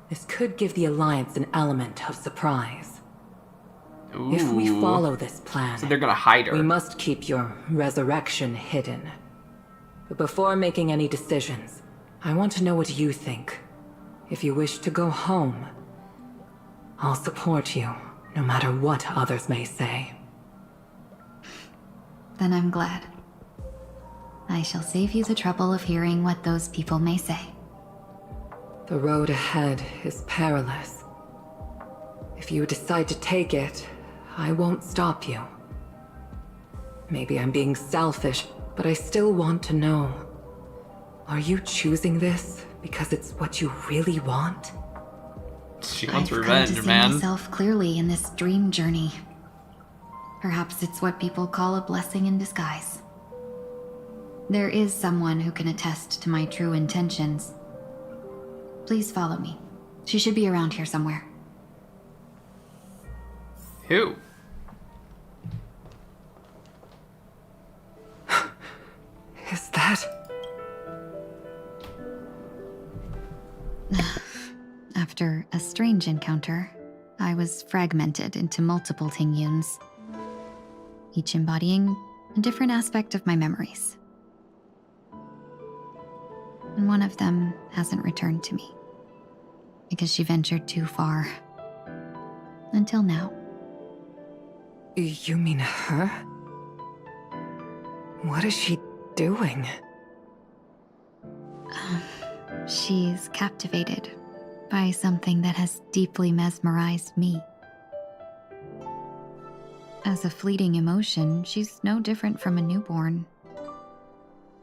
this could give the Alliance an element of surprise. If we Ooh. follow this plan, So they're gonna hide her. we must keep your resurrection hidden. But before making any decisions, I want to know what you think. If you wish to go home, I'll support you, no matter what others may say. Then I'm glad. I shall save you the trouble of hearing what those people may say. The road ahead is perilous. If you decide to take it, I won't stop you. Maybe I'm being selfish, but I still want to know. Are you choosing this because it's what you really want? She wants I've revenge, come to see man. myself clearly in this dream journey. Perhaps it's what people call a blessing in disguise. There is someone who can attest to my true intentions. Please follow me. She should be around here somewhere. Who? Is that... After a strange encounter, I was fragmented into multiple Tingyuns, each embodying a different aspect of my memories. And one of them hasn't returned to me, because she ventured too far. Until now. You mean her? What is she doing? She's captivated by something that has deeply mesmerized me. As a fleeting emotion, she's no different from a newborn.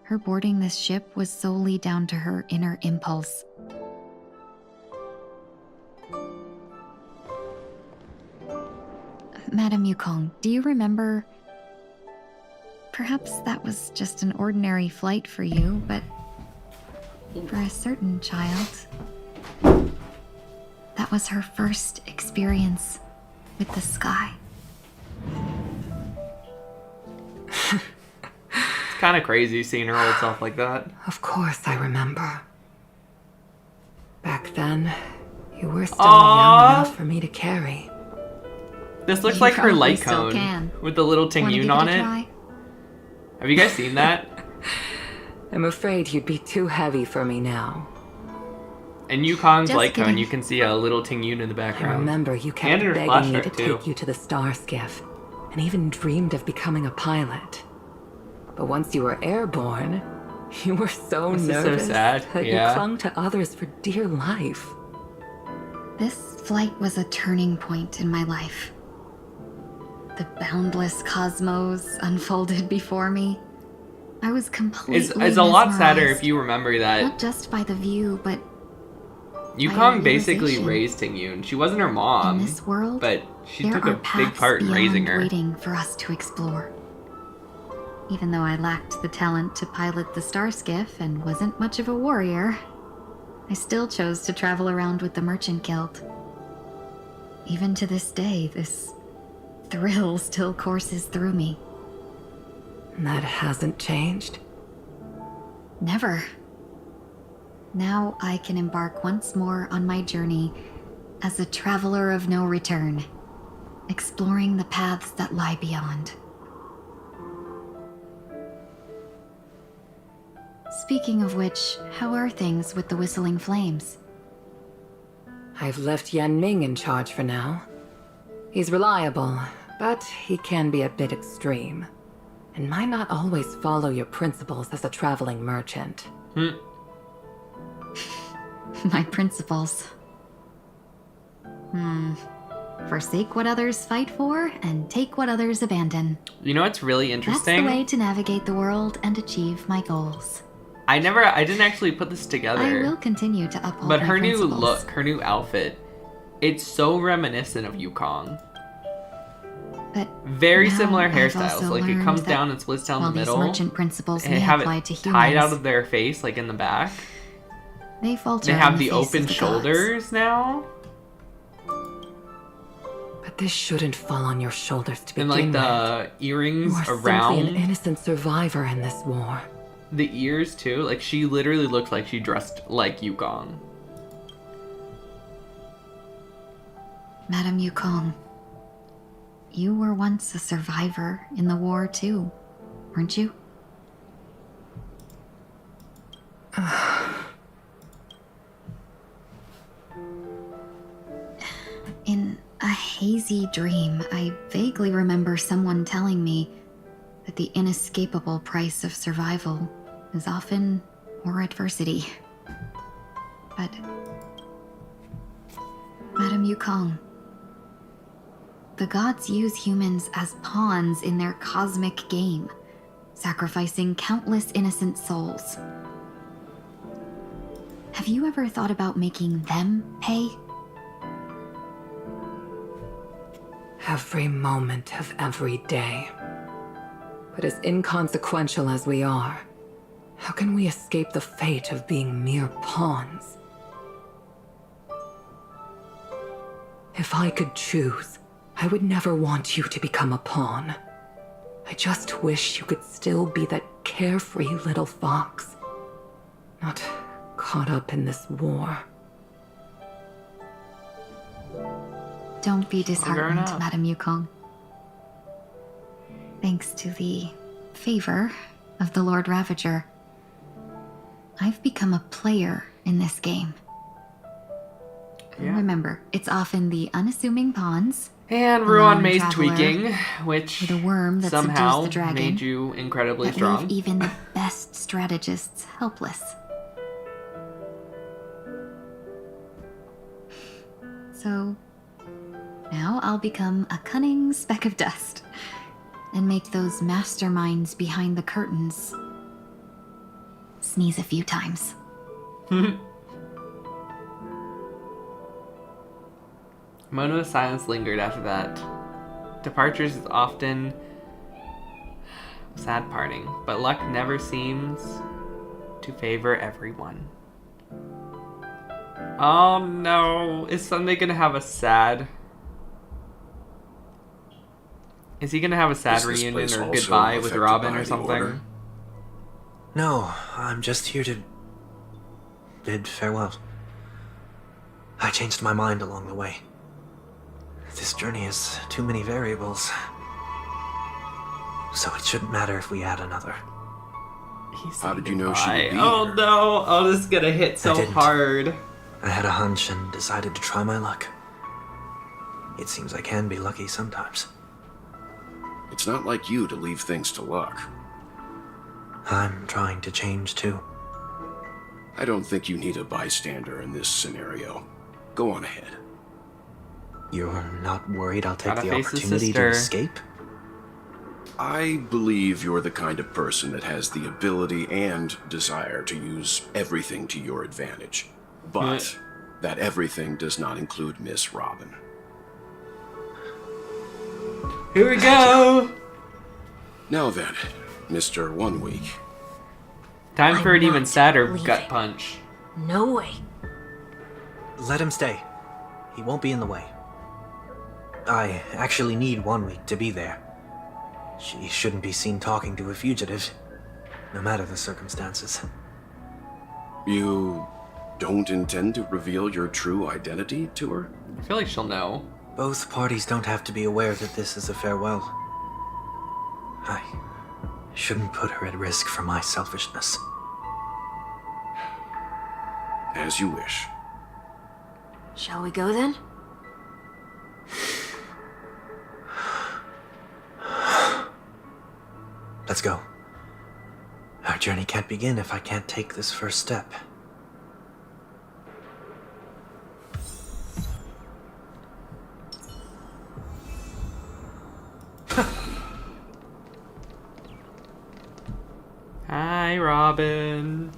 Her boarding this ship was solely down to her inner impulse. Madame Yukong, do you remember? Perhaps that was just an ordinary flight for you, but for a certain child, That was her first experience with the sky. It's kind of crazy seeing her old self like that. Of course I remember. Back then, you were still Aww. young enough for me to carry. This looks You like her probably light still cone can. with the little Wanna give Tingyun it on a it. try? Have you guys seen that? I'm afraid you'd be too heavy for me now. In Yukong's Just light cone, kidding. you can see a little Tingyun in the I background. remember you And kept in her begging me to flashlight, too. take you to the star skiff, and even dreamed of becoming a pilot. But once you were airborne, you were so This is so nervous sad, that yeah. you clung to others for dear life. This flight was a turning point in my life. The boundless cosmos unfolded before me. I was completely It's a lot sadder mesmerized, if you remember that not just by the view, but Yukong basically realization. raised Tingyun. She wasn't her mom, in this world, but she there took are a big paths part in raising beyond her. waiting for us to explore. Even though I lacked the talent to pilot the star skiff and wasn't much of a warrior, I still chose to travel around with the Merchant Guild. Even to this day, this thrill still courses through me. That hasn't changed? Never. Now I can embark once more on my journey as a traveler of no return, exploring the paths that lie beyond. Speaking of which, how are things with the Whistling Flames? I've left Yan Ming in charge for now. He's reliable, but he can be a bit extreme, and might not always follow your principles as a traveling merchant. My principles. Forsake what others fight for and take what others abandon. You know what's really That's interesting? the way to navigate the world and achieve my goals. I didn't actually put this together. I will continue to uphold But my her new principles. look, her new outfit, it's so reminiscent of Yukong. But Very now similar I've hairstyles. also Like it learned comes that down and splits down while the these middle. merchant principles And may have apply it to tied humans, out of their face, like in the back. they falter They in have the the face of open the shoulders now. But this shouldn't fall on your shoulders to begin And like with. the earrings You are simply around an innocent survivor in this war. the ears too. Like she literally looks like she dressed like Yukong. Madame Yukong, you were once a survivor in the war too, weren't you? In a hazy dream, I vaguely remember someone telling me that the inescapable price of survival is often more adversity. But, Madame Yukong, the gods use humans as pawns in their cosmic game, sacrificing countless innocent souls. Have you ever thought about making them pay? Every moment of every day. But as inconsequential as we are, how can we escape the fate of being mere pawns? If I could choose, I would never want you to become a pawn. I just wish you could still be that carefree little fox, not caught up in this war. Don't be disheartened, enough. Madame Yukong. Thanks to the favor of the Lord Ravager, I've become a player in this game. Yeah. Remember, it's often the unassuming pawns And the Ruan lone May's traveler, tweaking, which or the worm that somehow subdues the dragon, made you incredibly that strong. leave even the best strategists helpless. So, now I'll become a cunning speck of dust and make those masterminds behind the curtains sneeze a few times. A moment of silence lingered after that. Departures is often sad parting, but luck never seems to favor everyone. Oh no. Is Sunday gonna have a sad... Is he gonna have a sad Is this reunion place or also goodbye with affected Robin by or the something? order? No, I'm just here to bid farewell. I changed my mind along the way. This journey has too many variables. So it shouldn't matter if we add another. How did you know she would be Oh here? no. Oh, this is gonna hit so didn't. hard. I had a hunch and decided to try my luck. It seems I can be lucky sometimes. It's not like you to leave things to luck. I'm trying to change too. I don't think you need a bystander in this scenario. Go on ahead. You're not worried I'll take Gotta the face his opportunity sister. to escape? I believe you're the kind of person that has the ability and desire to use everything to your advantage. But that everything does not include Miss Robin. Here we go! Now then, Mr. 1 Week. Time for an I'm even not sadder leaving. gut punch. No way. Let him stay. He won't be in the way. I actually need 1 week to be there. She shouldn't be seen talking to a fugitive, no matter the circumstances. You don't intend to reveal your true identity to her? I feel like she'll know. Both parties don't have to be aware that this is a farewell. I shouldn't put her at risk for my selfishness. As you wish. Shall we go then? Let's go. Our journey can't begin if I can't take this first step. Hi, Robin.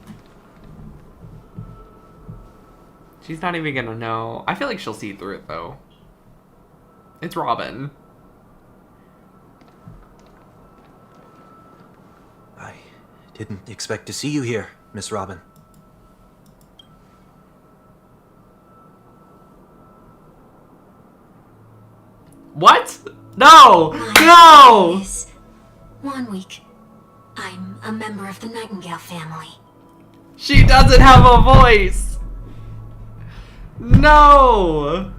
She's not even gonna know. I feel like she'll see through it, though. It's Robin. I didn't expect to see you here, Miss Robin. What? No! No! 1 week. I'm a member of the Nightingale family. She doesn't have a voice! No!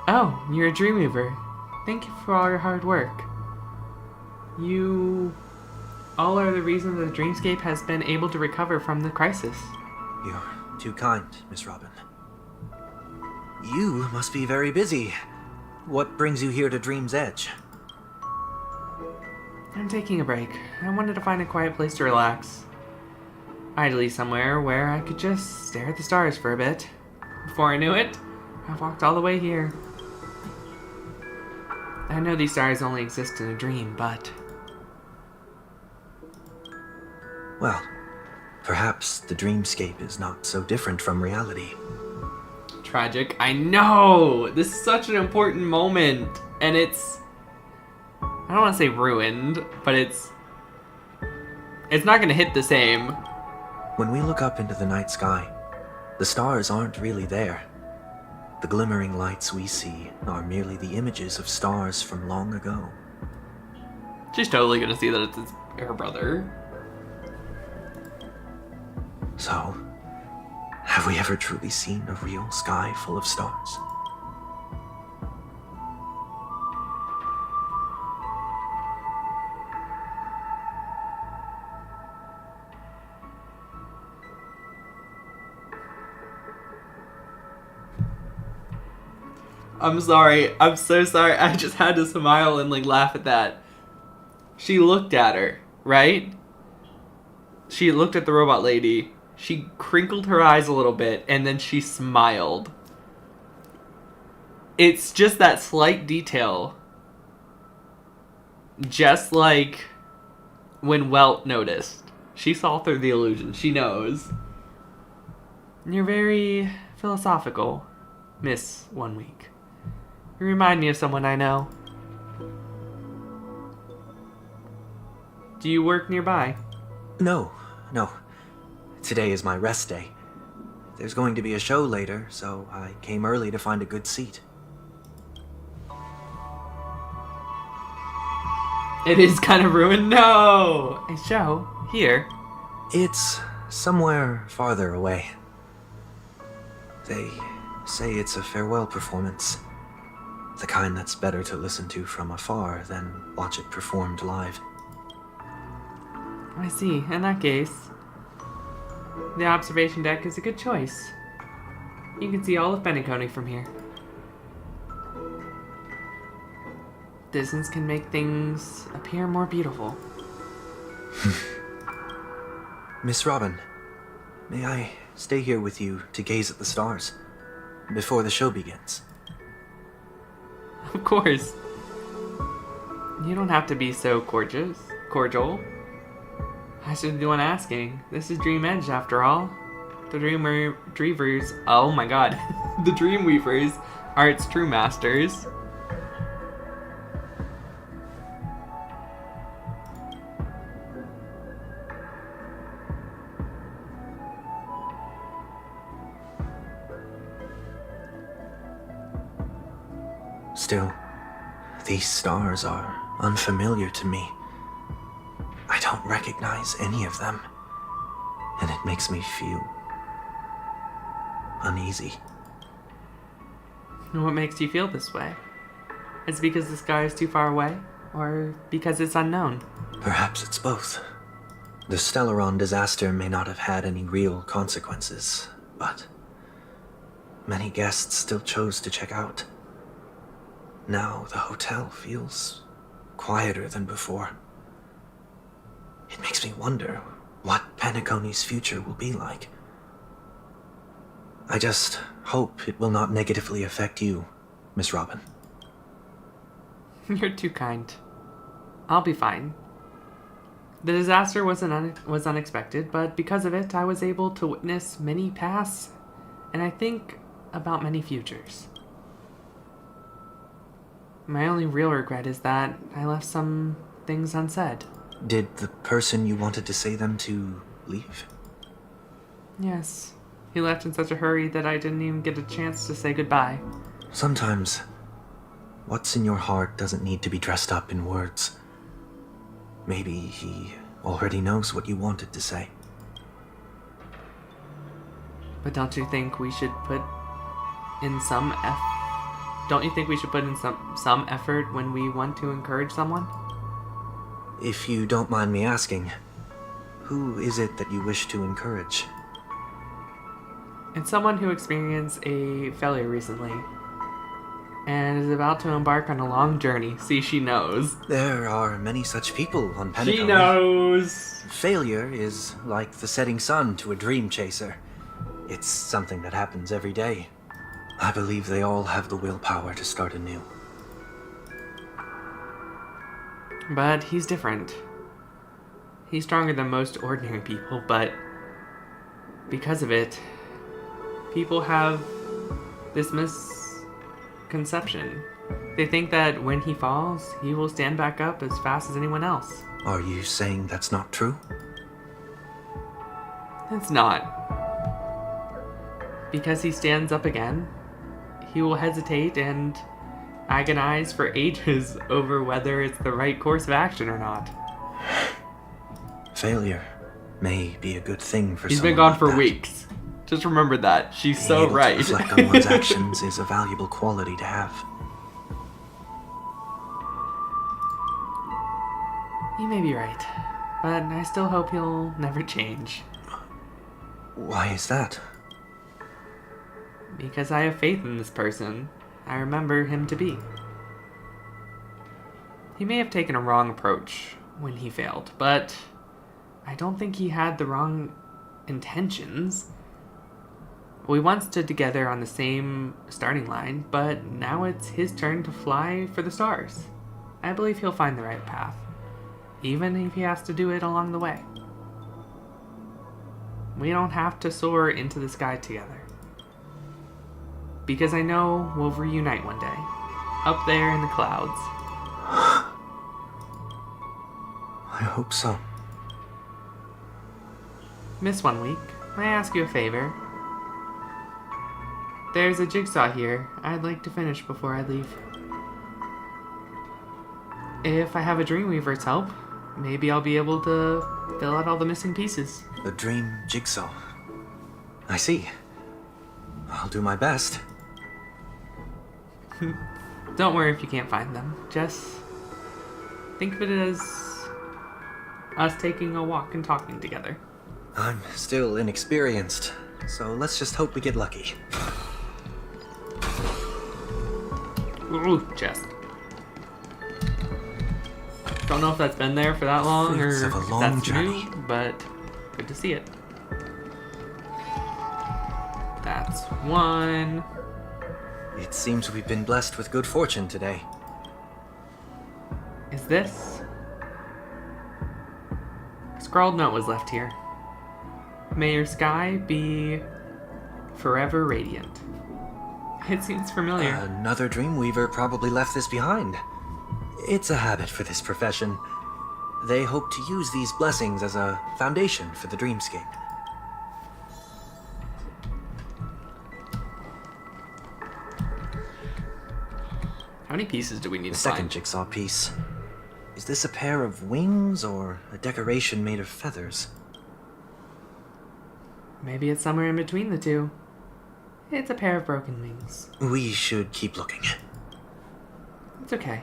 Oh, you're a Dreamweaver. Thank you for all your hard work. You all are the reason the Dreamscape has been able to recover from the crisis. You're too kind, Miss Robin. You must be very busy. What brings you here to Dream's Edge? I'm taking a break. I wanted to find a quiet place to relax. Ideally somewhere where I could just stare at the stars for a bit. Before I knew it, I walked all the way here. I know these stars only exist in a dream, but... Well, perhaps the dreamscape is not so different from reality. Tragic. I know! This is such an important moment. And it's... I don't want to say ruined, but it's not going to hit the same. When we look up into the night sky, the stars aren't really there. The glimmering lights we see are merely the images of stars from long ago. She's totally going to see that it's her brother. So, have we ever truly seen a real sky full of stars? I'm sorry. I'm so sorry. I just had to smile and like laugh at that. She looked at her, right? She looked at the robot lady. She crinkled her eyes a little bit and then she smiled. It's just that slight detail. Just like when Welt noticed. She saw through the illusion. She knows. You're very philosophical, Miss 1 Week. You remind me of someone I know. Do you work nearby? No. Today is my rest day. There's going to be a show later, so I came early to find a good seat. It is kind of ruined. No! A show? Here? It's somewhere farther away. They say it's a farewell performance. The kind that's better to listen to from afar than watch it performed live. I see. In that case, the observation deck is a good choice. You can see all of Penacony from here. Distance can make things appear more beautiful. Miss Robin, may I stay here with you to gaze at the stars before the show begins? Of course. You don't have to be so cordial. I should be the one asking. This is Dream Edge, after all. The Dreamweavers, oh my god. The Dreamweavers are its true masters. Still, these stars are unfamiliar to me. I don't recognize any of them, and it makes me feel uneasy. What makes you feel this way? Is it because the sky is too far away, or because it's unknown? Perhaps it's both. The Stellaron disaster may not have had any real consequences, but many guests still chose to check out. Now the hotel feels quieter than before. It makes me wonder what Penacony's future will be like. I just hope it will not negatively affect you, Miss Robin. You're too kind. I'll be fine. The disaster was unexpected, but because of it, I was able to witness many pasts, and I think about many futures. My only real regret is that I left some things unsaid. Did the person you wanted to say them to leave? Yes. He left in such a hurry that I didn't even get a chance to say goodbye. Sometimes, what's in your heart doesn't need to be dressed up in words. Maybe he already knows what you wanted to say. But don't you think we should put in some some effort when we want to encourage someone? If you don't mind me asking, who is it that you wish to encourage? It's someone who experienced a failure recently and is about to embark on a long journey. See, she knows. There are many such people on Penacony. She knows. Failure is like the setting sun to a dream chaser. It's something that happens every day. I believe they all have the willpower to start anew. But he's different. He's stronger than most ordinary people, but because of it, people have this misconception. They think that when he falls, he will stand back up as fast as anyone else. Are you saying that's not true? It's not. Because he stands up again, he will hesitate and agonize for ages over whether it's the right course of action or not. Failure may be a good thing for someone. He's been gone like for that. weeks. Just remember that. She's Being so able right. to reflect on one's actions is a valuable quality to have. You may be right, but I still hope he'll never change. Why is that? Because I have faith in this person I remember him to be. He may have taken a wrong approach when he failed, but I don't think he had the wrong intentions. We once stood together on the same starting line, but now it's his turn to fly for the stars. I believe he'll find the right path, even if he has to do it along the way. We don't have to soar into the sky together. Because I know we'll reunite one day, up there in the clouds. I hope so. Miss 1 week, may I ask you a favor? There's a jigsaw here I'd like to finish before I leave. If I have a Dreamweaver's help, maybe I'll be able to fill out all the missing pieces. The dream jigsaw. I see. I'll do my best. Don't worry if you can't find them. Just think of it as us taking a walk and talking together. I'm still inexperienced, so let's just hope we get lucky. Ooh, chest. Don't know if that's been there for that long or Fruits of a if long that's journey. new, but good to see it. That's one. It seems we've been blessed with good fortune today. Is this? A scrawled note was left here. May your sky be forever radiant. It seems familiar. Another Dreamweaver probably left this behind. It's a habit for this profession. They hope to use these blessings as a foundation for the dreamscape. How many pieces do we need The to second find? jigsaw piece. Is this a pair of wings or a decoration made of feathers? Maybe it's somewhere in between the two. It's a pair of broken wings. We should keep looking. It's okay.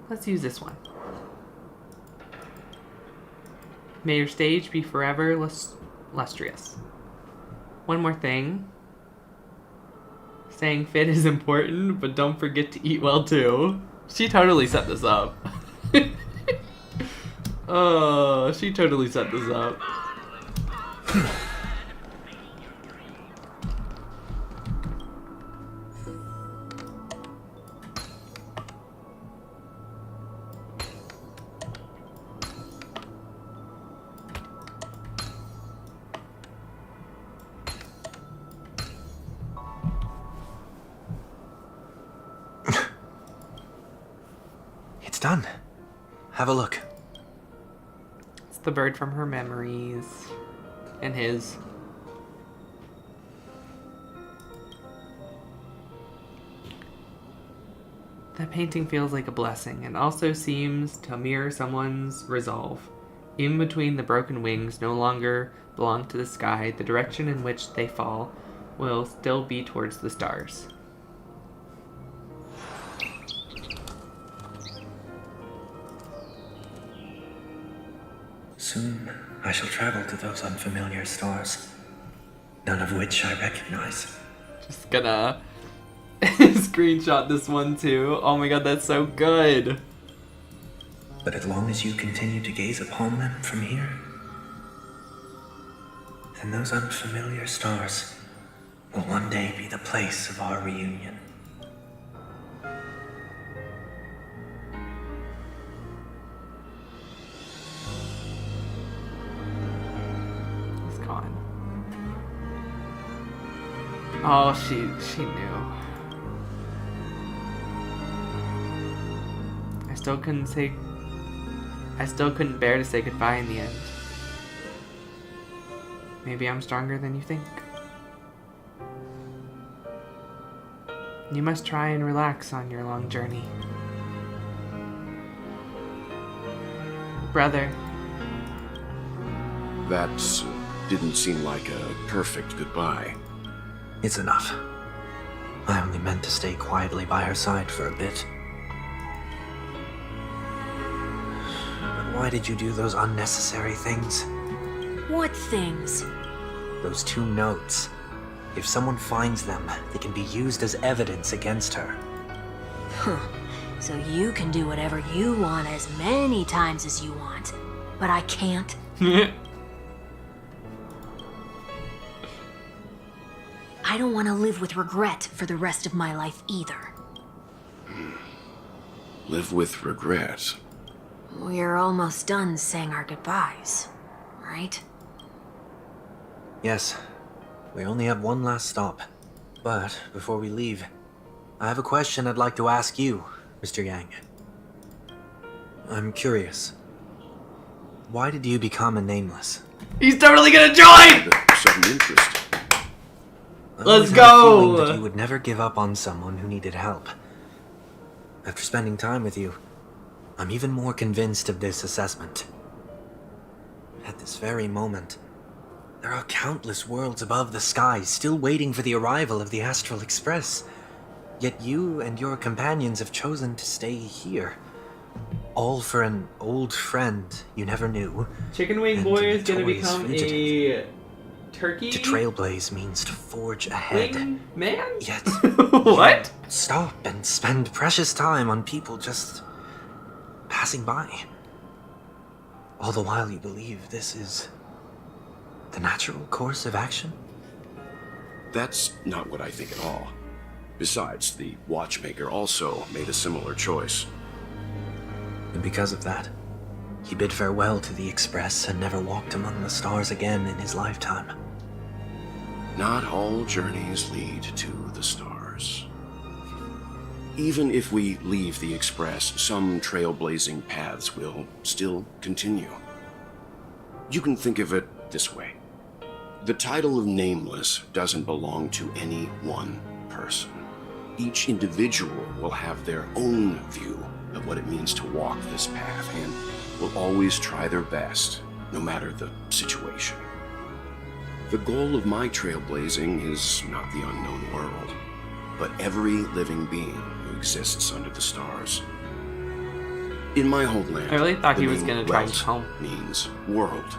Let's use this one. May your stage be forever lustrous. One more thing. Staying fit is important, but don't forget to eat well too. She totally set this up. Oh, she totally set this up. It's done. Have a look. It's the bird from her memories. And his. That painting feels like a blessing and also seems to mirror someone's resolve. In between the broken wings no longer belong to the sky. The direction in which they fall will still be towards the stars. Soon I shall travel to those unfamiliar stars, none of which I recognize. Just gonna screenshot this one too. Oh my god, that's so good. But as long as you continue to gaze upon them from here, then those unfamiliar stars will one day be the place of our reunion. He's gone. Oh, she knew. I still couldn't bear to say goodbye in the end. Maybe I'm stronger than you think. You must try and relax on your long journey. Brother. That didn't seem like a perfect goodbye. It's enough. I only meant to stay quietly by her side for a bit. But why did you do those unnecessary things? What things? Those 2 notes. If someone finds them, they can be used as evidence against her. Huh. So you can do whatever you want as many times as you want, but I can't? I don't want to live with regret for the rest of my life either. Live with regret. We're almost done saying our goodbyes, right? Yes. We only have one last stop. But before we leave, I have a question I'd like to ask you, Mr. Yang. I'm curious. Why did you become a nameless? He's totally gonna join! Sudden interest. I Let's always had a feeling go! that you would never give up on someone who needed help. After spending time with you, I'm even more convinced of this assessment. At this very moment, there are countless worlds above the sky still waiting for the arrival of the Astral Express. Yet you and your companions have chosen to stay here. All for an old friend you never knew. Chicken Wing and Boy a is gonna notorious become fugitive. a turkey To trailblaze means to forge ahead. wing man? Yet, What? you stop and spend precious time on people just passing by. All the while you believe this is the natural course of action? That's not what I think at all. Besides, the watchmaker also made a similar choice. And because of that, he bid farewell to the Express and never walked among the stars again in his lifetime. Not all journeys lead to the stars. Even if we leave the Express, some trailblazing paths will still continue. You can think of it this way. The title of Nameless doesn't belong to any one person. Each individual will have their own view of what it means to walk this path and will always try their best, no matter the situation. The goal of my trailblazing is not the unknown world, but every living being who exists under the stars. In my homeland, I really thought the he was name gonna try and Welt home. means world.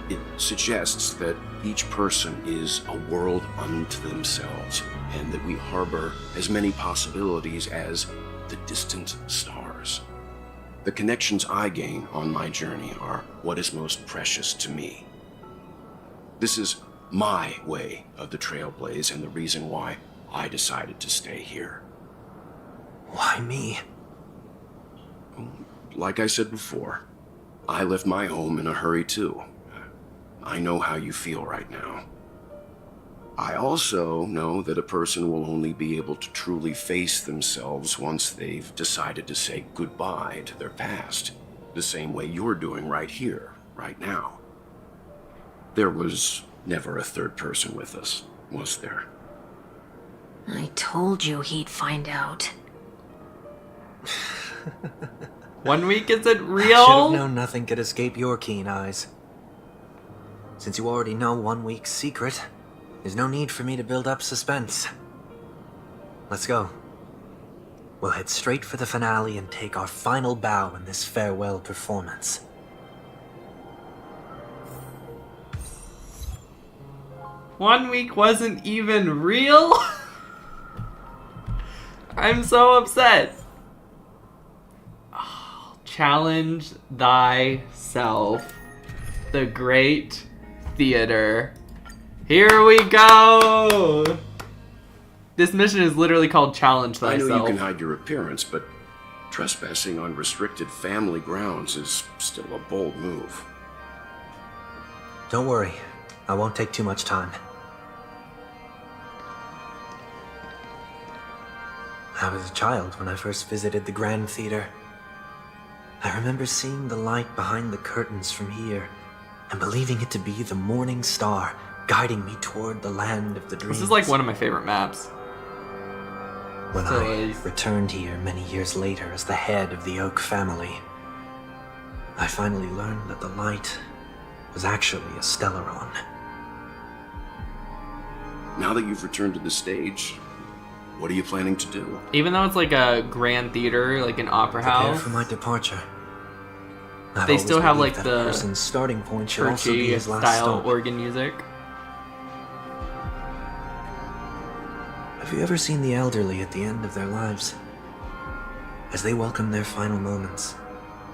It suggests that each person is a world unto themselves, and that we harbor as many possibilities as the distant stars. The connections I gain on my journey are what is most precious to me. This is my way of the trailblaze and the reason why I decided to stay here. Why me? Like I said before, I left my home in a hurry too. I know how you feel right now. I also know that a person will only be able to truly face themselves once they've decided to say goodbye to their past, the same way you're doing right here, right now. There was never a third person with us, was there? I told you he'd find out. 1 week, is it I should have real? known nothing could escape your keen eyes. Since you already know 1 week's secret, there's no need for me to build up suspense. Let's go. We'll head straight for the finale and take our final bow in this farewell performance. One week wasn't even real? I'm so upset. Oh, challenge thyself. The great theater. Here we go! This mission is literally called Challenge I Thyself. know you can hide your appearance, but trespassing on restricted family grounds is still a bold move. Don't worry, I won't take too much time. I was a child when I first visited the Grand Theater. I remember seeing the light behind the curtains from here and believing it to be the morning star guiding me toward the land of the dreams. This is like one of my favorite maps. When So I returned here many years later as the head of the Oak family, I finally learned that the light was actually a Stellaron. Now that you've returned to the stage, what are you planning to do? Even though it's like a grand theater, like an opera Prepare house, for my departure. I've they always still have believed like that a the person's starting point should also be churchy his last style stop. organ music. Have you ever seen the elderly at the end of their lives? As they welcome their final moments,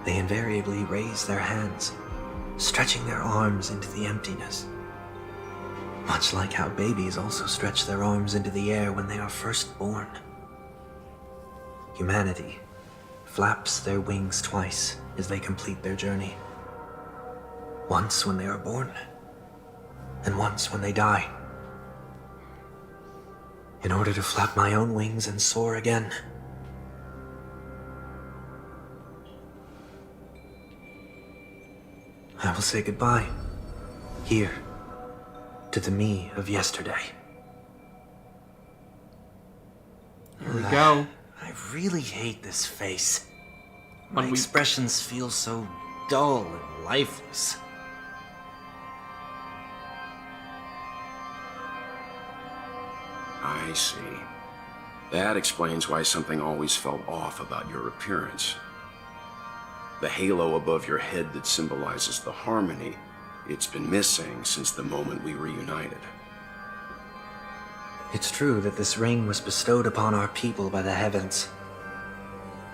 they invariably raise their hands, stretching their arms into the emptiness. Much like how babies also stretch their arms into the air when they are first born. Humanity flaps their wings twice as they complete their journey. Once when they are born, and once when they die. In order to flap my own wings and soar again. I will say goodbye. Here. To the me of yesterday. Here we go. I really hate this face. My expressions feel so dull and lifeless. I see. That explains why something always felt off about your appearance. The halo above your head that symbolizes the harmony, it's been missing since the moment we reunited. It's true that this ring was bestowed upon our people by the heavens.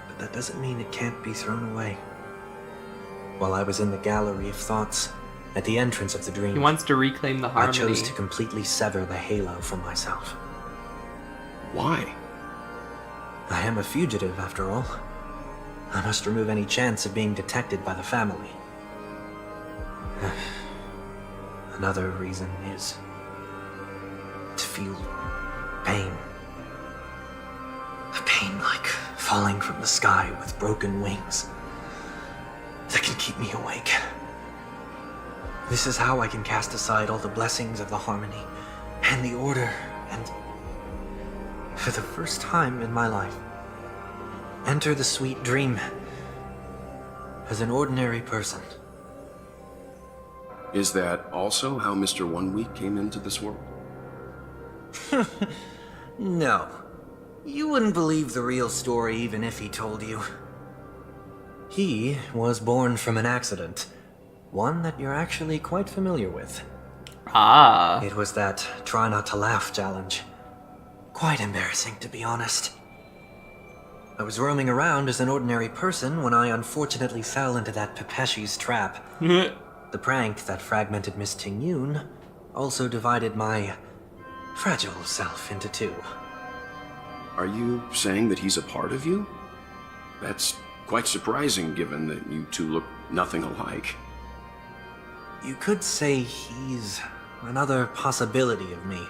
But that doesn't mean it can't be thrown away. While I was in the gallery of thoughts, at the entrance of the dream, He wants to reclaim the harmony. I chose to completely sever the halo from myself. Why? I am a fugitive, after all. I must remove any chance of being detected by the family. Another reason is to feel pain. A pain like falling from the sky with broken wings that can keep me awake. This is how I can cast aside all the blessings of the harmony and the order and, for the first time in my life, enter the sweet dream as an ordinary person. Is that also how Mr. 1 Week came into this world? No. You wouldn't believe the real story even if he told you. He was born from an accident. One that you're actually quite familiar with. Ah. It was that try not to laugh challenge. Quite embarrassing, to be honest. I was roaming around as an ordinary person when I unfortunately fell into that Pepeshi's trap. The prank that fragmented Miss Tingyun also divided my fragile self into two. Are you saying that he's a part of you? That's quite surprising given that you two look nothing alike. You could say he's another possibility of me.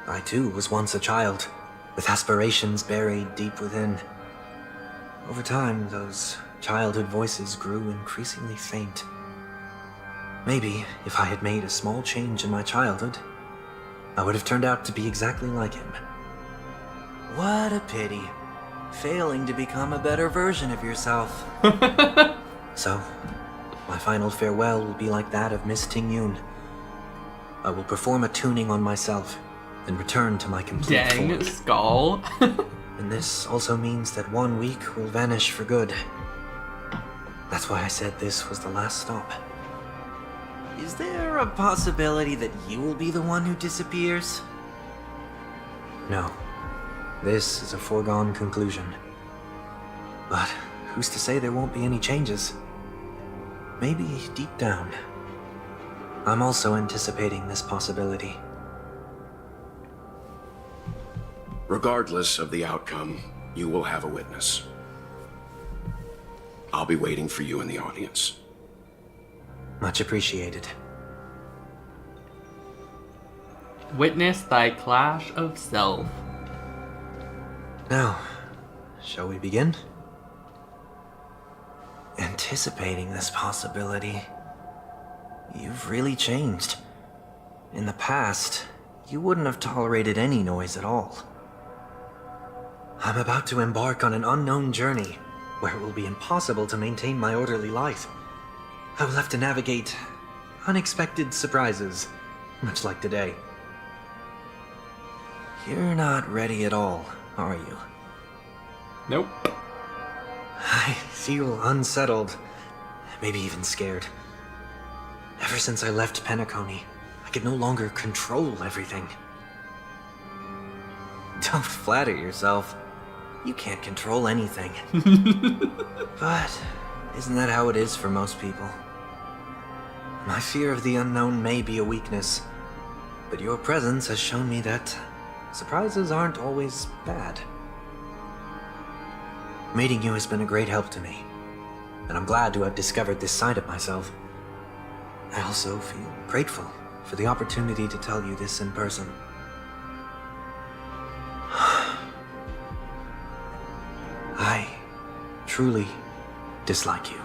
I too was once a child, with aspirations buried deep within. Over time, those childhood voices grew increasingly faint. Maybe, if I had made a small change in my childhood, I would have turned out to be exactly like him. What a pity. Failing to become a better version of yourself. So, my final farewell will be like that of Miss Tingyun. I will perform a tuning on myself and return to my complete form. Dang, skull. And this also means that 1 week will vanish for good. That's why I said this was the last stop. Is there a possibility that you will be the one who disappears? No. This is a foregone conclusion. But who's to say there won't be any changes? Maybe deep down, I'm also anticipating this possibility. Regardless of the outcome, you will have a witness. I'll be waiting for you in the audience. Much appreciated. Witness thy clash of self. Now, shall we begin? Anticipating this possibility, you've really changed. In the past, you wouldn't have tolerated any noise at all. I'm about to embark on an unknown journey, where it will be impossible to maintain my orderly life. I will have to navigate unexpected surprises, much like today. You're not ready at all, are you? Nope. I feel unsettled, maybe even scared. Ever since I left Penacony, I could no longer control everything. Don't flatter yourself. You can't control anything. But isn't that how it is for most people? My fear of the unknown may be a weakness, but your presence has shown me that surprises aren't always bad. Meeting you has been a great help to me, and I'm glad to have discovered this side of myself. I also feel grateful for the opportunity to tell you this in person. I truly dislike you.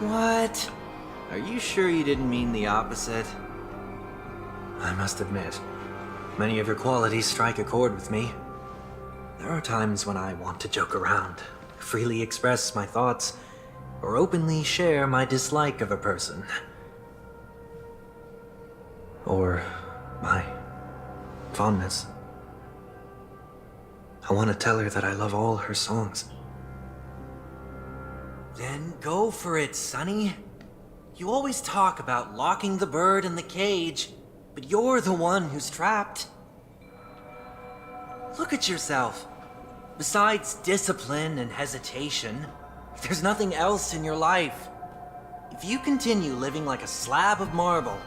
What? Are you sure you didn't mean the opposite? I must admit, many of your qualities strike a chord with me. There are times when I want to joke around, freely express my thoughts, or openly share my dislike of a person. Or my fondness. I want to tell her that I love all her songs. Then go for it, Sonny. You always talk about locking the bird in the cage, but you're the one who's trapped. Look at yourself. Besides discipline and hesitation, there's nothing else in your life. If you continue living like a slab of marble,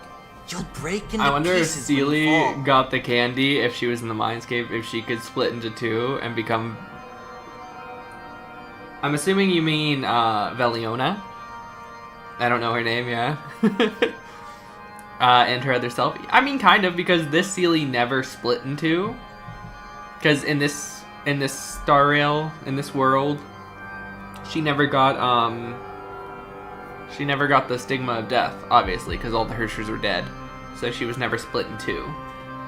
you'll break into I wonder if pieces when you Seely fall. got the candy if she was in the Mindscape, if she could split into two and become... I'm assuming you mean Veliona. I don't know her name, yeah. And her other self. I mean, kind of, because this Seely never split in two. Because in this StarRail, in this world, she never got the stigma of death, obviously, because all the Hershers were dead. So she was never split in two,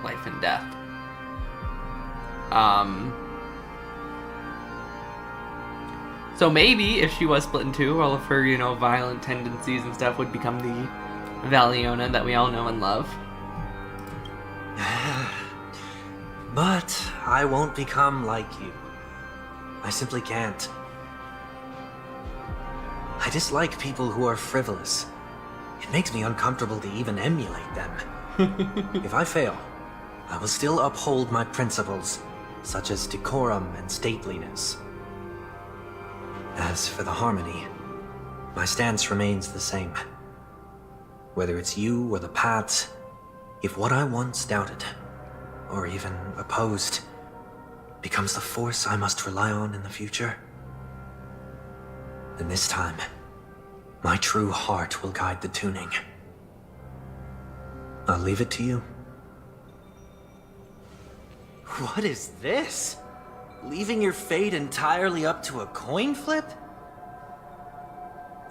life and death. So maybe if she was split in two, all of her, you know, violent tendencies and stuff would become the Valiona that we all know and love. But I won't become like you. I simply can't. I dislike people who are frivolous. It makes me uncomfortable to even emulate them. If I fail, I will still uphold my principles, such as decorum and stateliness. As for the harmony, my stance remains the same. Whether it's you or the Pats, if what I once doubted, or even opposed, becomes the force I must rely on in the future, then this time, my true heart will guide the tuning. I'll leave it to you. What is this? Leaving your fate entirely up to a coin flip?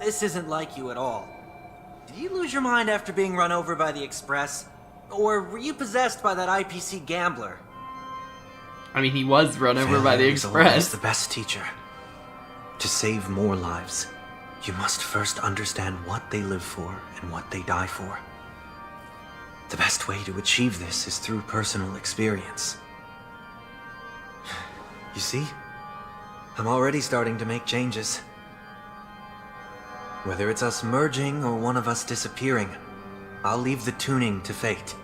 This isn't like you at all. Did you lose your mind after being run over by the Express? Or were you possessed by that IPC gambler? I mean, he was run over by the Failure is always Express. the best teacher. To save more lives, you must first understand what they live for and what they die for. The best way to achieve this is through personal experience. You see? I'm already starting to make changes. Whether it's us merging or one of us disappearing, I'll leave the tuning to fate,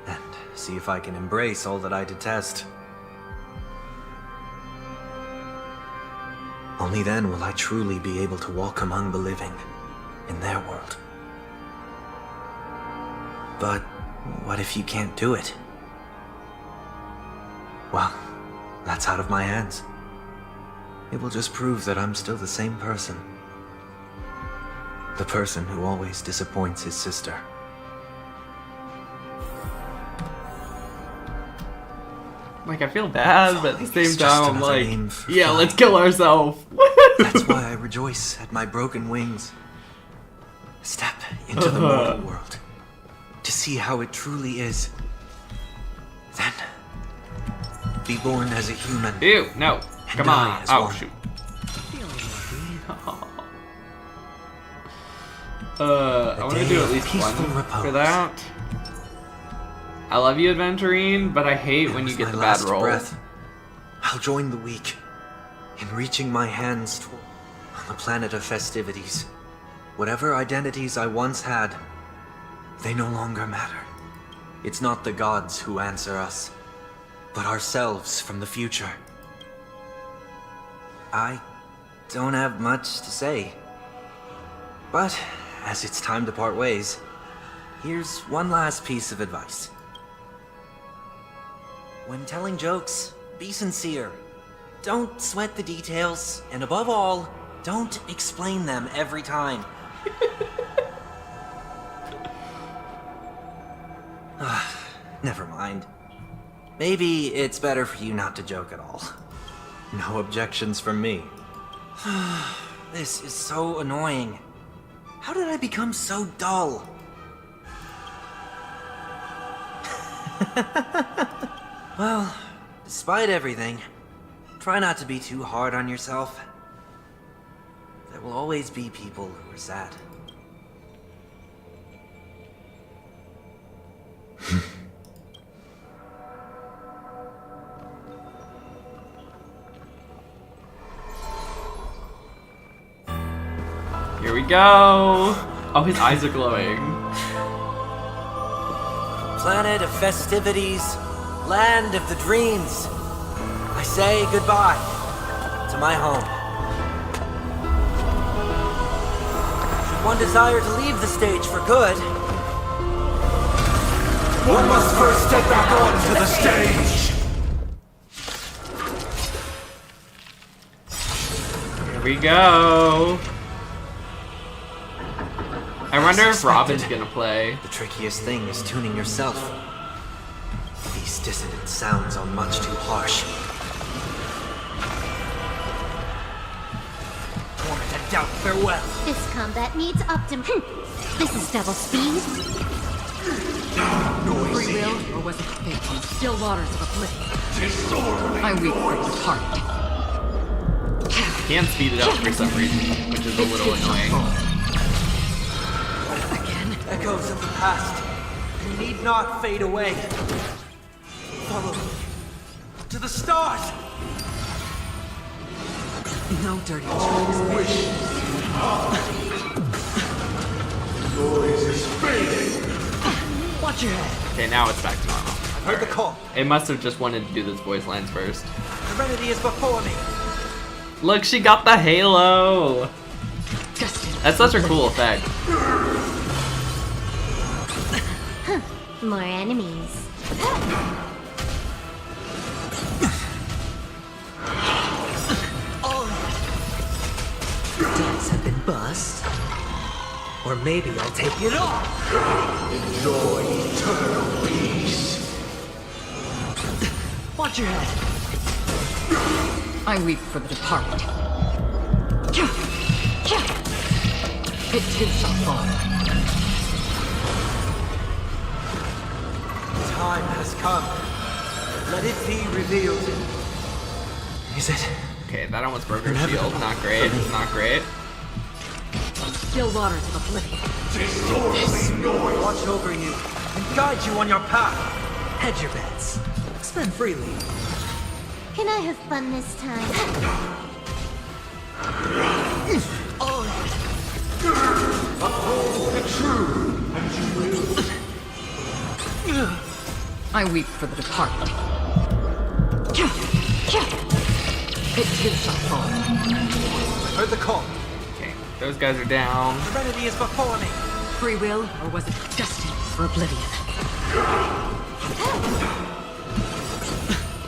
and see if I can embrace all that I detest. Only then will I truly be able to walk among the living, in their world. But what if you can't do it? Well, that's out of my hands. It will just prove that I'm still the same person. The person who always disappoints his sister. Like, I feel bad, but at the same It's just time, I'm another like, name for yeah, flying. let's kill ourselves. That's why I rejoice at my broken wings. Step into the mortal world to see how it truly is. Then, be born as a human. Ew, no. and Come die on. as Oh, one. shoot. I want to day do of at least peaceful one repose. for that. I love you, Adventurine, but I hate when you With get my the bad last roll. breath, I'll join the weak in reaching my hands on the planet of festivities. Whatever identities I once had, they no longer matter. It's not the gods who answer us, but ourselves from the future. I don't have much to say. But, as it's time to part ways, here's one last piece of advice. When telling jokes, be sincere. Don't sweat the details, and above all, don't explain them every time. Never mind. Maybe it's better for you not to joke at all. No objections from me. This is so annoying. How did I become so dull? Well, despite everything, try not to be too hard on yourself. There will always be people who are sad. Here we go! Oh, his eyes are glowing. Planet of festivities, land of the dreams. I say goodbye to my home. Should one desire to leave the stage for good, One must first step back onto the stage! Here we go! I wonder if Robin's gonna play. the trickiest thing is tuning yourself. These dissonant sounds are much too harsh. Torment and doubt, farewell. This combat needs This is double speed. Free will, or was it fate on the still waters of oblivion? I weep for the heart. Can't speed it up for some reason, which is a little annoying. Echoes of the past need not fade away. Follow to the stars. No dirty Noise is fading! Watch your head. Okay, now it's back to normal. I've heard the call. It must have just wanted to do this voice lines first. Serenity is before me. Look, she got the halo! That's such a cool effect. More enemies. Dice have been bust. Or maybe I'll take it all. Enjoy eternal peace! Watch your head. I weep for the departed. It too shall fall. Time has come. Let it be revealed. Is it? Okay, that almost broke her shield. Not great. Not great. Still waters of oblivion. Watch over you and guide you on your path. Hedge your bets. Spend freely. Can I have fun this time? Uphold the true, and you will. I weep for the departed. It too shall fall. Heard the call. Okay, those guys are down. Serenity is before me. Free will, or was it destiny for oblivion?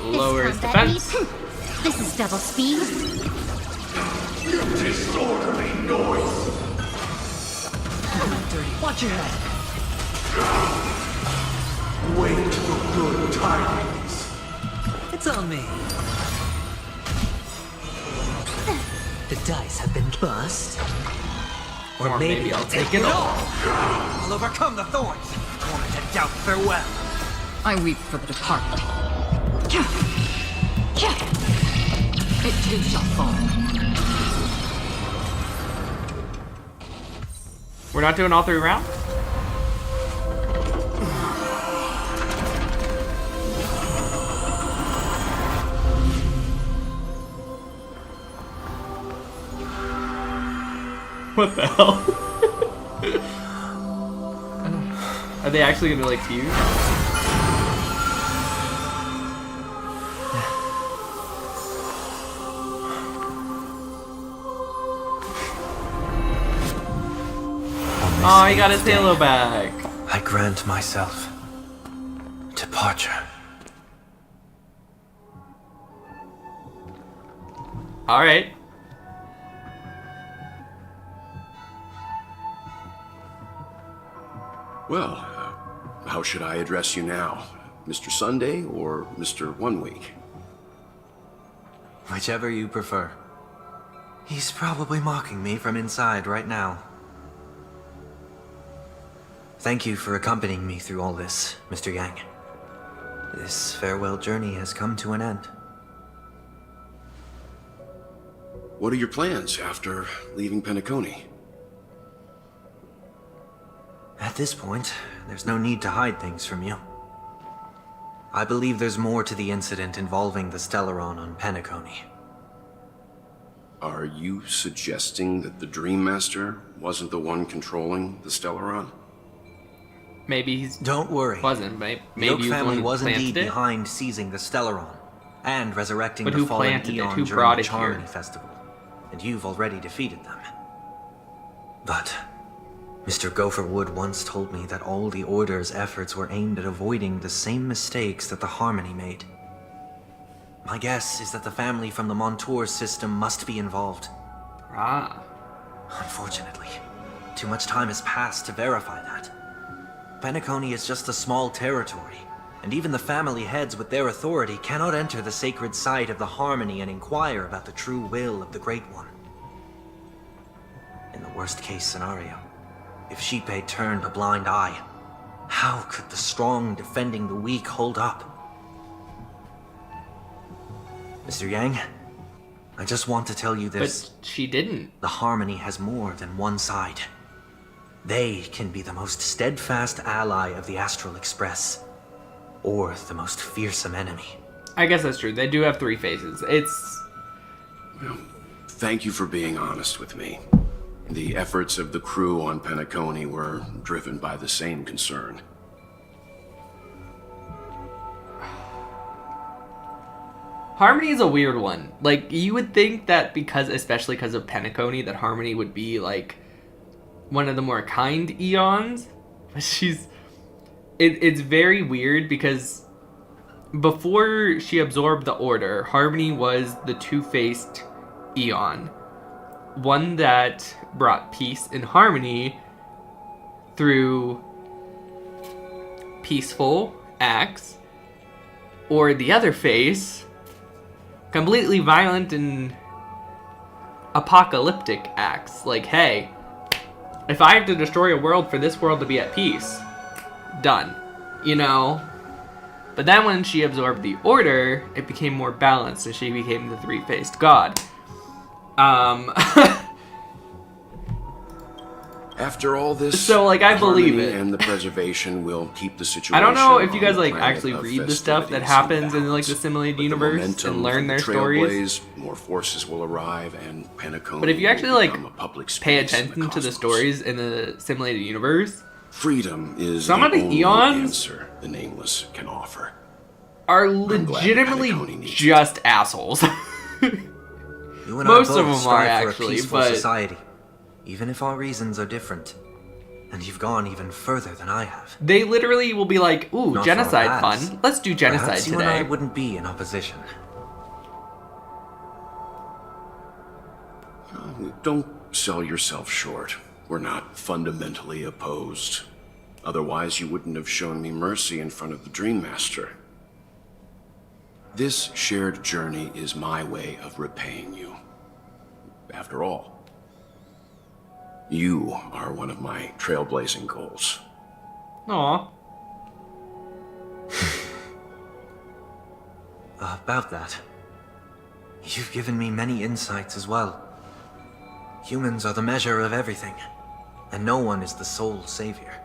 Lowers combat defense. This is double speed. Disorderly noise! Watch your head. Wait for good tidings. It's on me. The dice have been bust. Or maybe I'll take it all. I'll overcome the thorns. Torment and doubt, farewell. I weep for the departed. It too shall fall. We're not doing all 3 rounds? What the hell? Are they actually gonna like fuse? Oh, he got his halo back. I grant myself departure. All right. Well, how should I address you now? Mr. Sunday or Mr. 1 Week? Whichever you prefer. He's probably mocking me from inside right now. Thank you for accompanying me through all this, Mr. Yang. This farewell journey has come to an end. What are your plans after leaving Penacony? At this point, there's no need to hide things from you. I believe there's more to the incident involving the Stellaron on Penacony. Are you suggesting that the Dream Master wasn't the one controlling the Stellaron? Maybe he's... Don't worry. Wasn't. Maybe the Oak he was family the one was who planted indeed it. behind seizing the Stellaron and resurrecting But the who fallen planted it? Eon Who during brought the it here? Harmony Festival. And you've already defeated them. But Mr. Gopherwood once told me that all the Order's efforts were aimed at avoiding the same mistakes that the Harmony made. My guess is that the family from the Montour system must be involved. Ah. Unfortunately, too much time has passed to verify that. Penacony is just a small territory, and even the family heads with their authority cannot enter the sacred site of the Harmony and inquire about the true will of the Great One. In the worst-case scenario, if Xipe turned a blind eye, how could the strong defending the weak hold up? Mr. Yang, I just want to tell you this. But she didn't. The Harmony has more than one side. They can be the most steadfast ally of the Astral Express, or the most fearsome enemy. I guess that's true. They do have three faces. It's... Well, thank you for being honest with me. The efforts of the crew on Penacony were driven by the same concern. Harmony is a weird one. Like, you would think that especially because of Penacony, that Harmony would be, like, one of the more kind Eons. But it's very weird because before she absorbed the Order, Harmony was the two-faced Eon. One that brought peace and harmony through peaceful acts, or the other face, completely violent and apocalyptic acts. Like, hey, if I have to destroy a world for this world to be at peace, done. You know? But then when she absorbed the Order, it became more balanced and she became the three-faced god. After all this, so, like, I believe harmony it. And the preservation will keep the situation. I don't know if you guys, on the like, planet actually of read the stuff that festivities happens and in, like, the simulated With the universe momentum and learn from their the stories. Trailblaze, more forces will arrive, and Penacony But if you actually, will like, become a public pay space in attention to the stories in the simulated universe, freedom is some the of the only Eons answer the Nameless can offer. are glad legitimately Penacony needs just assholes. You and Most I both of them are strive for a actually, peaceful but society, even if our reasons are different. And you've gone even further than I have. they literally will be like, ooh, Not genocide for our paths. fun. Let's do genocide Perhaps you and I today. wouldn't be in opposition. Don't sell yourself short. We're not fundamentally opposed. Otherwise, you wouldn't have shown me mercy in front of the Dream Master. This shared journey is my way of repaying you. After all, you are one of my trailblazing goals. Aw. About that, you've given me many insights as well. Humans are the measure of everything, and no one is the sole savior.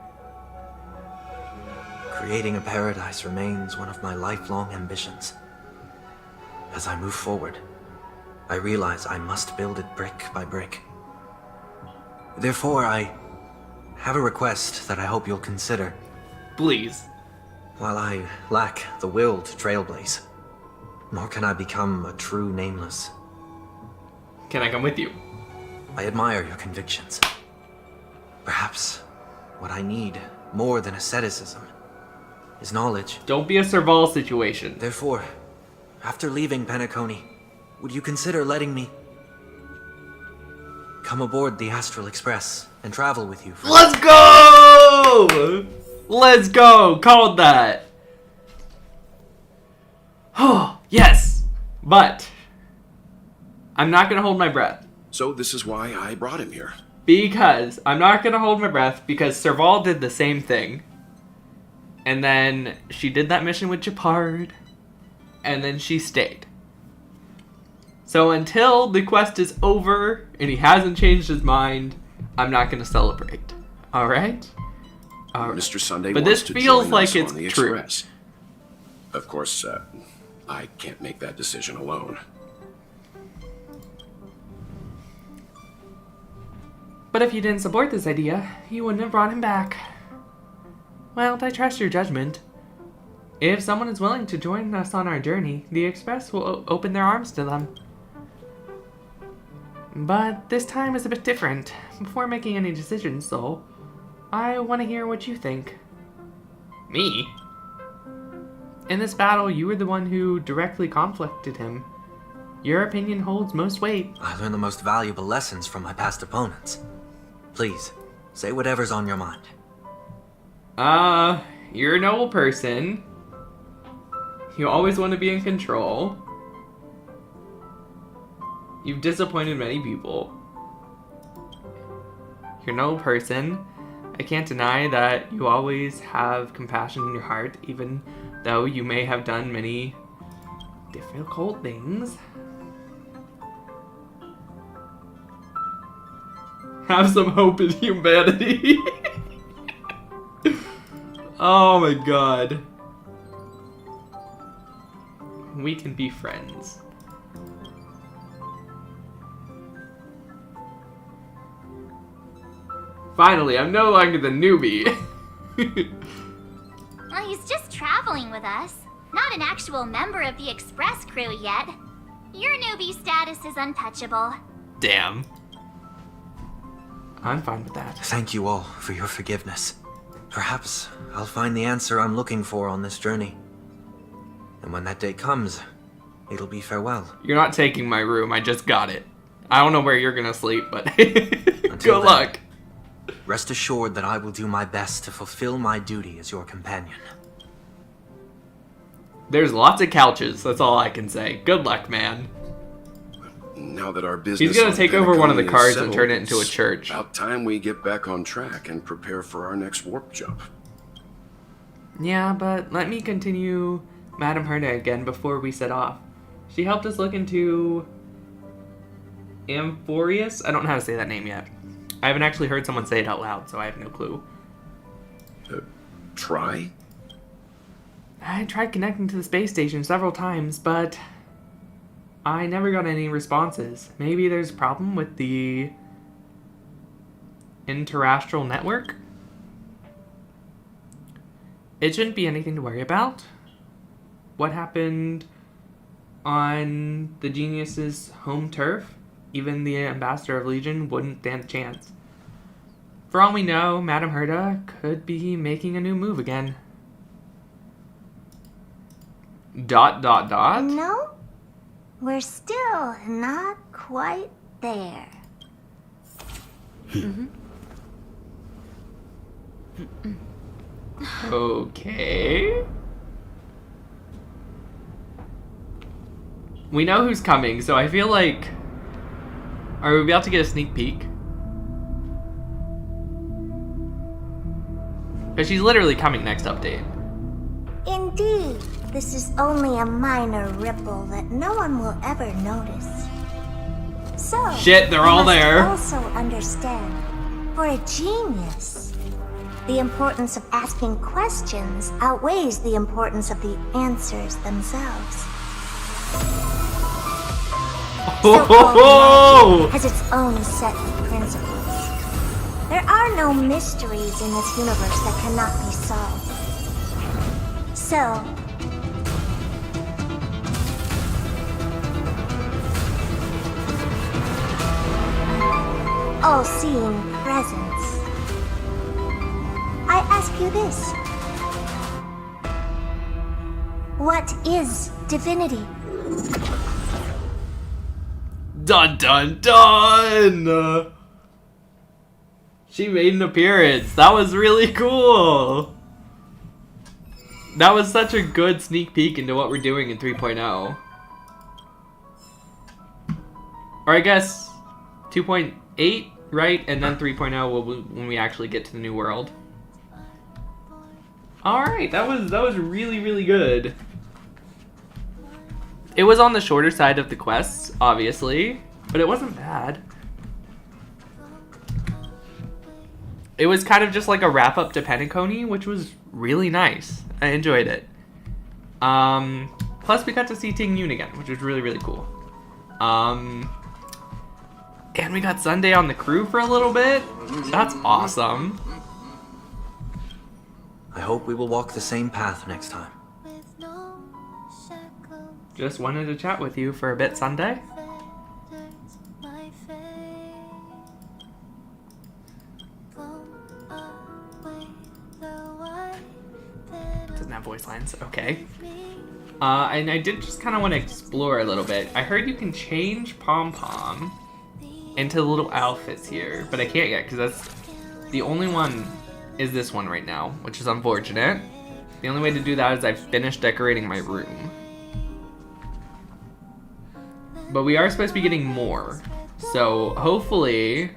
Creating a paradise remains one of my lifelong ambitions. As I move forward, I realize I must build it brick by brick. Therefore, I have a request that I hope you'll consider. Please. While I lack the will to trailblaze, nor can I become a true Nameless. Can I come with you? I admire your convictions. Perhaps what I need, more than asceticism, is knowledge. Don't be a Serval situation. Therefore, after leaving Penacony, would you consider letting me come aboard the Astral Express and travel with you? Let's go! Let's go! Called that. Oh, yes! But I'm not gonna hold my breath. So this is why I brought him here. Because I'm not going to hold my breath, because Serval did the same thing. And then she did that mission with Japard. And then she stayed. So until the quest is over and he hasn't changed his mind, I'm not going to celebrate. Alright? Mr. Sunday but wants this to feels join like us it's on the true. Express. Of course, I can't make that decision alone. But if you didn't support this idea, you wouldn't have brought him back. Well, I trust your judgment. If someone is willing to join us on our journey, the Express will open their arms to them. But this time is a bit different. Before making any decisions, though, I want to hear what you think. Me? In this battle, you were the one who directly conflicted him. Your opinion holds most weight. I learned the most valuable lessons from my past opponents. Please, say whatever's on your mind. You're a noble person. You always want to be in control. You've disappointed many people. You're a noble person. I can't deny that you always have compassion in your heart, even though you may have done many difficult things. Have some hope in humanity. Oh my god. We can be friends. Finally, I'm no longer the newbie. Well, he's just traveling with us. Not an actual member of the Express crew yet. Your newbie status is untouchable. Damn. I'm fine with that. Thank you all for your forgiveness. Perhaps I'll find the answer I'm looking for on this journey. And when that day comes, it'll be farewell. You're not taking my room, I just got it. I don't know where you're gonna sleep, but good luck. Rest assured that I will do my best to fulfill my duty as your companion. There's lots of couches, that's all I can say. Good luck, man. Now that our business He's gonna on take over one of the Penacony is cars and settled, turn it into a it's church. About time we get back on track and prepare for our next warp jump. Yeah, but let me continue Madame Herda again before we set off. She helped us look into Amphorius? I don't know how to say that name yet. I haven't actually heard someone say it out loud, so I have no clue. Try? I tried connecting to the space station several times, but I never got any responses. Maybe there's a problem with the interastral network? It shouldn't be anything to worry about. What happened on the Genius's home turf? Even the Ambassador of Legion wouldn't stand a chance. For all we know, Madame Herda could be making a new move again. ... No, we're still not quite there. Okay. We know who's coming, so I feel like... Are we about to get a sneak peek? Because she's literally coming next update. Indeed, this is only a minor ripple that no one will ever notice. So, Shit, they're all there. You must also understand, for a genius, the importance of asking questions outweighs the importance of the answers themselves. So all magic has its own set of principles. There are no mysteries in this universe that cannot be solved. So, all-seeing presence. I ask you this. What is divinity? Dun dun dun! She made an appearance. That was really cool. That was such a good sneak peek into what we're doing in 3.0. Or I guess 2.8, right? And then 3.0 when we actually get to the new world. Alright, that was really, really good. It was on the shorter side of the quests, obviously, but it wasn't bad. It was kind of just like a wrap-up to Penacony, which was really nice. I enjoyed it. Plus, we got to see Tingyun again, which was really, really cool. And we got Sunday on the crew for a little bit. That's awesome. I hope we will walk the same path next time. Just wanted to chat with you for a bit, Sunday. Doesn't have voice lines. Okay. And I did just kind of want to explore a little bit. I heard you can change Pom Pom into little outfits here, but I can't yet because that's the only one is this one right now, which is unfortunate. The only way to do that is I've finished decorating my room. But we are supposed to be getting more, so hopefully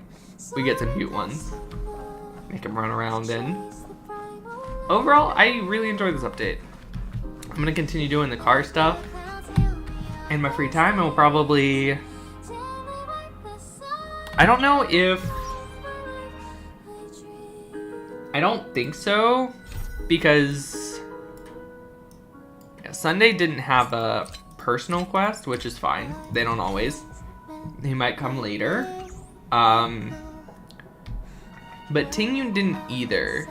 we get some cute ones. Make them run around in. Overall, I really enjoyed this update. I'm gonna continue doing the car stuff in my free time. I will probably... I don't know if... I don't think so, because Sunday didn't have a personal quest, which is fine. They don't always. They might come later. But Tingyun didn't either.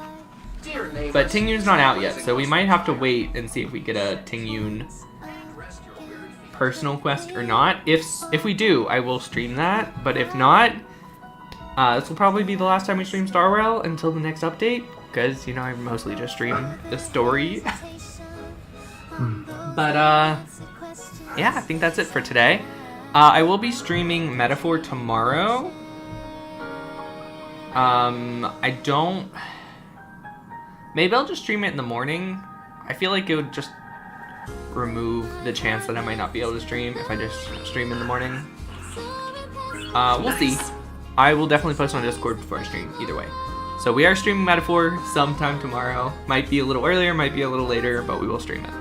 But Tingyun's not out yet, so we might have to wait and see if we get a Tingyun personal quest or not. If we do, I will stream that. But if not, this will probably be the last time we stream StarRail until the next update, because, you know, I mostly just stream the story. But, yeah, I think that's it for today. I will be streaming Metaphor tomorrow. I don't... Maybe I'll just stream it in the morning. I feel like it would just remove the chance that I might not be able to stream if I just stream in the morning. We'll see. I will definitely post on Discord before I stream, either way. So we are streaming Metaphor sometime tomorrow. Might be a little earlier, might be a little later, but we will stream it.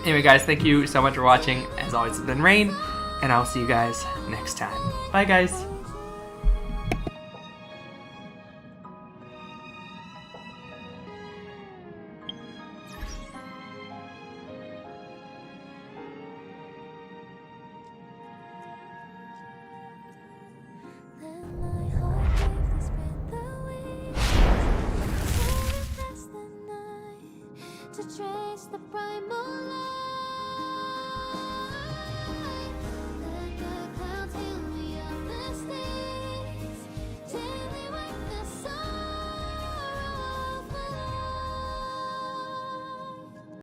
Anyway, guys, thank you so much for watching. As always, it's been Rain, and I'll see you guys next time. Bye, guys. To trace the primal